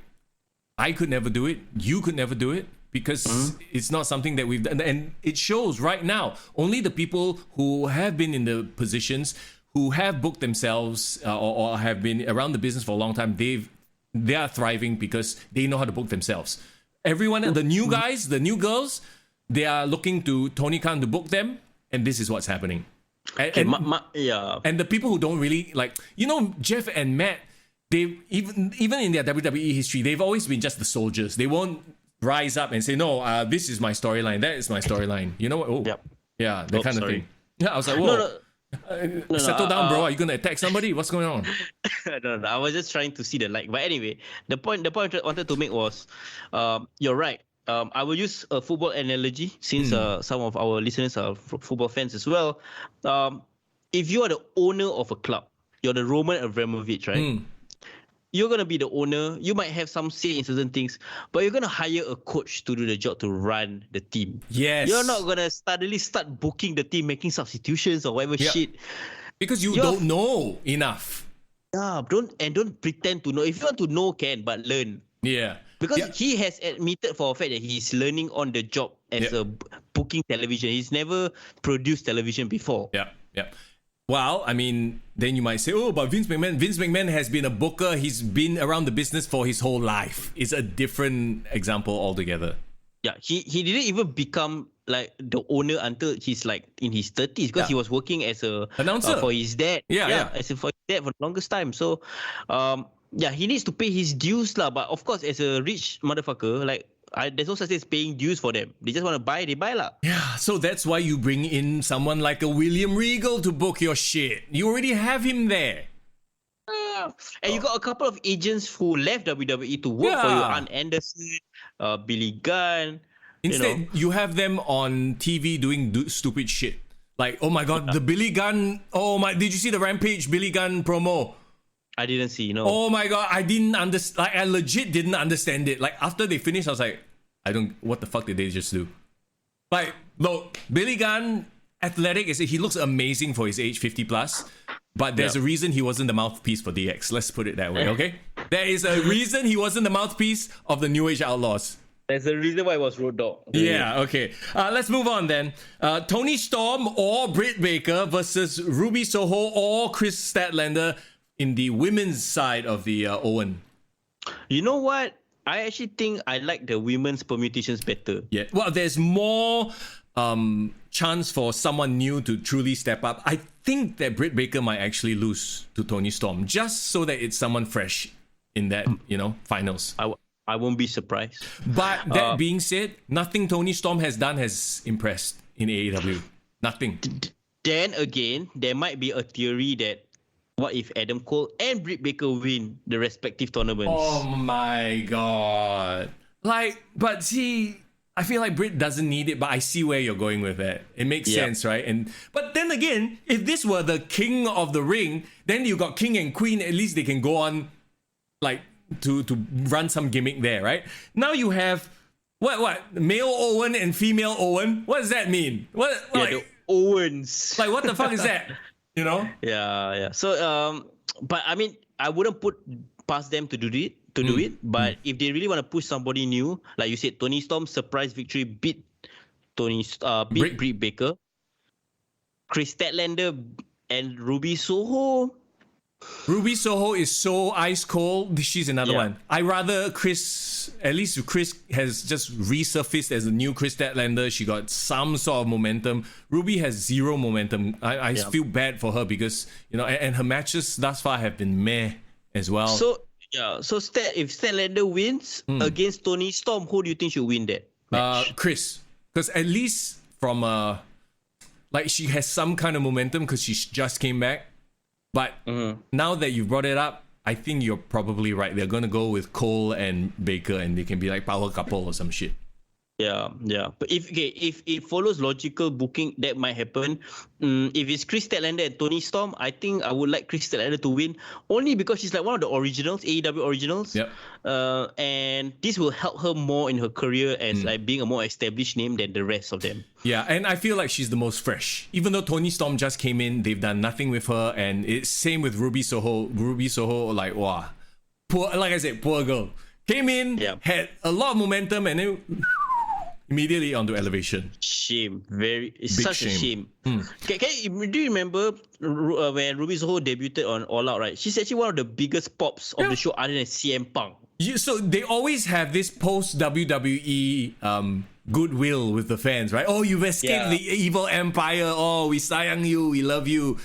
I could never do it. You could never do it because it's not something that we've done. And it shows right now. Only the people who have been in the positions, who have booked themselves or have been around the business for a long time, they are thriving because they know how to book themselves. Everyone, the new guys, the new girls, they are looking to Tony Khan to book them, and this is what's happening. And the people who don't really like, you know, Jeff and Matt, they even in their WWE history, they've always been just the soldiers. They won't rise up and say, no, this is my storyline, that is my storyline. You know what? That kind of thing. Yeah, I was like, whoa. Settle down, bro. Are you gonna attack somebody? What's going on? No. I was just trying to see the like. But anyway, the point I wanted to make was, you're right. I will use a football analogy since some of our listeners are football fans as well. If you are the owner of a club, you're the Roman Abramovich, right? You're going to be the owner. You might have some say in certain things, but you're going to hire a coach to do the job to run the team. Yes. You're not going to suddenly start booking the team, making substitutions or whatever shit. Because you don't know enough. Yeah, don't pretend to know. If you want to know, can, but learn. Yeah. Because he has admitted for a fact that he's learning on the job as a booking television. He's never produced television before. Yeah. Well, I mean, then you might say, oh, but Vince McMahon has been a booker. He's been around the business for his whole life. It's a different example altogether. Yeah, he didn't even become like the owner until he's like in his 30s because he was working as a announcer for his dad. For his dad for the longest time. So, he needs to pay his dues lah. But of course, as a rich motherfucker, like there's no such thing as paying dues for them. They just want to buy, they buy lah. Yeah, so that's why you bring in someone like a William Regal to book your shit. You already have him there. And you got a couple of agents who left WWE to work for you. Arn Anderson, Billy Gunn. Instead, you have them on TV doing stupid shit. Like, oh my god, the Billy Gunn. Oh my, did you see the Rampage Billy Gunn promo? I didn't see, no. Oh my god, I didn't understand. Like, I legit didn't understand it. Like, after they finished, I was like, what the fuck did they just do? Like, look, Billy Gunn, athletic, he looks amazing for his age, 50 plus. But there's a reason he wasn't the mouthpiece for DX. Let's put it that way, okay? There is a reason he wasn't the mouthpiece of the New Age Outlaws. There's a reason why it was Road Dogg. Yeah, okay. Let's move on then. Tony Storm or Britt Baker versus Ruby Soho or Chris Statlander in the women's side of the Owen. You know what? I actually think I like the women's permutations better. Yeah. Well, there's more chance for someone new to truly step up. I think that Britt Baker might actually lose to Tony Storm just so that it's someone fresh in that, finals. I won't be surprised. But that being said, nothing Tony Storm has done has impressed in AEW. Nothing. Then again, there might be a theory that what if Adam Cole and Britt Baker win the respective tournaments? Oh my god. But see, I feel like Britt doesn't need it, but I see where you're going with that. It makes sense, right? But then again, if this were the king of the ring, then you got king and queen, at least they can go on to run some gimmick there, right? Now you have what male Owen and female Owen. What does that mean? The Owens. Like, what the fuck is that? Yeah. So but I mean, I wouldn't put past them to do it. But if they really want to push somebody new, like you said, Tony Storm surprise victory beat Britt Baker, Chris Statlander and Ruby Soho. Ruby Soho is so ice cold. She's another one. I rather Chris. At least Chris has just resurfaced as a new Chris Statlander. She got some sort of momentum. Ruby has zero momentum. I feel bad for her because and her matches thus far have been meh as well. So if Statlander wins against Tony Storm, who do you think should win that match? Chris, because at least from she has some kind of momentum because she just came back. But now that you brought it up, I think you're probably right. They're going to go with Cole and Baker and they can be like power couple or some shit. Yeah. But if it follows logical booking, that might happen. If it's Chris Statlander and Tony Storm, I think I would like Chris Statlander to win only because she's like one of the originals, AEW originals. Yep. And this will help her more in her career as like being a more established name than the rest of them. Yeah, and I feel like she's the most fresh. Even though Tony Storm just came in, they've done nothing with her, and it's same with Ruby Soho. Ruby Soho, like, wow, poor. Like I said, poor girl came in, had a lot of momentum, and then immediately onto elevation. Shame. It's Big such a shame. Do you remember when Ruby Soho debuted on All Out, right? She's actually one of the biggest pops of the show other than CM Punk. So they always have this post WWE goodwill with the fans, right? Oh, you've escaped the evil empire. Oh, we sayang you. We love you.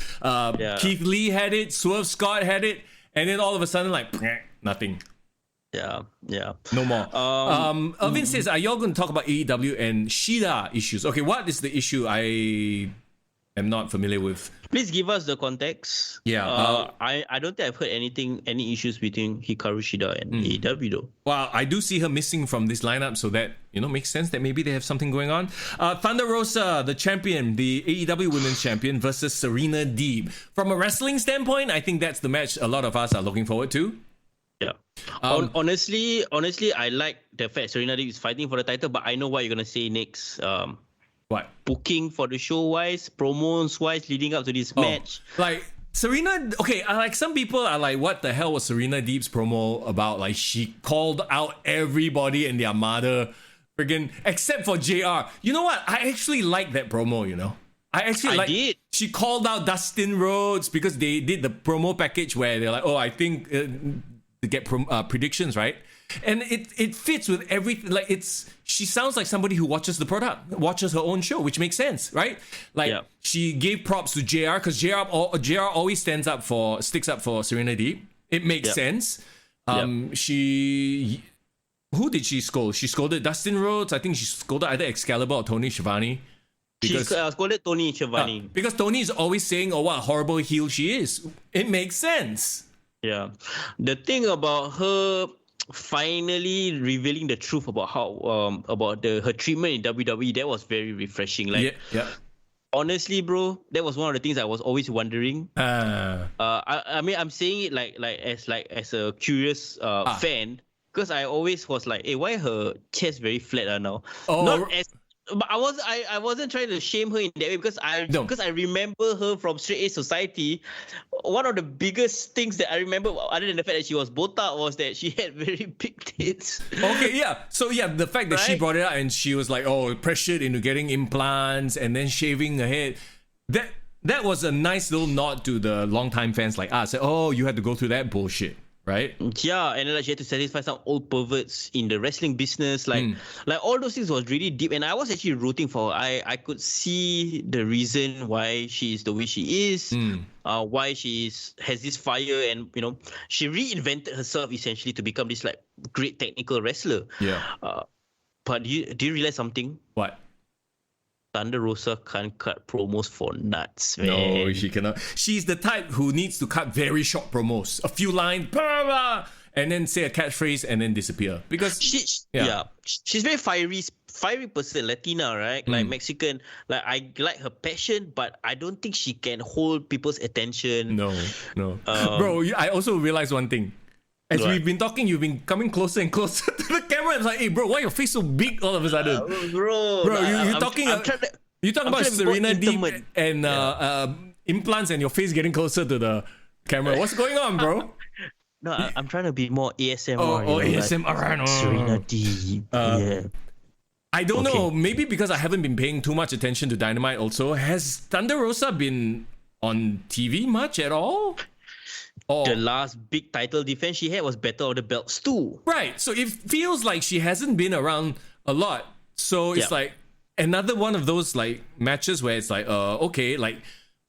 Keith Lee had it. Swerve Scott had it. And then all of a sudden, like, nothing. Yeah. No more. Irvin says, are y'all going to talk about AEW and Shida issues? Okay, what is the issue? I am not familiar with. Please give us the context. Yeah. I don't think I've heard any issues between Hikaru Shida and AEW though. Well, I do see her missing from this lineup, so that, makes sense that maybe they have something going on. Thunder Rosa, the champion, the AEW Women's Champion versus Serena Deeb. From a wrestling standpoint, I think that's the match a lot of us are looking forward to. Yeah. Honestly, I like the fact Serena Deeb is fighting for the title, but I know what you're gonna say next. What? Booking for the show wise, promos wise, leading up to this match. Like Serena, okay, like some people are like, what the hell was Serena Deeb's promo about? Like she called out everybody and their mother, friggin', except for JR. You know what? I actually like that promo, I did. She called out Dustin Rhodes because they did the promo package where they're like, oh, I think to get predictions, right? And it fits with everything. Like she sounds like somebody who watches the product, watches her own show, which makes sense, right? Like she gave props to JR because JR always sticks up for Serena Deeb. It makes sense. Who did she scold? She scolded Dustin Rhodes. I think she scolded either Excalibur or Tony Schiavone. She scolded Tony Schiavone. Because Tony is always saying, oh, what a horrible heel she is. It makes sense. Yeah. The thing about her finally revealing the truth about how about her treatment in WWE, that was very refreshing. Like Yeah. honestly, bro, that was one of the things I was always wondering. I mean, I'm saying it like as a curious fan, because I always was like, hey, why her chest very flat now? Not as but I wasn't trying to shame her in that way because I remember her from Straight A Society. One of the biggest things that I remember, other than the fact that she was botak, was that she had very big tits. Okay, yeah. So yeah, the fact that she brought it up and she was like, oh, pressured into getting implants and then shaving her head, that was a nice little nod to the longtime fans like us. Oh, you had to go through that bullshit, right? Yeah, and then like she had to satisfy some old perverts in the wrestling business. Like all those things was really deep, and I was actually rooting for her. I could see the reason why she is the way she is, why she has this fire, and she reinvented herself essentially to become this like great technical wrestler. Yeah. But do you realize something? What? Thunder Rosa can't cut promos for nuts, man. No, she cannot. She's the type who needs to cut very short promos, a few lines, blah, blah, and then say a catchphrase and then disappear. Because she's very fiery person, Latina, right? Like Mexican. Like I like her passion, but I don't think she can hold people's attention. No. Bro, I also realized one thing. As we've been talking, you've been coming closer and closer to the camera. It's like, hey, bro, why your face so big all of a sudden? Bro, you're talking about Serena Deep and implants and your face getting closer to the camera. What's going on, bro? No, I'm trying to be more ASMR. ASMR. Like Serena Deep. Yeah. I don't know. Maybe because I haven't been paying too much attention to Dynamite also. Has Thunder Rosa been on TV much at all? The last big title defense she had was Battle of the Belts 2. Right. So it feels like she hasn't been around a lot. So it's like another one of those like matches where it's like, okay, like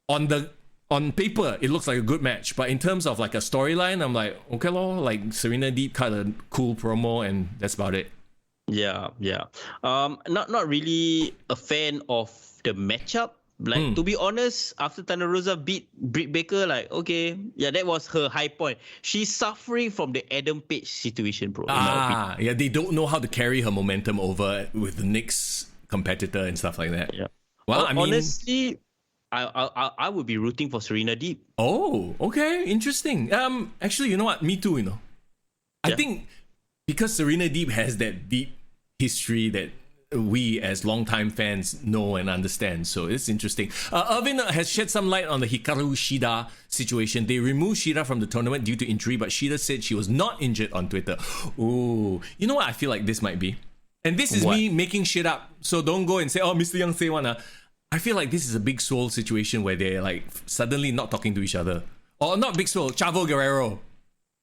on paper it looks like a good match, but in terms of like a storyline, I'm like, okay, like Serena Deep cut a cool promo and that's about it. Yeah. Not really a fan of the matchup. Like to be honest, after Thunder Rosa beat Britt Baker, like that was her high point. She's suffering from the Adam Page situation, bro. Yeah, they don't know how to carry her momentum over with the next competitor and stuff like that. Yeah. Well, honestly, I would be rooting for Serena Deep. Oh, okay, interesting. Actually, you know what? Me too. I think because Serena Deep has that deep history that we as longtime fans know and understand, so it's interesting. Irvin has shed some light on the Hikaru Shida situation. They removed Shida from the tournament due to injury, but Shida said she was not injured on Twitter. Ooh, you know what I feel like this might be? And this is me making shit up, so don't go and say, oh, Mister Young say one. I feel like this is a Big Swole situation where they're like suddenly not talking to each other. Or not Big Swole, Chavo Guerrero.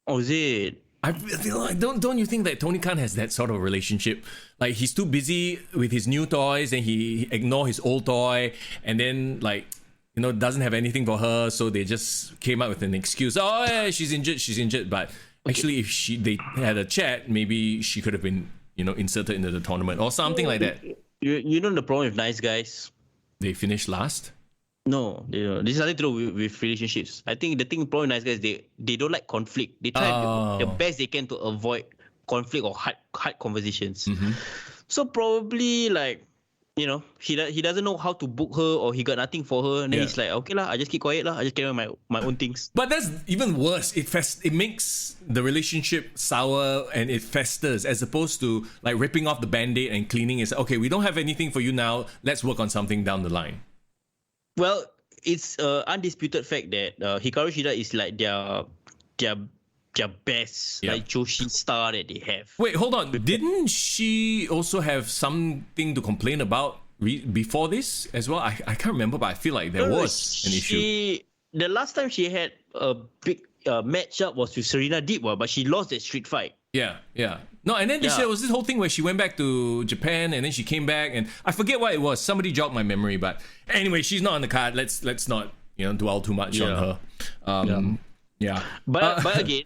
Oh, is it? I feel like, don't you think that Tony Khan has that sort of relationship? Like he's too busy with his new toys and he ignore his old toy, and then like doesn't have anything for her, so they just came up with an excuse. Oh yeah, she's injured. But actually, if they had a chat, maybe she could have been inserted into the tournament or something like that. You know the problem with nice guys? They finished last. No, this is nothing to do with relationships. I think the problem with nice guys, they don't like conflict. They try the best they can to avoid conflict or hard conversations. So probably like he doesn't know how to book her, or he got nothing for her, and then he's like, okay lah, I just keep quiet lah, I just carry on my own things. But that's even worse. It makes the relationship sour and it festers, as opposed to like ripping off the band-aid and cleaning it. Okay, we don't have anything for you now, let's work on something down the line. Well, it's undisputed fact that Hikaru Shida is like their best like Joshi star that they have. Wait, hold on. Didn't she also have something to complain about before this as well? I can't remember, but I feel like there was an issue. The last time she had a big matchup was with Serena Deep, but she lost that street fight. Yeah. No, and then there was this whole thing where she went back to Japan and then she came back, and I forget what it was. Somebody jogged my memory, but anyway, she's not on the card. Let's not dwell too much on her. But again,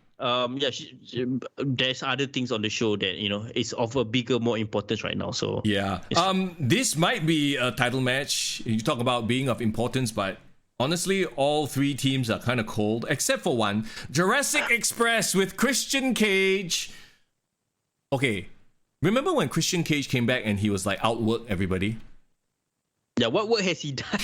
there's other things on the show that it's of a bigger, more importance right now. So this might be a title match. You talk about being of importance, but honestly, all three teams are kind of cold, except for one. Jurassic Express with Christian Cage. Okay, remember when Christian Cage came back and he was like outworked everybody? Yeah, what work has he done?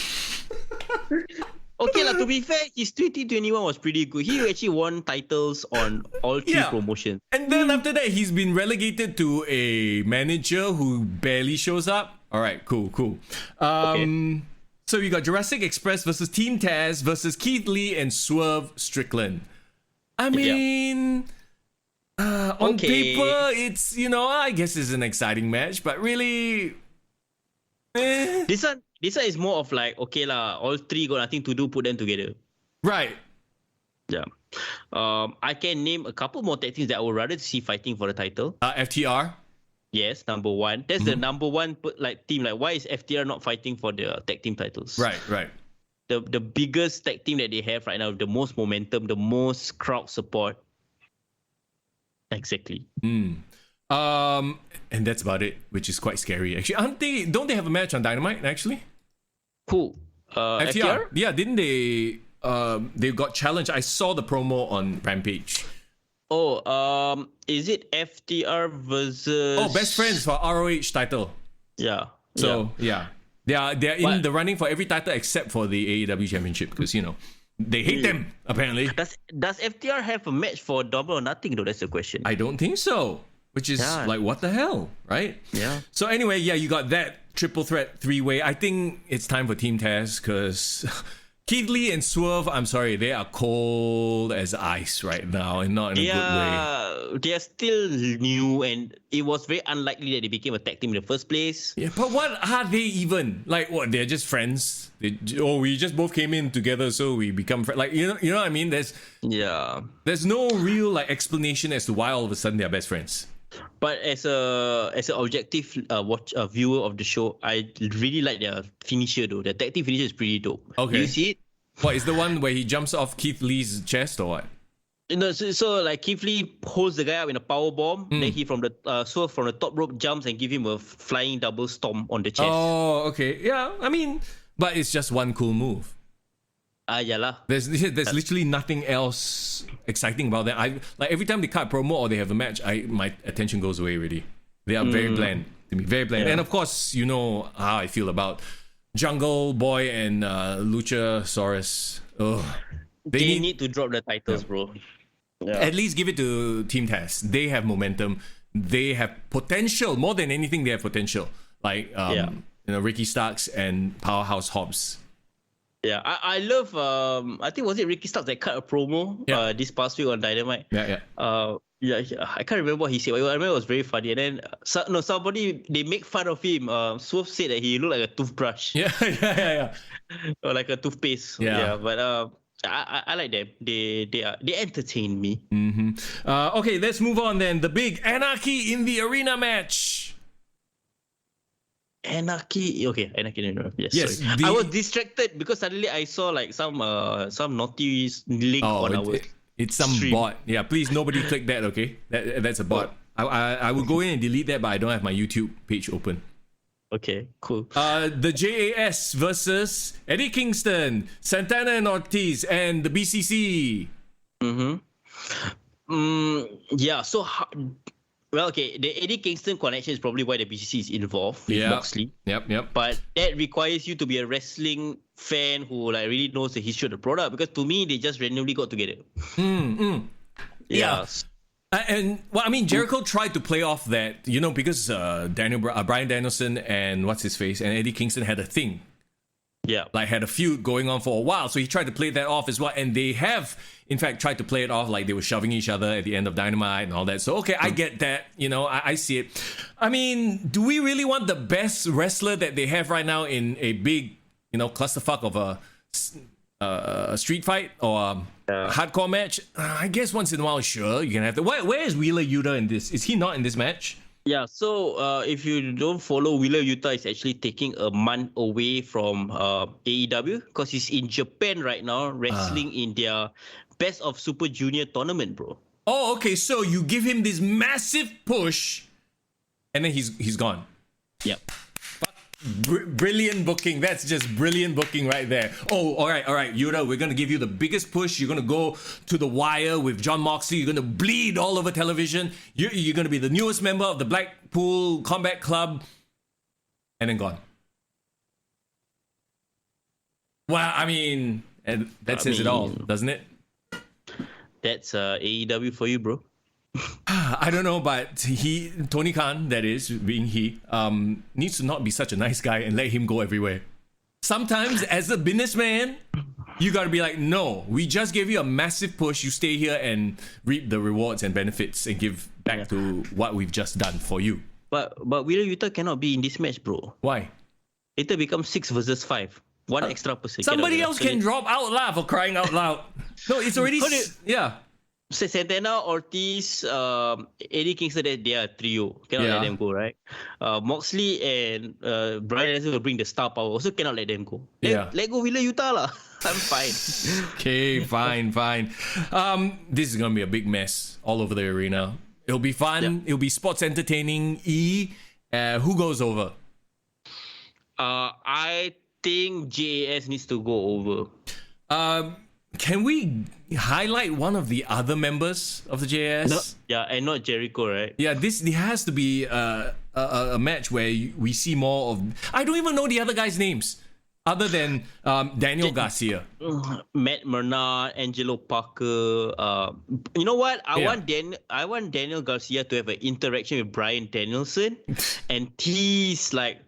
Okay, to be fair, his 2021 was pretty good. He actually won titles on all three promotions. And then after that, he's been relegated to a manager who barely shows up. All right, cool. Okay. So you got Jurassic Express versus Team Taz versus Keith Lee and Swerve Strickland. I mean, on paper, it's, I guess it's an exciting match, but really... This one is more of like, okay lah, all three got nothing to do, put them together. Right. Yeah. I can name a couple more tag teams that I would rather see fighting for the title. FTR. Yes, number one. That's the number one team. Like, why is FTR not fighting for the tag team titles? Right. The biggest tag team that they have right now, the most momentum, the most crowd support. Exactly. And that's about it, which is quite scary. Actually, don't they have a match on Dynamite? Actually, cool. FTR? Yeah, didn't they? They got challenged. I saw the promo on Rampage. Oh, is it FTR versus? Oh, best friends for ROH title. Yeah. So yeah, they're in the running for every title except for the AEW Championship because they hate them apparently. Does FTR have a match for Double or Nothing though? That's the question. I don't think so. Which is like, what the hell, right? Yeah. So anyway, you got that triple threat three-way. I think it's time for Team Taz because Keith Lee and Swerve, I'm sorry, they are cold as ice right now and not in a good way. They are still new and it was very unlikely that they became a tag team in the first place. Yeah, but what are they even? Like, what, they're just friends? We just both came in together so we become friends. Like, you know what I mean? There's no real explanation as to why all of a sudden they're best friends. But as an objective viewer of the show, I really like their finisher though. Their tag team finisher is pretty dope. Okay. Do you see it? What, is the one where he jumps off Keith Lee's chest or what? No, so like Keith Lee holds the guy up in a power bomb. Then he from the top rope jumps and give him a flying double stomp on the chest. Oh, okay. Yeah, I mean, but it's just one cool move. Yeah. There's literally nothing else exciting about that. Every time they cut a promo or they have a match, my attention goes away already. They are very bland to me, very bland. Yeah. And of course, you know how I feel about Jungle Boy and Luchasaurus. They need to drop the titles, bro. Yeah. At least give it to Team Taz. They have momentum. They have potential. More than anything, they have potential. Ricky Starks and Powerhouse Hobbs. Yeah, I love. I think was it Ricky Starks that cut a promo this past week on Dynamite. Yeah. I can't remember what he said. I remember it was very funny. And then somebody they make fun of him. Swerve said that he looked like a toothbrush. Yeah. Or like a toothpaste. Yeah. But I like them. They entertain me. Mm-hmm. Okay, let's move on then. The big Anarchy in the Arena match. Anarchy. Yes. I was distracted because suddenly I saw like some naughty link on our. It's some stream. bot. Yeah, please nobody click that. Okay, that's a bot. I will go in and delete that, but I don't have my YouTube page open. Okay, cool. The JAS versus Eddie Kingston, Santana and Ortiz, and the BCC. Yeah. So. The Eddie Kingston connection is probably why the BCC is involved with Moxley. Yep. But that requires you to be a wrestling fan who really knows the history of the product. Because to me, they just randomly got together. Yeah. Jericho tried to play off that, because Bryan Danielson and what's his face and Eddie Kingston had a thing. Yeah. Had a feud going on for a while. So he tried to play that off as well. And they have, in fact, tried to play it off like they were shoving each other at the end of Dynamite and all that. So, okay, I get that. I see it. I mean, do we really want the best wrestler that they have right now in a big, clusterfuck of a street fight or a hardcore match? I guess once in a while, sure, you can have to. Where is Wheeler Yuta in this? Is he not in this match? Yeah, so if you don't follow, Wheeler Yuta is actually taking a month away from AEW because he's in Japan right now wrestling in their Best of Super Junior tournament, bro. Oh, okay, so you give him this massive push and then he's gone. Yep. brilliant booking. That's just brilliant booking right there. Oh, all right, Yuta, we're gonna give you the biggest push. You're gonna go to the wire with John Moxley. You're gonna bleed all over television. You're gonna be the newest member of the Blackpool Combat Club, and then gone. Well, I mean, and that says it all, doesn't it? That's AEW for you, bro. I don't know, but Tony Khan, that is, being he, needs to not be such a nice guy and let him go everywhere. Sometimes, as a businessman, you gotta be like, no, we just gave you a massive push. You stay here and reap the rewards and benefits and give back to what we've just done for you. But Wheeler Yuta cannot be in this match, bro. Why? Later becomes 6 versus 5. One extra person. Somebody else can drop out loud for crying out loud. No, it's already... yeah. Santana, Ortiz, Eddie Kingston, they are a trio. Cannot let them go, right? Moxley and Brian Lesnar will bring the star power. Also cannot let them go. Let go Wheeler Yuta lah. I'm fine. Okay, fine. This is gonna be a big mess all over the arena. It'll be fun. Yeah. It'll be sports entertaining. Who goes over? I think JAS needs to go over. Can we highlight one of the other members of the JAS? No, yeah, and not Jericho, right? Yeah, this has to be a match where we see more of... I don't even know the other guys' names other than Daniel Garcia. Matt Bernard, Angelo Parker. You know what? I want Daniel Garcia to have an interaction with Bryan Danielson and tease like,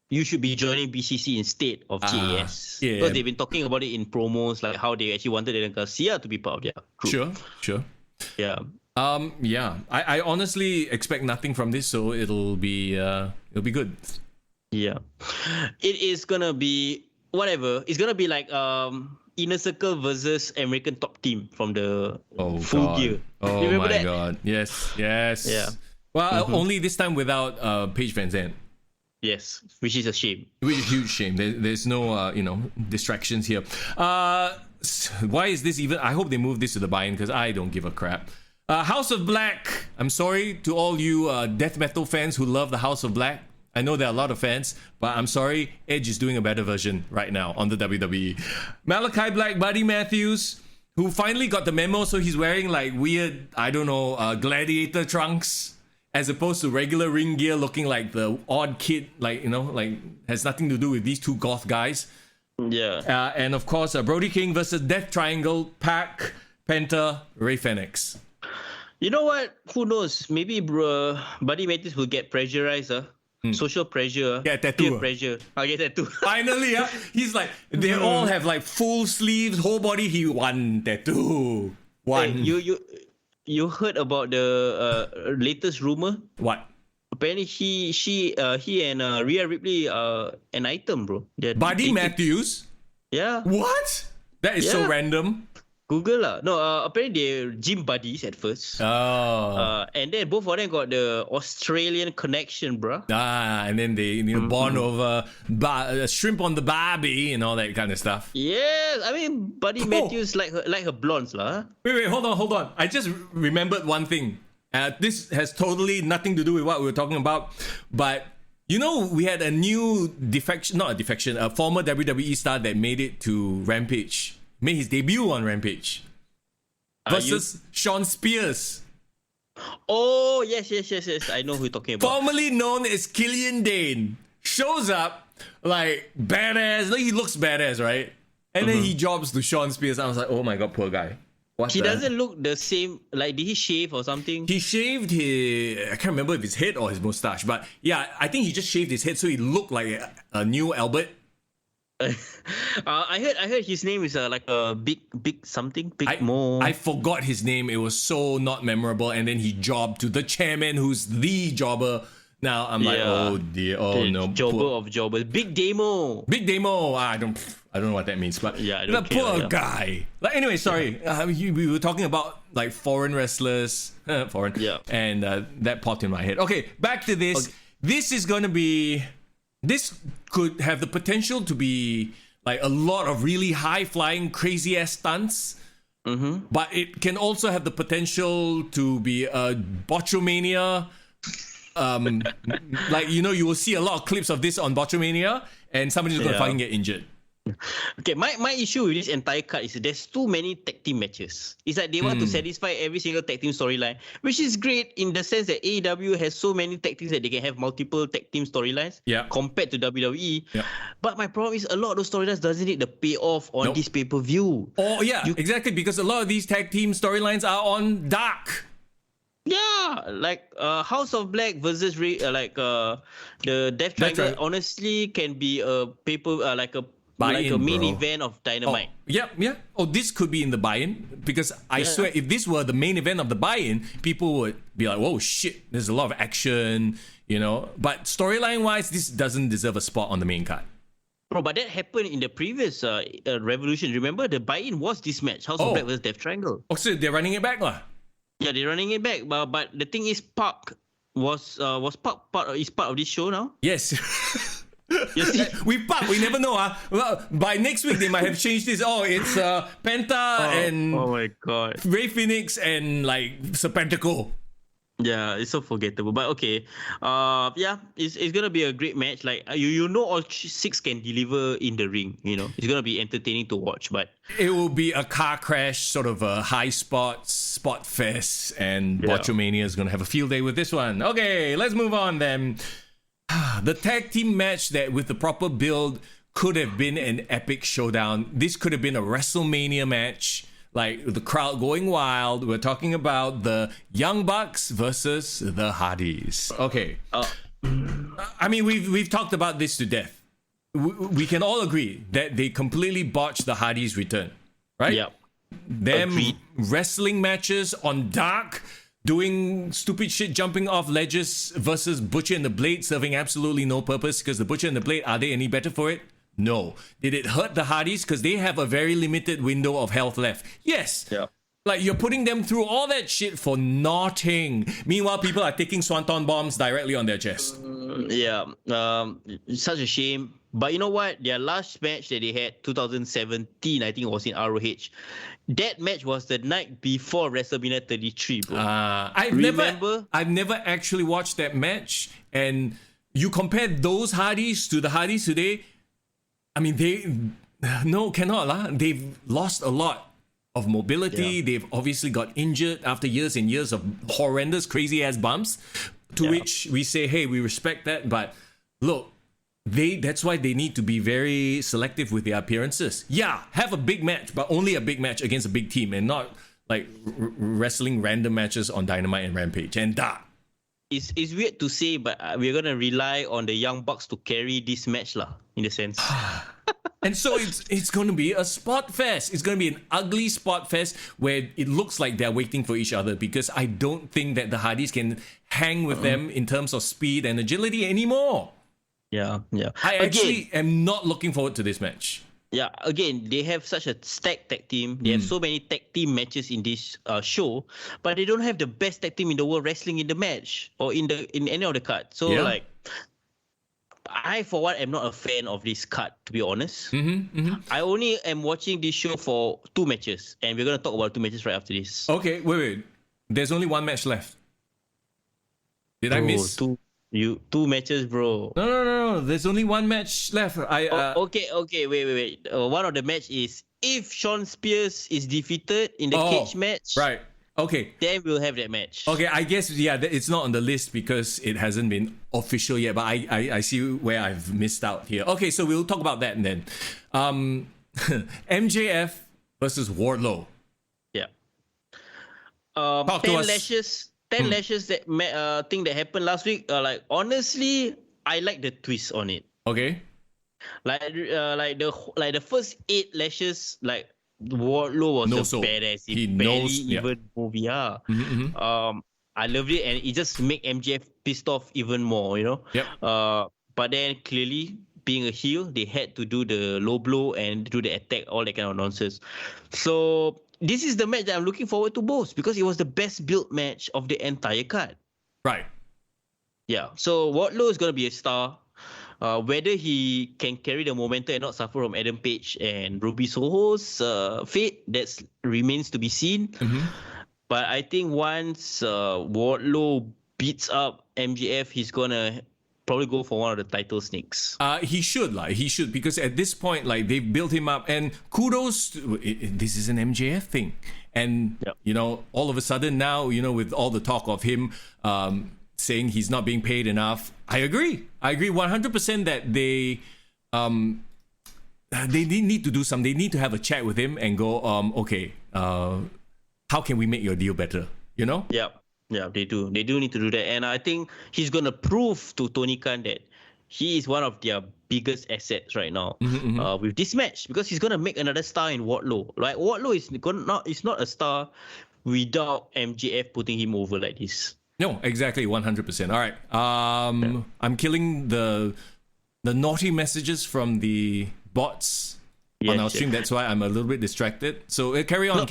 you should be joining BCC instead of JAS. Because they've been talking about it in promos, like how they actually wanted Daniel Garcia to be part of their group. Sure. Yeah. I honestly expect nothing from this, so it'll be good. Yeah. It is gonna be whatever. It's gonna be like Inner Circle versus American Top Team from the Full Gear. Oh, remember my God. Yes. Yeah. Well, only this time without Paige Van Zandt. Yes, which is a shame. Which is a huge shame. There's no, distractions here. Why is this even... I hope they move this to the buy-in because I don't give a crap. House of Black. I'm sorry to all you death metal fans who love the House of Black. I know there are a lot of fans, but I'm sorry. Edge is doing a better version right now on the WWE. Malachi Black, Buddy Matthews, who finally got the memo, so he's wearing like weird, gladiator trunks, as opposed to regular ring gear looking like the odd kid, like has nothing to do with these two goth guys. Yeah. And of course, Brody King versus Death Triangle, Pac, Penta, Ray Fenix. You know what? Who knows? Maybe Buddy Matthews will get pressurized. Social pressure. Get tattoo. Peer pressure. I'll get tattoo. Finally, he's like, they all have like full sleeves, whole body. He one tattoo. One. Hey, you heard about the latest rumor? What? Apparently, he and Rhea Ripley are an item, bro. Buddy Matthews? Yeah. What? That is so random. Google lah. No, apparently they're gym buddies at first. Oh. And then both of them got the Australian connection, bro. And then they bond over shrimp on the barbie and all that kind of stuff. Yes, I mean Buddy Matthews like her blondes lah. Wait, hold on. I just remembered one thing. This has totally nothing to do with what we were talking about, but we had a new a former WWE star that made it to Rampage. Made his debut on Rampage versus Sean Spears. Oh, yes. I know who you're talking about. Formerly known as Killian Dane. Shows up like badass. Like, he looks badass, right? And then he jobs to Sean Spears. I was like, oh my God, poor guy. He doesn't look the same. Like, did he shave or something? He shaved his... I can't remember if his head or his mustache. But yeah, I think he just shaved his head so he looked like a new Albert. I heard his name is like a big something, Mo. I forgot his name. It was so not memorable. And then he jobbed to the chairman, who's the jobber. Now I'm like, oh dear, no. Jobber of jobbers, Big Demo. I don't know what that means, but I don't the care, poor guy. Like anyway, sorry. We were talking about like foreign wrestlers, and that popped in my head. Okay, back to this. Okay. This is gonna be. This could have the potential to be like a lot of really high-flying, crazy-ass stunts. But it can also have the potential to be a botchamania, like, you will see a lot of clips of this on Botchamania, and somebody's going to fucking get injured. Okay, my issue with this entire card is there's too many tag team matches. It's like they want to satisfy every single tag team storyline, which is great in the sense that AEW has so many tag teams that they can have multiple tag team storylines compared to WWE. Yeah. But my problem is a lot of those storylines doesn't need the payoff on this pay-per-view. Oh, yeah, exactly, because a lot of these tag team storylines are on Dark. Yeah, like House of Black versus the Death Triangle honestly can be a like a main event of Dynamite. Yeah. Oh, this could be in the buy-in, because I swear if this were the main event of the buy-in, people would be like, "Whoa, shit! There's a lot of action," But storyline-wise, this doesn't deserve a spot on the main card. Bro, but that happened in the previous Revolution. Remember, the buy-in was this match: House of Black versus Death Triangle. Oh, so they're running it back, lah. Yeah, they're running it back. But the thing is, Park was Park part of this show now? Yes. We never know. Well, by next week they might have changed this. Oh, it's Penta and oh my god, Ray Phoenix and like Serpentico. Yeah, it's so forgettable. But okay, it's gonna be a great match. Like all 6 can deliver in the ring. It's gonna be entertaining to watch. But it will be a car crash, sort of a high spot fest, and Botchamania is gonna have a field day with this one. Okay, let's move on then. The tag team match that with the proper build could have been an epic showdown. This could have been a WrestleMania match. Like the crowd going wild. We're talking about the Young Bucks versus the Hardys. Okay. I mean, we've talked about this to death. We can all agree that they completely botched the Hardys' return, right? Yeah. Them wrestling matches on Dark, doing stupid shit, jumping off ledges versus Butcher and the Blade, serving absolutely no purpose, because the Butcher and the Blade, are they any better for it? No. Did it hurt the Hardys? Because they have a very limited window of health left. Yes. Yeah. Like, you're putting them through all that shit for nothing. Meanwhile, people are taking swanton bombs directly on their chest. Such a shame. But you know what? Their last match that they had, 2017, I think it was in ROH. That match was the night before WrestleMania 33, bro. I've never actually watched that match. And you compare those Hardys to the Hardys today, I mean, cannot. They've lost a lot of mobility. Yeah. They've obviously got injured after years and years of horrendous, crazy-ass bumps, to which we say, hey, we respect that. But look, that's why they need to be very selective with their appearances. Yeah, have a big match, but only a big match against a big team, and not like wrestling random matches on Dynamite and Rampage. And that. It's weird to say, but we're going to rely on the Young Bucks to carry this match, in a sense. And so it's going to be a spot fest. It's going to be an ugly spot fest where it looks like they're waiting for each other, because I don't think that the Hardys can hang with them in terms of speed and agility anymore. Yeah. I actually am not looking forward to this match. Yeah, again, they have such a stacked tag team. They have so many tag team matches in this show, but they don't have the best tag team in the world wrestling in the match or in any of the cards. So I for one am not a fan of this card, to be honest. I only am watching this show for 2 matches, and we're gonna talk about 2 matches right after this. Okay, wait. There's only 1 match left. Did I miss 2 matches, bro? No. There's only 1 match left. Okay. Wait. One of the match is if Shawn Spears is defeated in the cage match. Right. Okay. Then we'll have that match. Okay, I guess it's not on the list because it hasn't been official yet. But I see where I've missed out here. Okay, so we'll talk about that then. MJF versus Wardlow. Yeah. 10 lashes. 10 lashes that thing that happened last week. Honestly, I like the twist on it. Okay. Like the first 8 lashes, like Wardlow was a badass. He barely even move. Yeah. I loved it, and it just make MJF pissed off even more. Yep. But then clearly, being a heel, they had to do the low blow and do the attack, all that kind of nonsense. So this is the match that I'm looking forward to most, because it was the best built match of the entire card. Right. Yeah. So Wardlow is gonna be a star. Whether he can carry the momentum and not suffer from Adam Page and Ruby Soho's fate, that remains to be seen. But I think once Wardlow beats up MJF, he's gonna probably go for one of the title sneaks. He should, because at this point, like, they've built him up, and kudos to, this is an MJF thing. And you know, all of a sudden now, you know, with all the talk of him saying he's not being paid enough, I agree 100% that they need to do something. They need to have a chat with him and go, okay, how can we make your deal better, you know? Yeah, they do need to do that. And I think he's gonna prove to Tony Khan that he is one of their biggest assets right now with this match, because he's gonna make another star in Wardlow. Like, Wardlow is not a star without MJF putting him over like this. No, exactly, 100%. All right, I'm killing the naughty messages from the bots on our stream. That's why I'm a little bit distracted. So carry on.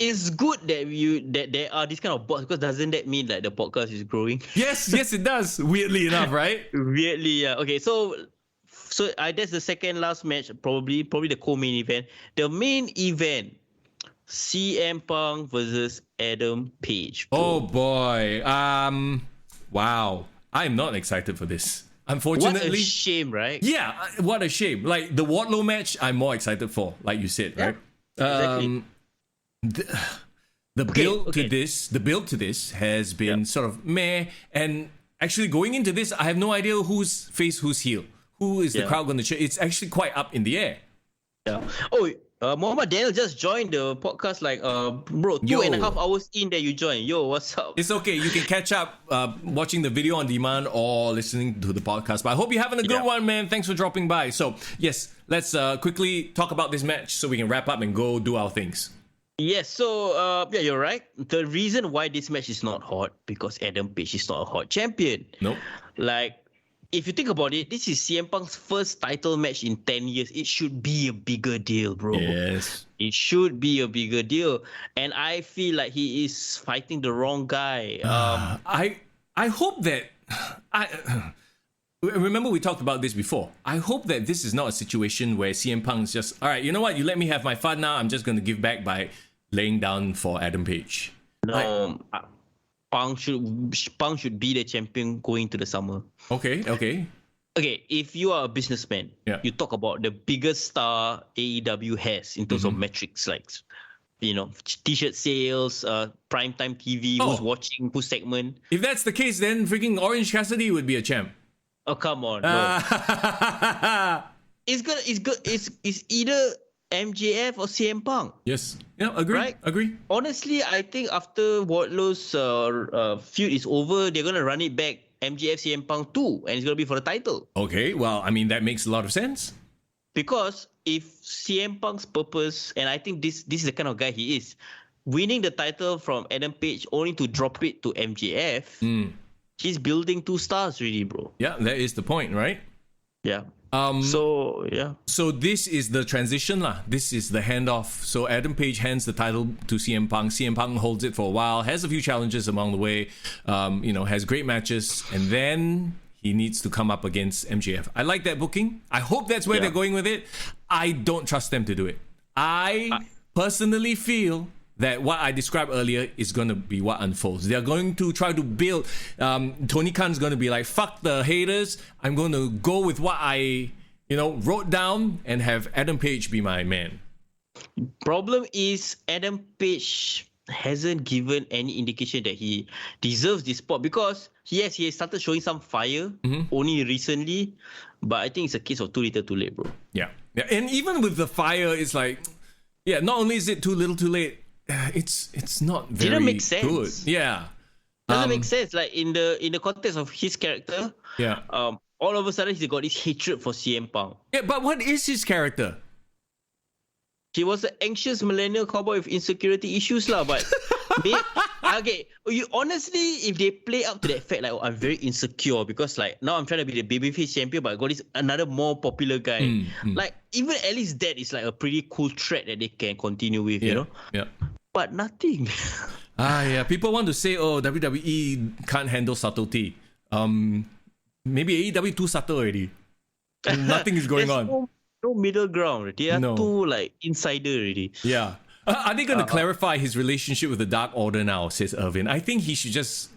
It's good that there are these kind of bots, because doesn't that mean that the podcast is growing? Yes, it does. Weirdly enough, right? Weirdly, yeah. Okay, so that's the second last match, probably the co-main event. The main event, CM Punk versus Adam Page. Bro. Oh boy. Wow. I'm not excited for this. Unfortunately. What a shame, right? Yeah, what a shame. Like, the Wardlow match, I'm more excited for, like you said, right? Exactly. The build to this has been sort of meh, and actually going into this, I have no idea who's face, who's heel, who is the crowd going to cheer. It's actually quite up in the air. Yeah. Oh, Muhammad Daniel just joined the podcast, like, bro, 2.5 hours in that you joined. Yo, what's up? It's okay. You can catch up watching the video on demand or listening to the podcast. But I hope you're having a good one, man. Thanks for dropping by. So, yes, let's quickly talk about this match so we can wrap up and go do our things. Yes, so you're right. The reason why this match is not hot, because Adam Page is not a hot champion. Nope. Like, if you think about it, this is CM Punk's first title match in 10 years. It should be a bigger deal, bro. Yes. It should be a bigger deal. And I feel like he is fighting the wrong guy. I hope that... Remember we talked about this before. I hope that this is not a situation where CM Punk's just, all right, you know what? You let me have my fun now. I'm just going to give back by laying down for Adam Page. No, Punk should be the champion going to the summer. Okay. If you are a businessman, you talk about the biggest star AEW has in terms of metrics, like, you know, t-shirt sales, primetime TV, who's watching, whose segment. If that's the case, then freaking Orange Cassidy would be a champ. Oh, come on. No. It's good. It's either MJF or CM Punk. Yes. Yeah, agree. Right? Agree. Honestly, I think after Wardlow's feud is over, they're going to run it back MJF, CM Punk too, and it's going to be for the title. Okay, well, I mean, that makes a lot of sense. Because if CM Punk's purpose, and I think this is the kind of guy he is, winning the title from Adam Page only to drop it to MJF, he's building 2 stars really, bro. Yeah, that is the point, right? Yeah. So this is the transition lah. This is the handoff. So Adam Page hands the title to CM Punk. CM Punk holds it for a while, has a few challenges along the way, has great matches, and then he needs to come up against MJF. I like that booking. I hope that's where they're going with it. I don't trust them to do it. I personally feel that what I described earlier is going to be what unfolds. They're going to try to build... Tony Khan's going to be like, fuck the haters. I'm going to go with what I, wrote down and have Adam Page be my man. Problem is, Adam Page hasn't given any indication that he deserves this spot, because he has started showing some fire only recently, but I think it's a case of too little too late, bro. Yeah. And even with the fire, it's like, not only is it too little too late, it's not very didn't make sense. Good. Yeah. Doesn't make sense. Like in the context of his character, all of a sudden he's got this hatred for CM Punk. Yeah, but what is his character? He was an anxious millennial cowboy with insecurity issues lah, but honestly, if they play up to that fact, like, I'm very insecure because like now I'm trying to be the babyface champion, but I got this another more popular guy. Like, even at least that is like a pretty cool thread that they can continue with, you know? Yeah. But nothing. People want to say, WWE can't handle subtlety. Maybe AEW too subtle already. And nothing is going on. No middle ground. They are too like insider already. Yeah. Are they going to clarify his relationship with the Dark Order now, says Irvin? I think he should just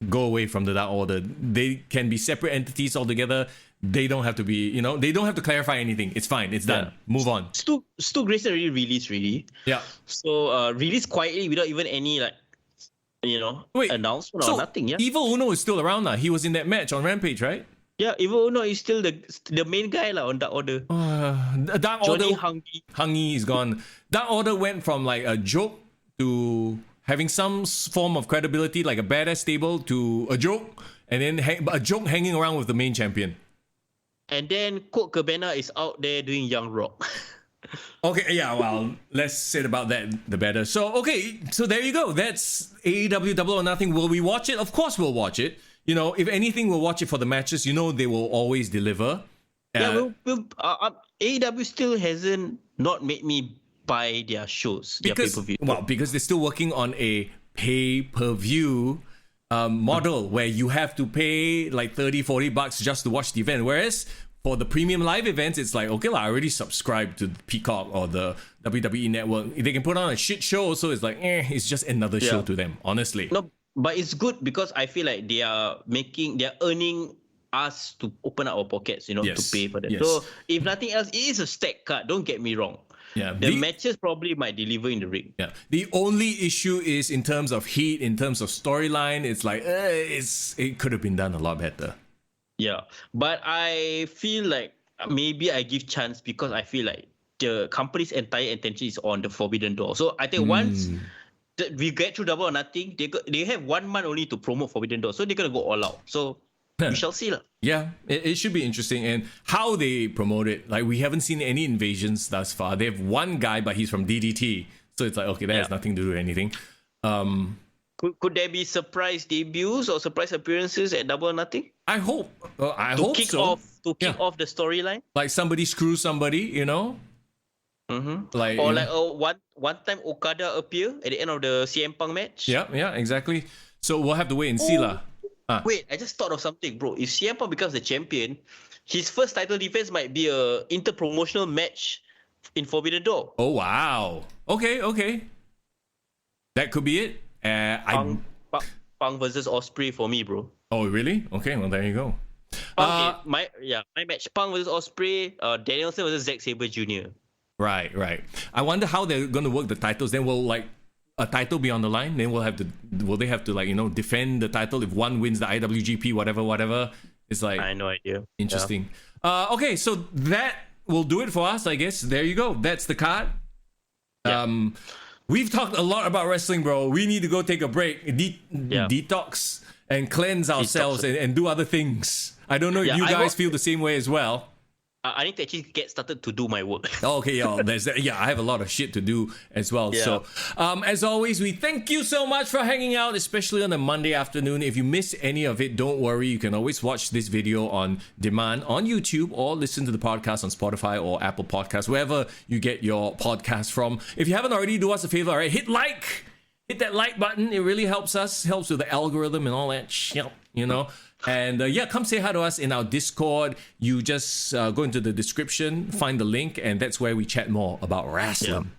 go away from the Dark Order. They can be separate entities altogether. They don't have to be, they don't have to clarify anything. It's fine. It's done. Move on. Stu Grayson already released, really. Yeah. So released quietly without even any announcement or nothing. Yeah. Evil Uno is still around now. He was in that match on Rampage, right? Yeah, Evil Uno is still the main guy on Dark Order. Dark Johnny Order. Hangi is gone. Dark Order went from like a joke to having some form of credibility, like a badass stable, to a joke, and then a joke hanging around with the main champion. And then Colt Cabana is out there doing Young Rock. Okay, yeah, well, less said about that, the better. So there you go. That's AEW Double or Nothing. Will we watch it? Of course we'll watch it. If anything, we'll watch it for the matches. They will always deliver. AEW still hasn't not made me buy their shows, their pay-per-view. Well, because they're still working on a pay-per-view model where you have to pay like $30-$40 just to watch the event. Whereas for the premium live events, it's like, okay, I already subscribed to Peacock or the WWE Network. They can put on a shit show, so it's like, it's just another show to them, honestly. No, but it's good because I feel like they are earning us to open up our pockets, to pay for that. Yes. So if nothing else, it is a stack card. Don't get me wrong. Yeah, the matches probably might deliver in the ring. Yeah. The only issue is in terms of heat, in terms of storyline, it's like it could have been done a lot better. Yeah, but I feel like maybe I give chance because I feel like the company's entire attention is on the Forbidden Door. So I think once we get through Double or Nothing, they have 1 month only to promote Forbidden Door, so they're gonna go all out. So we shall see lah. Yeah, it should be interesting. And how they promote it, like we haven't seen any invasions thus far. They have one guy, but he's from DDT, so it's like, okay, that has nothing to do with anything. Could there be surprise debuts or surprise appearances at Double or Nothing? I hope. I hope kick so. To kick off the storyline, like somebody screws somebody, Like, one time Okada appear at the end of the CM Punk match. Yeah, exactly. So we'll have to wait and see lah. Wait, I just thought of something, bro. If CM Punk becomes the champion, his first title defense might be a inter-promotional match in Forbidden Door. Oh, wow. Okay. That could be it. Punk versus Ospreay for me, bro. Oh, really? Okay, well, there you go. My match, Punk versus Ospreay, Danielson versus Zack Sabre Jr. Right. I wonder how they're going to work the titles. Then will a title be on the line? Then will they have to defend the title if one wins the IWGP, whatever. It's like, I have no idea. Interesting. Yeah. Okay, so that will do it for us, I guess. There you go. That's the card. Yeah. We've talked a lot about wrestling, bro. We need to go take a break, detox, and cleanse ourselves and do other things. I don't know if you guys feel the same way as well. I need to actually get started to do my work. Okay, there's that. Yeah, I have a lot of shit to do as well. Yeah. So, as always, we thank you so much for hanging out, especially on a Monday afternoon. If you miss any of it, don't worry. You can always watch this video on demand on YouTube or listen to the podcast on Spotify or Apple Podcasts, wherever you get your podcast from. If you haven't already, do us a favor, all right? Hit that like button. It really helps us. Helps with the algorithm and all that shit, And come say hi to us in our Discord. You just go into the description, find the link, and that's where we chat more about wrestling.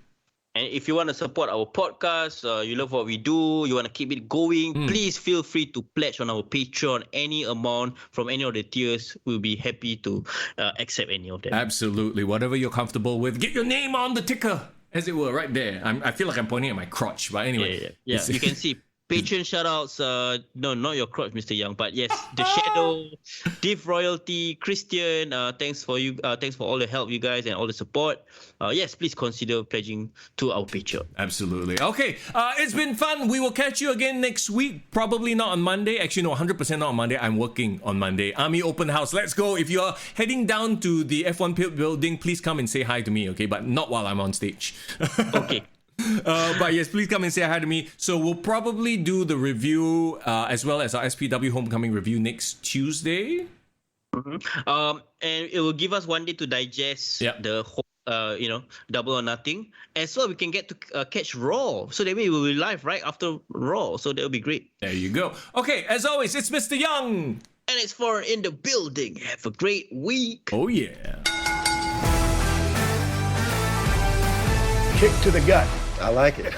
And if you want to support our podcast, you love what we do, you want to keep it going, please feel free to pledge on our Patreon. Any amount from any of the tiers, we'll be happy to accept any of them. Absolutely. Whatever you're comfortable with. Get your name on the ticker, as it were, right there. I feel like I'm pointing at my crotch, but anyway. Yeah. You can see Patreon shoutouts, no, not your crotch, Mister Young, but yes, The Shadow, Div Royalty, Christian, thanks for all the help, you guys, and all the support. Yes, please consider pledging to our Patreon. Absolutely. Okay, it's been fun. We will catch you again next week. Probably not on Monday. Actually, no, 100% not on Monday. I'm working on Monday. Army Open House. Let's go. If you're heading down to the F1 Pit building, please come and say hi to me, okay? But not while I'm on stage. Okay. But yes, please come and say hi to me. So we'll probably do the review as well as our SPW Homecoming review next Tuesday. And it will give us one day to digest the whole, Double or Nothing. As well, we can get to catch Raw. So that way we'll be live right after Raw. So that'll be great. There you go. Okay, as always, it's Mister Young. And it's for in the building. Have a great week. Oh, yeah. Kick to the gut. I like it.